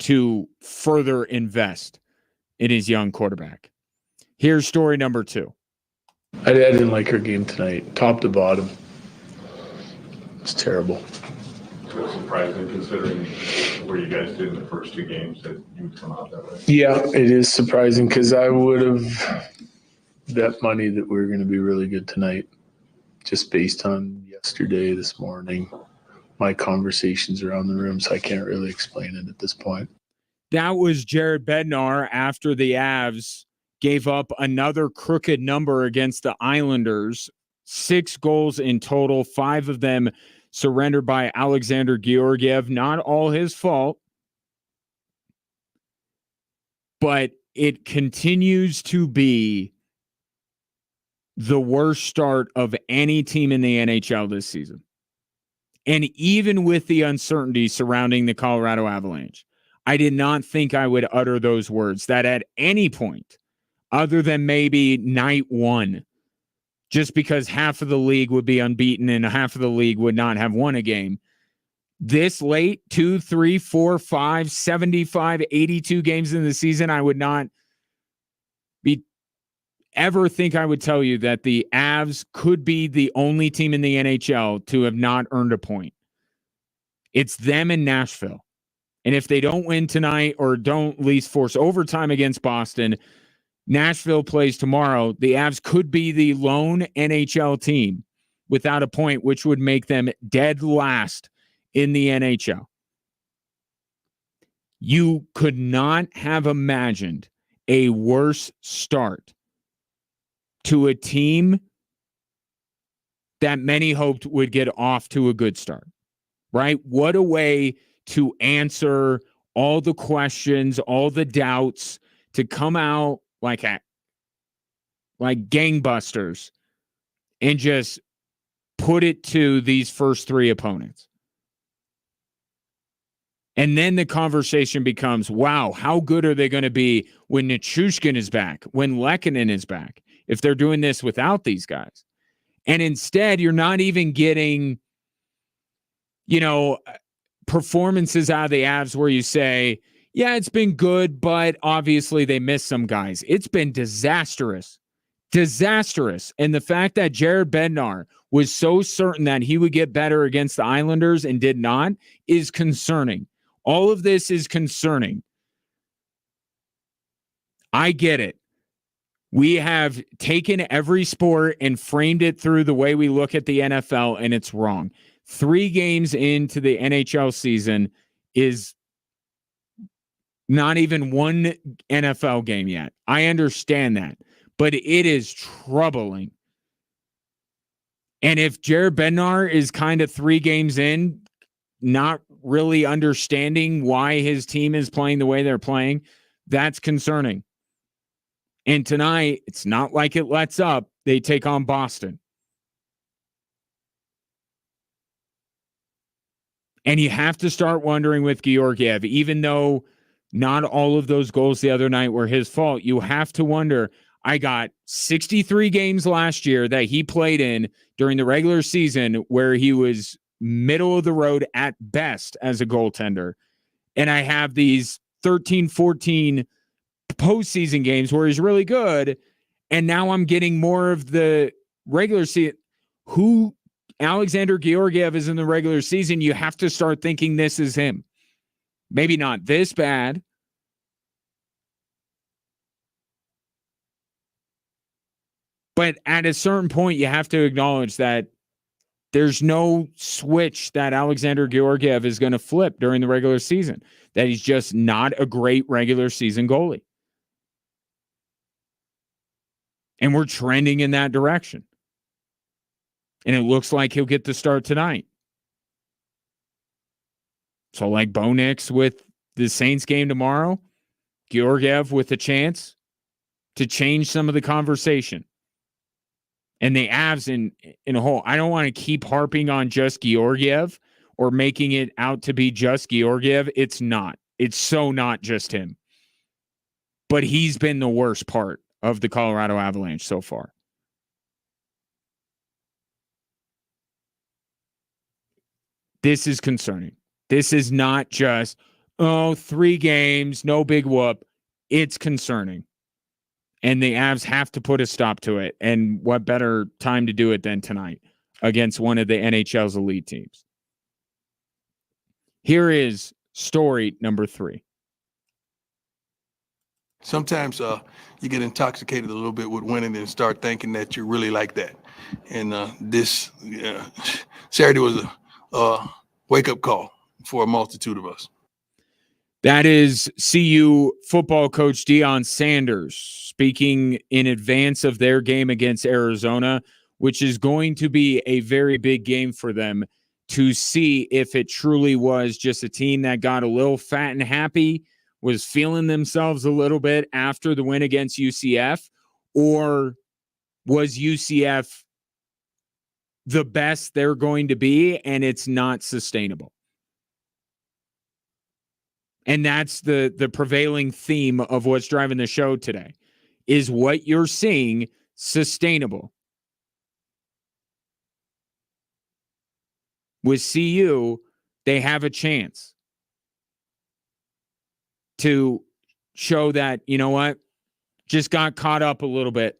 to further invest in his young quarterback. Here's story number 2. I didn't like her game tonight, top to bottom. It's terrible. So surprising considering where you guys did in the first 2 games that you would come out that way. Yeah, it is surprising because I would have bet money that we were going to be really good tonight, just based on yesterday, this morning, my conversations around the room. So I can't really explain it at this point. That was Jared Bednar after the Avs gave up another crooked number against the Islanders. 6 goals in total, 5 of them surrendered by Alexander Georgiev. Not all his fault, but it continues to be the worst start of any team in the NHL this season. And even with the uncertainty surrounding the Colorado Avalanche, I did not think I would utter those words, that at any point, other than maybe night 1, just because half of the league would be unbeaten and half of the league would not have won a game. This late, 2, 3, 4, 5, 75, 82 games in the season, I would not ever think I would tell you that the Avs could be the only team in the NHL to have not earned a point. It's them in Nashville. And if they don't win tonight or don't at least force overtime against Boston, Nashville plays tomorrow. The Avs could be the lone NHL team without a point, which would make them dead last in the NHL. You could not have imagined a worse start to a team that many hoped would get off to a good start, right? What a way to answer all the questions, all the doubts, to come out like gangbusters and just put it to these first 3 opponents. And then the conversation becomes, wow, how good are they going to be when Nichushkin is back, when Lehkonen is back, if they're doing this without these guys? And instead, you're not even getting, performances out of the Avs where you say, yeah, it's been good, but obviously they missed some guys. It's been disastrous. And the fact that Jared Bednar was so certain that he would get better against the Islanders and did not is concerning. All of this is concerning. I get it. We have taken every sport and framed it through the way we look at the NFL, and it's wrong. 3 games into the NHL season is not even one NFL game yet. I understand that, but it is troubling And if Jared Bednar is kind of 3 games in, not really understanding why his team is playing the way they're playing, that's concerning. And tonight, it's not like it lets up. They take on Boston. And you have to start wondering with Georgiev, even though not all of those goals the other night were his fault, you have to wonder. I got 63 games last year that he played in during the regular season where he was middle of the road at best as a goaltender. And I have these 13, 14 postseason games where he's really good. And now I'm getting more of the regular season. Who Alexander Georgiev is in the regular season, you have to start thinking this is him. Maybe not this bad. But at a certain point, you have to acknowledge that there's no switch that Alexander Georgiev is going to flip during the regular season, that he's just not a great regular season goalie. And we're trending in that direction. And it looks like he'll get the start tonight. So like Bo Nix with the Saints game tomorrow, Georgiev with a chance to change some of the conversation. And the Avs in a whole, I don't want to keep harping on just Georgiev or making it out to be just Georgiev. It's not. It's so not just him. But he's been the worst part of the Colorado Avalanche so far. This is concerning. This is not just, 3 games, no big whoop. It's concerning. And the Avs have to put a stop to it. And what better time to do it than tonight against one of the NHL's elite teams? Here is story number 3. Sometimes you get intoxicated a little bit with winning and start thinking that you're really like that. And this Saturday was a wake-up call for a multitude of us. That is CU football coach Deion Sanders speaking in advance of their game against Arizona, which is going to be a very big game for them to see if it truly was just a team that got a little fat and happy, was feeling themselves a little bit after the win against UCF, or was UCF the best they're going to be and it's not sustainable. And that's the prevailing theme of what's driving the show today. Is what you're seeing sustainable? With CU, they have a chance to show that, you know what, just got caught up a little bit.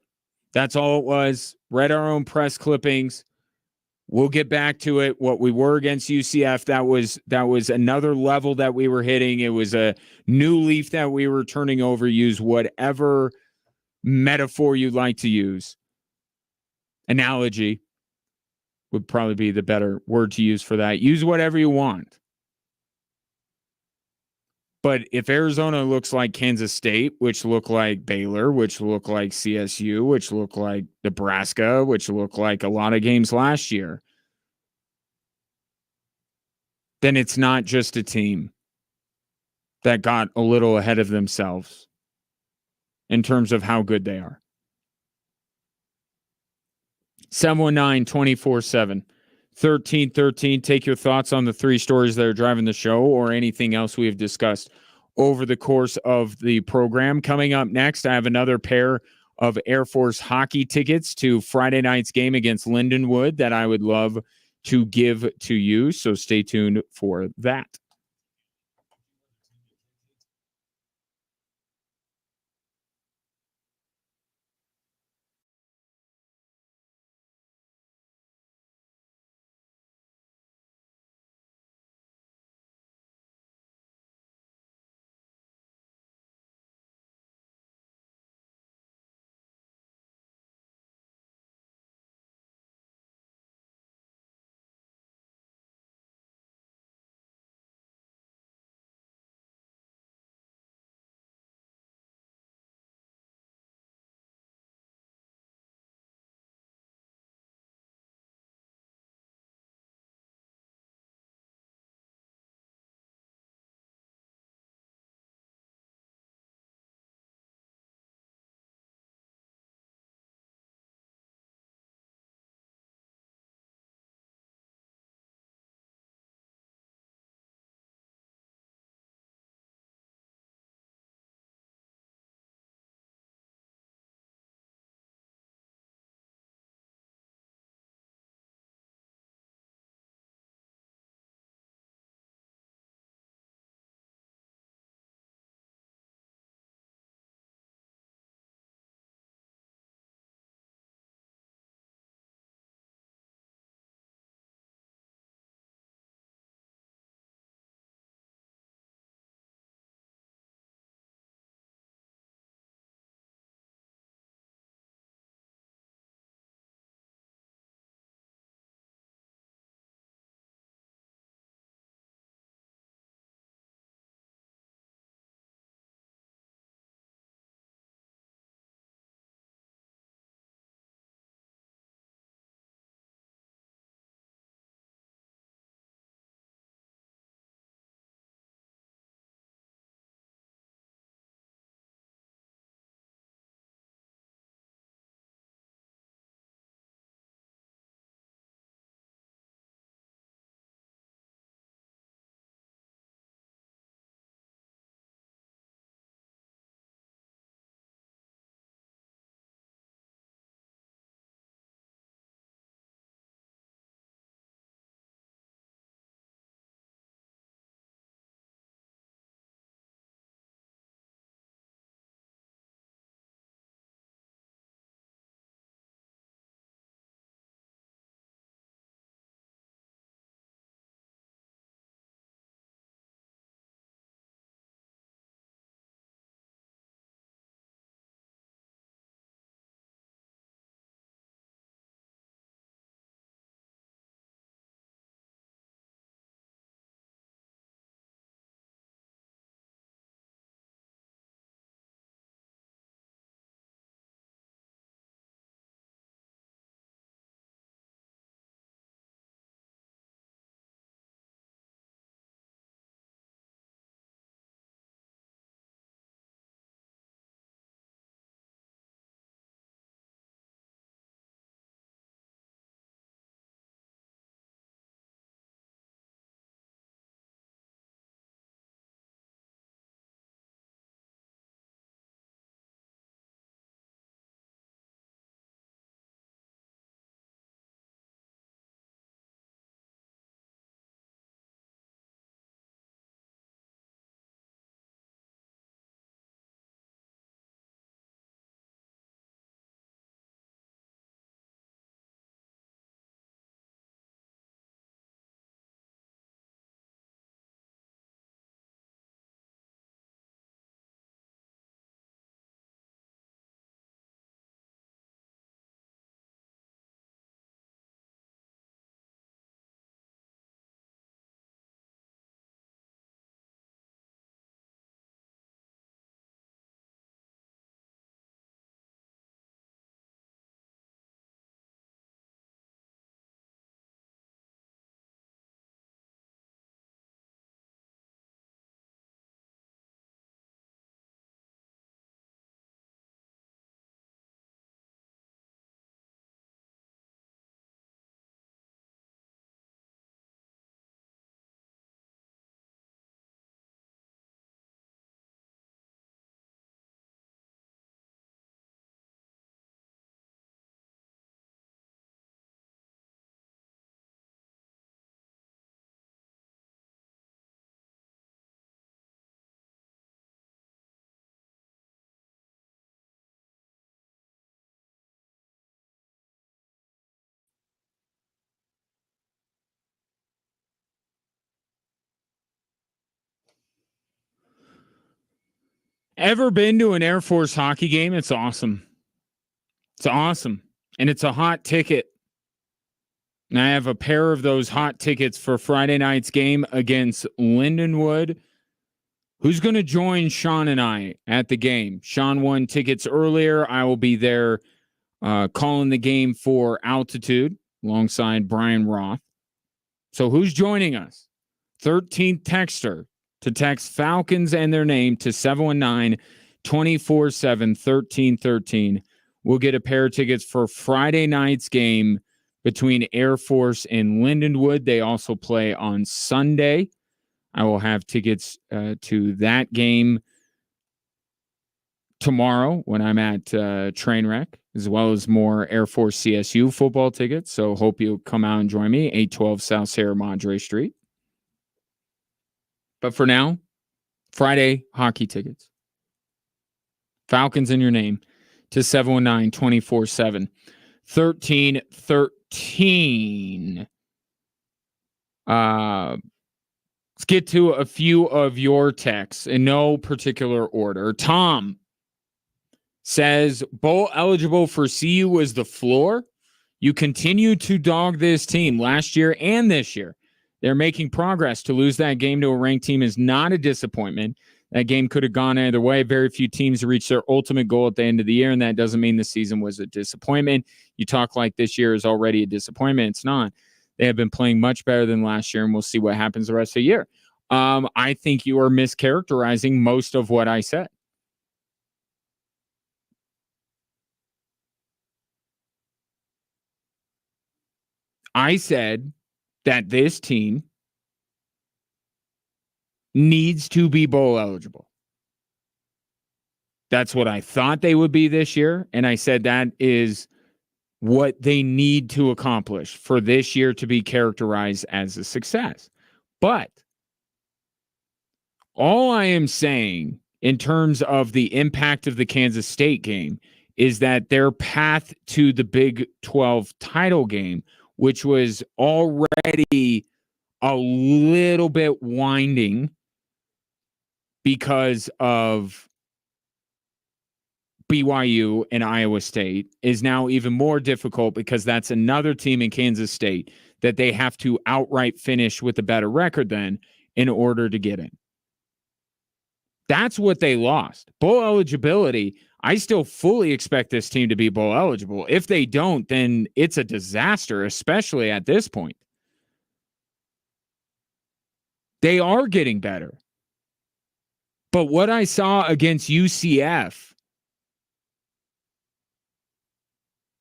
That's all it was. Read our own press clippings. We'll get back to it. What we were against UCF, that was another level that we were hitting. It was a new leaf that we were turning over. Use whatever metaphor you'd like to use. Analogy would probably be the better word to use for that. Use whatever you want. But if Arizona looks like Kansas State, which look like Baylor, which look like CSU, which look like Nebraska, which look like a lot of games last year, then it's not just a team that got a little ahead of themselves in terms of how good they are. 719-24-7. 1313. Take your thoughts on the 3 stories that are driving the show or anything else we have discussed over the course of the program. Coming up next, I have another pair of Air Force hockey tickets to Friday night's game against Lindenwood that I would love to give to you. So stay tuned for that. Ever been to an Air Force hockey game? It's awesome. It's awesome. And it's a hot ticket. And I have a pair of those hot tickets for Friday night's game against Lindenwood. Who's going to join Sean and I at the game? Sean won tickets earlier. I will be there calling the game for Altitude alongside Brian Roth. So who's joining us? 13th texter to text Falcons and their name to 719-247-1313. We'll get a pair of tickets for Friday night's game between Air Force and Lindenwood. They also play on Sunday. I will have tickets to that game tomorrow when I'm at Trainwreck, as well as more Air Force CSU football tickets. So hope you'll come out and join me, 812 South Sierra Madre Street. But for now, Friday hockey tickets. Falcons in your name to 719-247-1313. Let's get to a few of your texts in no particular order. Tom says, bowl eligible for CU was the floor. You continue to dog this team last year and this year. They're making progress. To lose that game to a ranked team is not a disappointment. That game could have gone either way. Very few teams reach their ultimate goal at the end of the year, and that doesn't mean the season was a disappointment. You talk like this year is already a disappointment. It's not. They have been playing much better than last year, and we'll see what happens the rest of the year. I think you are mischaracterizing most of what I said. I said that this team needs to be bowl eligible. That's what I thought they would be this year, and I said that is what they need to accomplish for this year to be characterized as a success. But all I am saying in terms of the impact of the Kansas State game is that their path to the Big 12 title game, which was already a little bit winding because of BYU and Iowa State, is now even more difficult because that's another team in Kansas State that they have to outright finish with a better record than in order to get in. That's what they lost. Bowl eligibility, I still fully expect this team to be bowl eligible. If they don't, then it's a disaster, especially at this point. They are getting better. But what I saw against UCF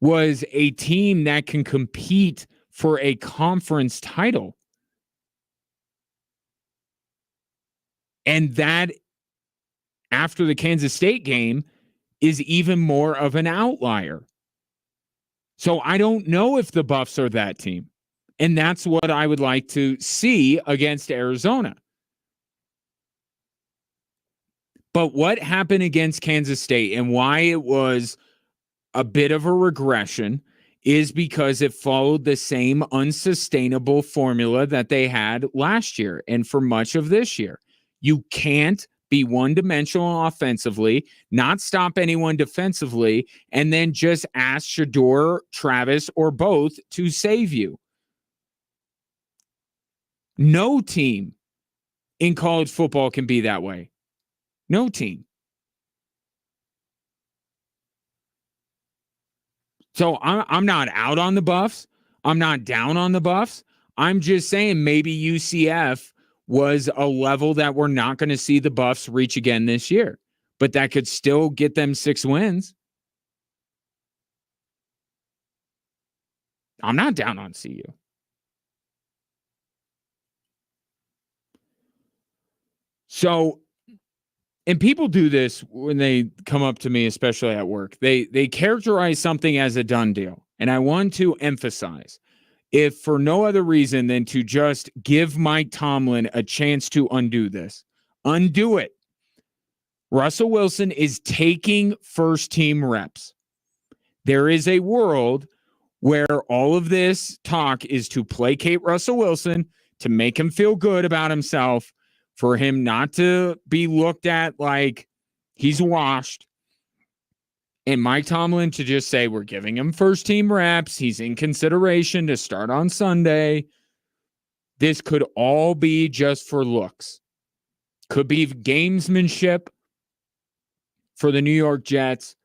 was a team that can compete for a conference title. And that, after the Kansas State game, is even more of an outlier. So I don't know if the Buffs are that team. And that's what I would like to see against Arizona. But what happened against Kansas State and why it was a bit of a regression is because it followed the same unsustainable formula that they had last year and for much of this year. You can't be one-dimensional offensively, not stop anyone defensively, and then just ask Shedeur, Travis, or both to save you. No team in college football can be that way. No team. So I'm not out on the Buffs. I'm not down on the Buffs. I'm just saying maybe UCF was a level that we're not going to see the Buffs reach again this year. But that could still get them 6 wins. I'm not down on CU. So, and people do this when they come up to me, especially at work. They characterize something as a done deal. And I want to emphasize, if for no other reason than to just give Mike Tomlin a chance to undo this, undo it. Russell Wilson is taking first team reps. There is a world where all of this talk is to placate Russell Wilson, to make him feel good about himself, for him not to be looked at like He's washed. And Mike Tomlin to just say, we're giving him first team reps. He's in consideration to start on Sunday. This could all be just for looks. Could be gamesmanship for the New York Jets.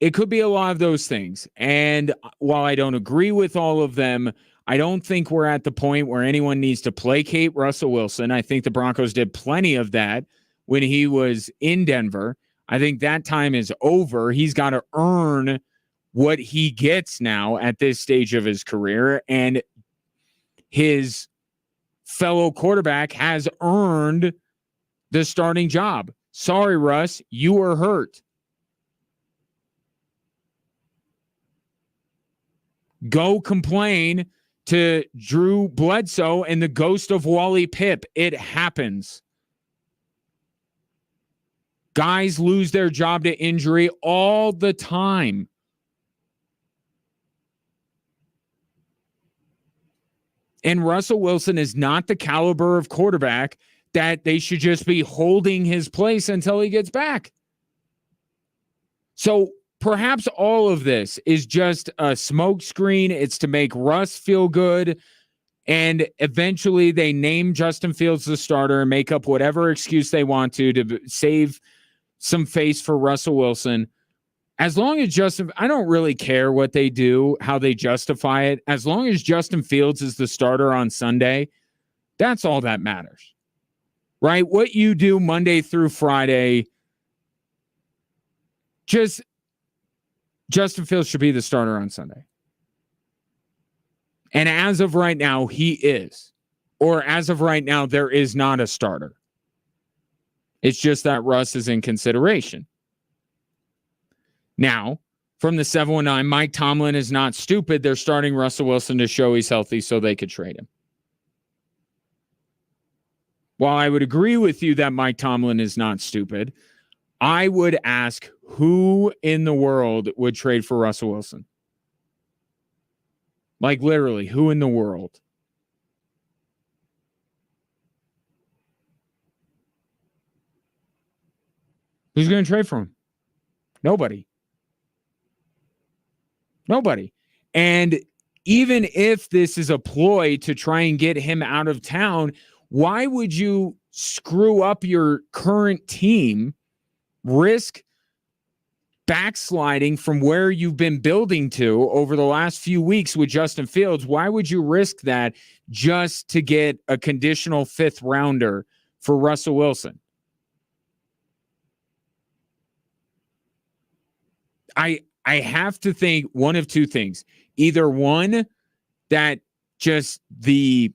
It could be a lot of those things. And while I don't agree with all of them, I don't think we're at the point where anyone needs to placate Russell Wilson. I think the Broncos did plenty of that when he was in Denver. I think that time is over. He's got to earn what he gets now at this stage of his career. And his fellow quarterback has earned the starting job. Sorry, Russ, you were hurt. Go complain to Drew Bledsoe and the ghost of Wally Pipp. It happens. Guys lose their job to injury all the time. And Russell Wilson is not the caliber of quarterback that they should just be holding his place until he gets back. So perhaps all of this is just a smokescreen. It's to make Russ feel good. And eventually they name Justin Fields the starter and make up whatever excuse they want to save some face for Russell Wilson. As long as I don't really care what they do, how they justify it. As long as Justin Fields is the starter on Sunday, that's all that matters, right? What you do Monday through Friday, just Justin Fields should be the starter on Sunday. And as of right now, he is. Or as of right now, there is not a starter. It's just that Russ is in consideration. Now, from the 719, Mike Tomlin is not stupid. They're starting Russell Wilson to show he's healthy so they could trade him. While I would agree with you that Mike Tomlin is not stupid, I would ask who in the world would trade for Russell Wilson? Like literally, who in the world? Who's going to trade for him? Nobody. Nobody. And even if this is a ploy to try and get him out of town, why would you screw up your current team, risk backsliding from where you've been building to over the last few weeks with Justin Fields? Why would you risk that just to get a conditional 5th rounder for Russell Wilson? I have to think one of two things. Either one, that just the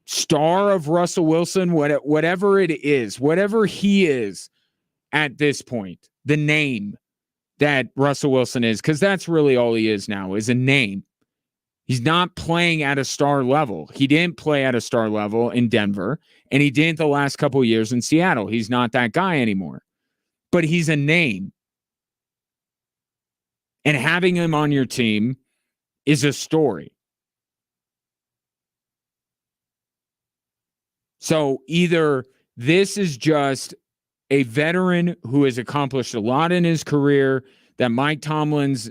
star of Russell Wilson, whatever it is, whatever he is at this point, the name that Russell Wilson is, because that's really all he is now, is a name. He's not playing at a star level. He didn't play at a star level in Denver, and he didn't the last couple of years in Seattle. He's not that guy anymore. But he's a name. And having him on your team is a story. So either this is just a veteran who has accomplished a lot in his career that Mike Tomlin's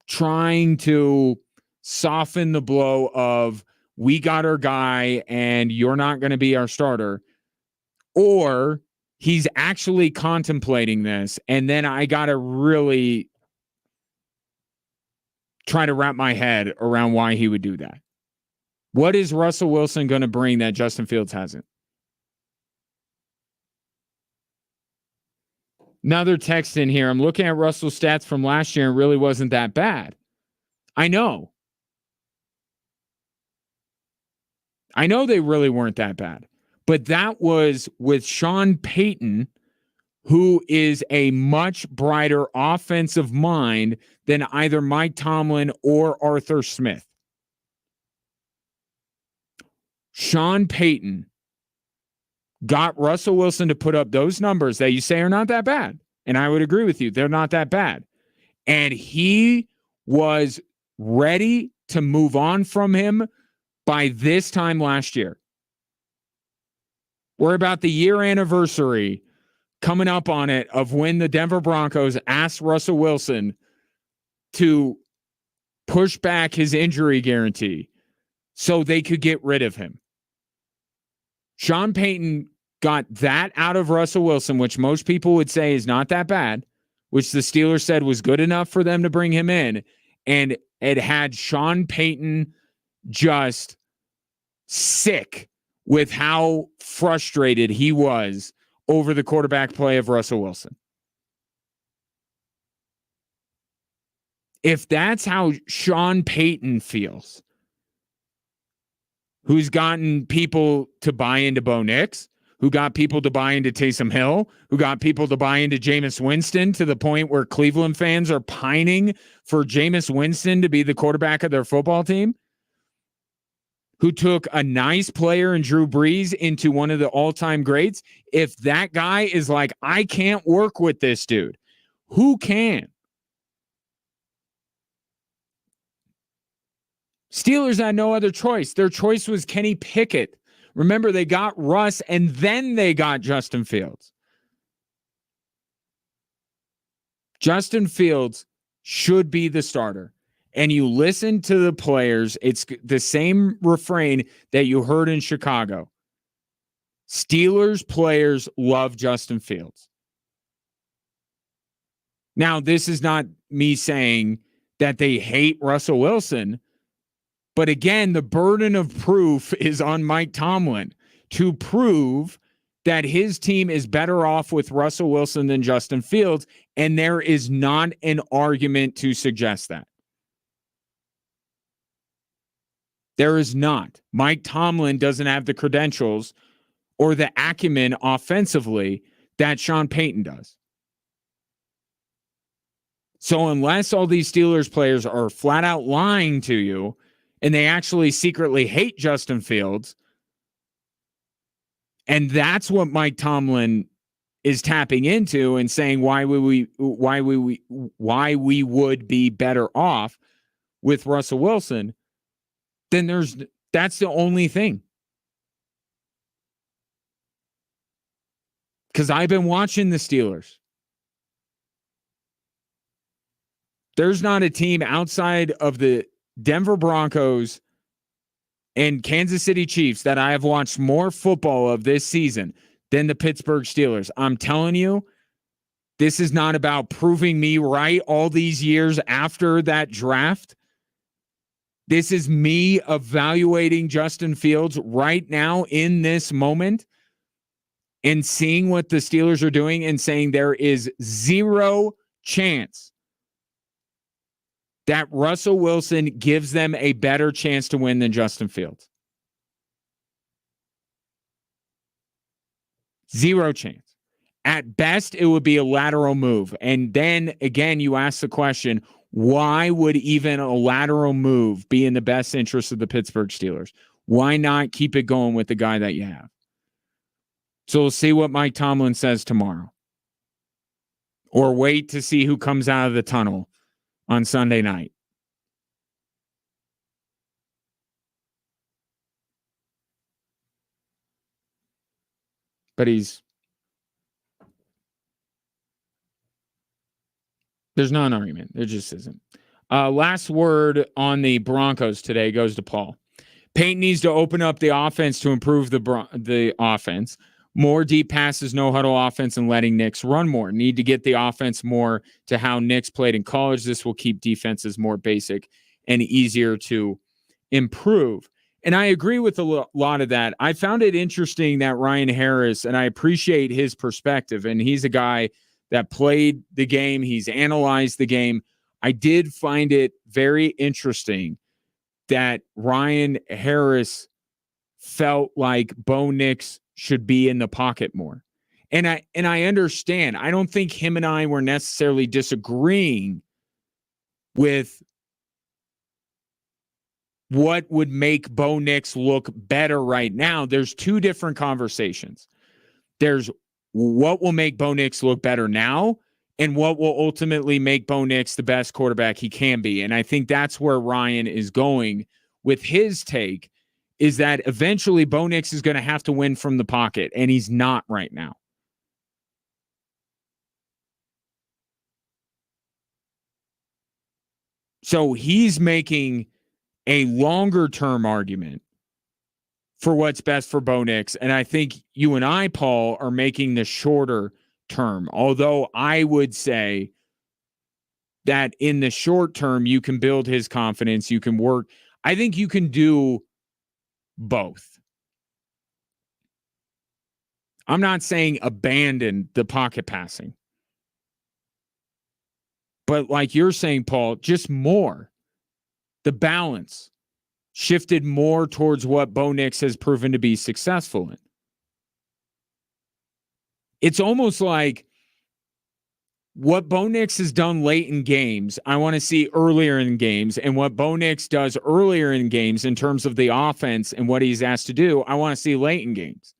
trying to soften the blow of, we got our guy and you're not going to be our starter, or he's actually contemplating this, and then I got to really try to wrap my head around why he would do that. What is Russell Wilson going to bring that Justin Fields hasn't? Another text in here. I'm looking at Russell's stats from last year and it really wasn't that bad. I know they really weren't that bad. But that was with Sean Payton, who is a much brighter offensive mind than either Mike Tomlin or Arthur Smith. Sean Payton got Russell Wilson to put up those numbers that you say are not that bad. And I would agree with you. They're not that bad. And he was ready to move on from him by this time last year. We're about the year anniversary coming up on it of when the Denver Broncos asked Russell Wilson to push back his injury guarantee so they could get rid of him. Sean Payton got that out of Russell Wilson, which most people would say is not that bad, which the Steelers said was good enough for them to bring him in. And it had Sean Payton just sick with how frustrated he was over the quarterback play of Russell Wilson. If that's how Sean Payton feels, who's gotten people to buy into Bo Nix, who got people to buy into Taysom Hill, who got people to buy into Jameis Winston to the point where Cleveland fans are pining for Jameis Winston to be the quarterback of their football team, who took a nice player in Drew Brees into one of the all-time greats. If that guy is like, I can't work with this dude, who can? Steelers had no other choice. Their choice was Kenny Pickett. Remember, they got Russ and then they got Justin Fields. Justin Fields should be the starter. And you listen to the players, it's the same refrain that you heard in Chicago. Steelers players love Justin Fields. Now, this is not me saying that they hate Russell Wilson, but again, the burden of proof is on Mike Tomlin to prove that his team is better off with Russell Wilson than Justin Fields, and there is not an argument to suggest that. There is not. Mike Tomlin doesn't have the credentials or the acumen offensively that Sean Payton does. So unless all these Steelers players are flat out lying to you and they actually secretly hate Justin Fields, and that's what Mike Tomlin is tapping into and saying why we would be better off with Russell Wilson, then that's the only thing. Because I've been watching the Steelers. There's not a team outside of the Denver Broncos and Kansas City Chiefs that I have watched more football of this season than the Pittsburgh Steelers. I'm telling you, this is not about proving me right all these years after that draft. This is me evaluating Justin Fields right now in this moment and seeing what the Steelers are doing and saying there is zero chance that Russell Wilson gives them a better chance to win than Justin Fields. Zero chance. At best, it would be a lateral move. And then, again, you ask the question, why would even a lateral move be in the best interest of the Pittsburgh Steelers? Why not keep it going with the guy that you have? So we'll see what Mike Tomlin says tomorrow. Or wait to see who comes out of the tunnel on Sunday night. But there's not an argument. There just isn't. Last word on the Broncos today goes to Paul. Payton needs to open up the offense to improve the offense. More deep passes, no huddle offense, and letting Nix run more. Need to get the offense more to how Nix played in college. This will keep defenses more basic and easier to improve. And I agree with a lot of that. I found it interesting that Ryan Harris, and I appreciate his perspective, and he's a guy that played the game. He's analyzed the game. I did find it very interesting that Ryan Harris felt like Bo Nix should be in the pocket more. And I understand. I don't think him and I were necessarily disagreeing with what would make Bo Nix look better right now. There's two different conversations. There's what will make Bo Nix look better now and what will ultimately make Bo Nix the best quarterback he can be. And I think that's where Ryan is going with his take, is that eventually Bo Nix is going to have to win from the pocket, and he's not right now. So he's making a longer term argument for what's best for Bo Nix. And I think you and I, Paul, are making the shorter term. Although I would say that in the short term, you can build his confidence. You can work. I think you can do both. I'm not saying abandon the pocket passing. But like you're saying, Paul, just more. The balance shifted more towards what Bo Nix has proven to be successful in. It's almost like what Bo Nix has done late in games, I want to see earlier in games. And what Bo Nix does earlier in games in terms of the offense and what he's asked to do, I want to see late in games.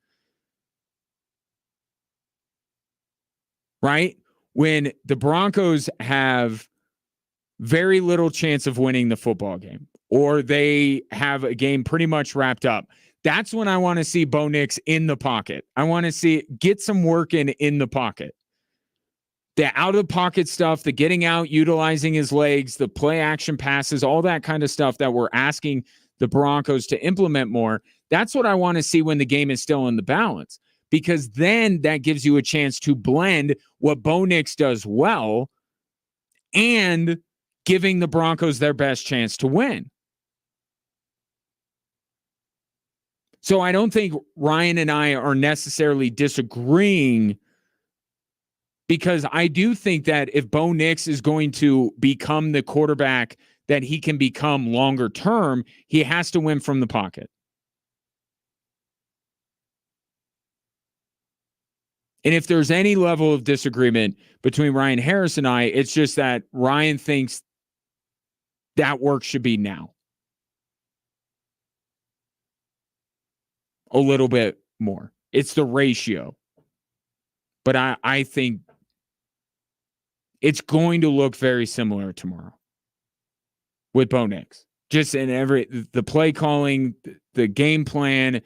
Right? When the Broncos have very little chance of winning the football game, or they have a game pretty much wrapped up, that's when I want to see Bo Nix in the pocket. I want to see get some work in the pocket. The out of the pocket stuff, the getting out, utilizing his legs, the play action passes, all that kind of stuff that we're asking the Broncos to implement more. That's what I want to see when the game is still in the balance, because then that gives you a chance to blend what Bo Nix does well and giving the Broncos their best chance to win. So I don't think Ryan and I are necessarily disagreeing, because I do think that if Bo Nix is going to become the quarterback that he can become longer term, he has to win from the pocket. And if there's any level of disagreement between Ryan Harris and I, it's just that Ryan thinks that work should be now. A little bit more. It's the ratio. But I think it's going to look very similar tomorrow with Bo Nix. Just in the play calling, the game plan,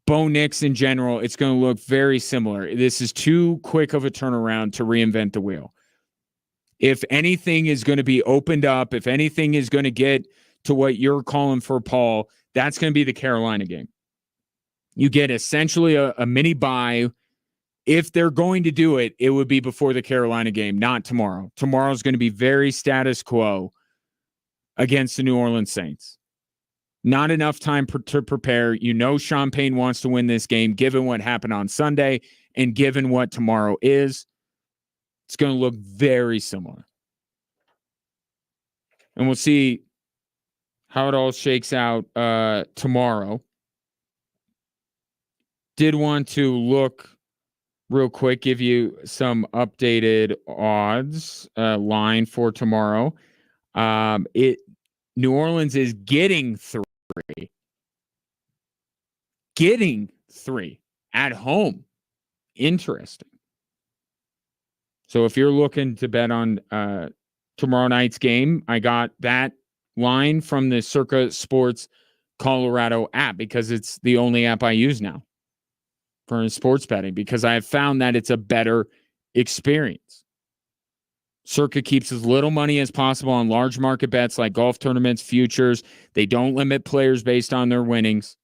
Bo Nix in general, it's going to look very similar. This is too quick of a turnaround to reinvent the wheel. If anything is going to be opened up, if anything is going to get to what you're calling for, Paul, that's going to be the Carolina game. You get essentially a mini bye. If they're going to do it, it would be before the Carolina game, not tomorrow. Tomorrow's going to be very status quo against the New Orleans Saints. Not enough time to prepare. You know Sean Payne wants to win this game, given what happened on Sunday and given what tomorrow is. It's going to look very similar. And we'll see how it all shakes out tomorrow. Did want to look real quick, give you some updated odds line for tomorrow. New Orleans is getting 3. Getting 3 at home. Interesting. So if you're looking to bet on tomorrow night's game, I got that line from the Circa Sports Colorado app, because it's the only app I use now for sports betting, because I have found that it's a better experience. Circa keeps as little money as possible on large market bets like golf tournaments, futures. They don't limit players based on their winnings,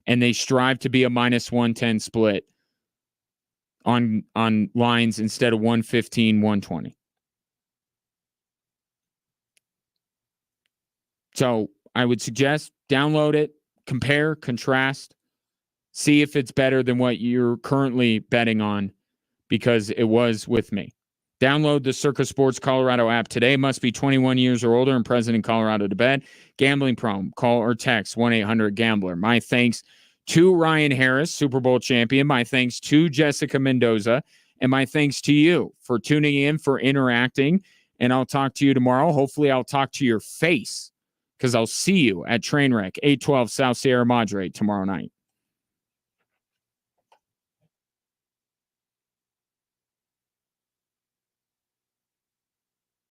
and they strive to be a minus 110 split on lines instead of 115, 120. So I would suggest download it, compare, contrast, see if it's better than what you're currently betting on, because it was with me. Download the Circa Sports Colorado app today. Must be 21 years or older and present in Colorado to bet. Gambling problem? Call or text 1-800-GAMBLER. My thanks to Ryan Harris, Super Bowl champion. My thanks to Jessica Mendoza. And my thanks to you for tuning in, for interacting. And I'll talk to you tomorrow. Hopefully I'll talk to your face, because I'll see you at Trainwreck 812 South Sierra Madre tomorrow night.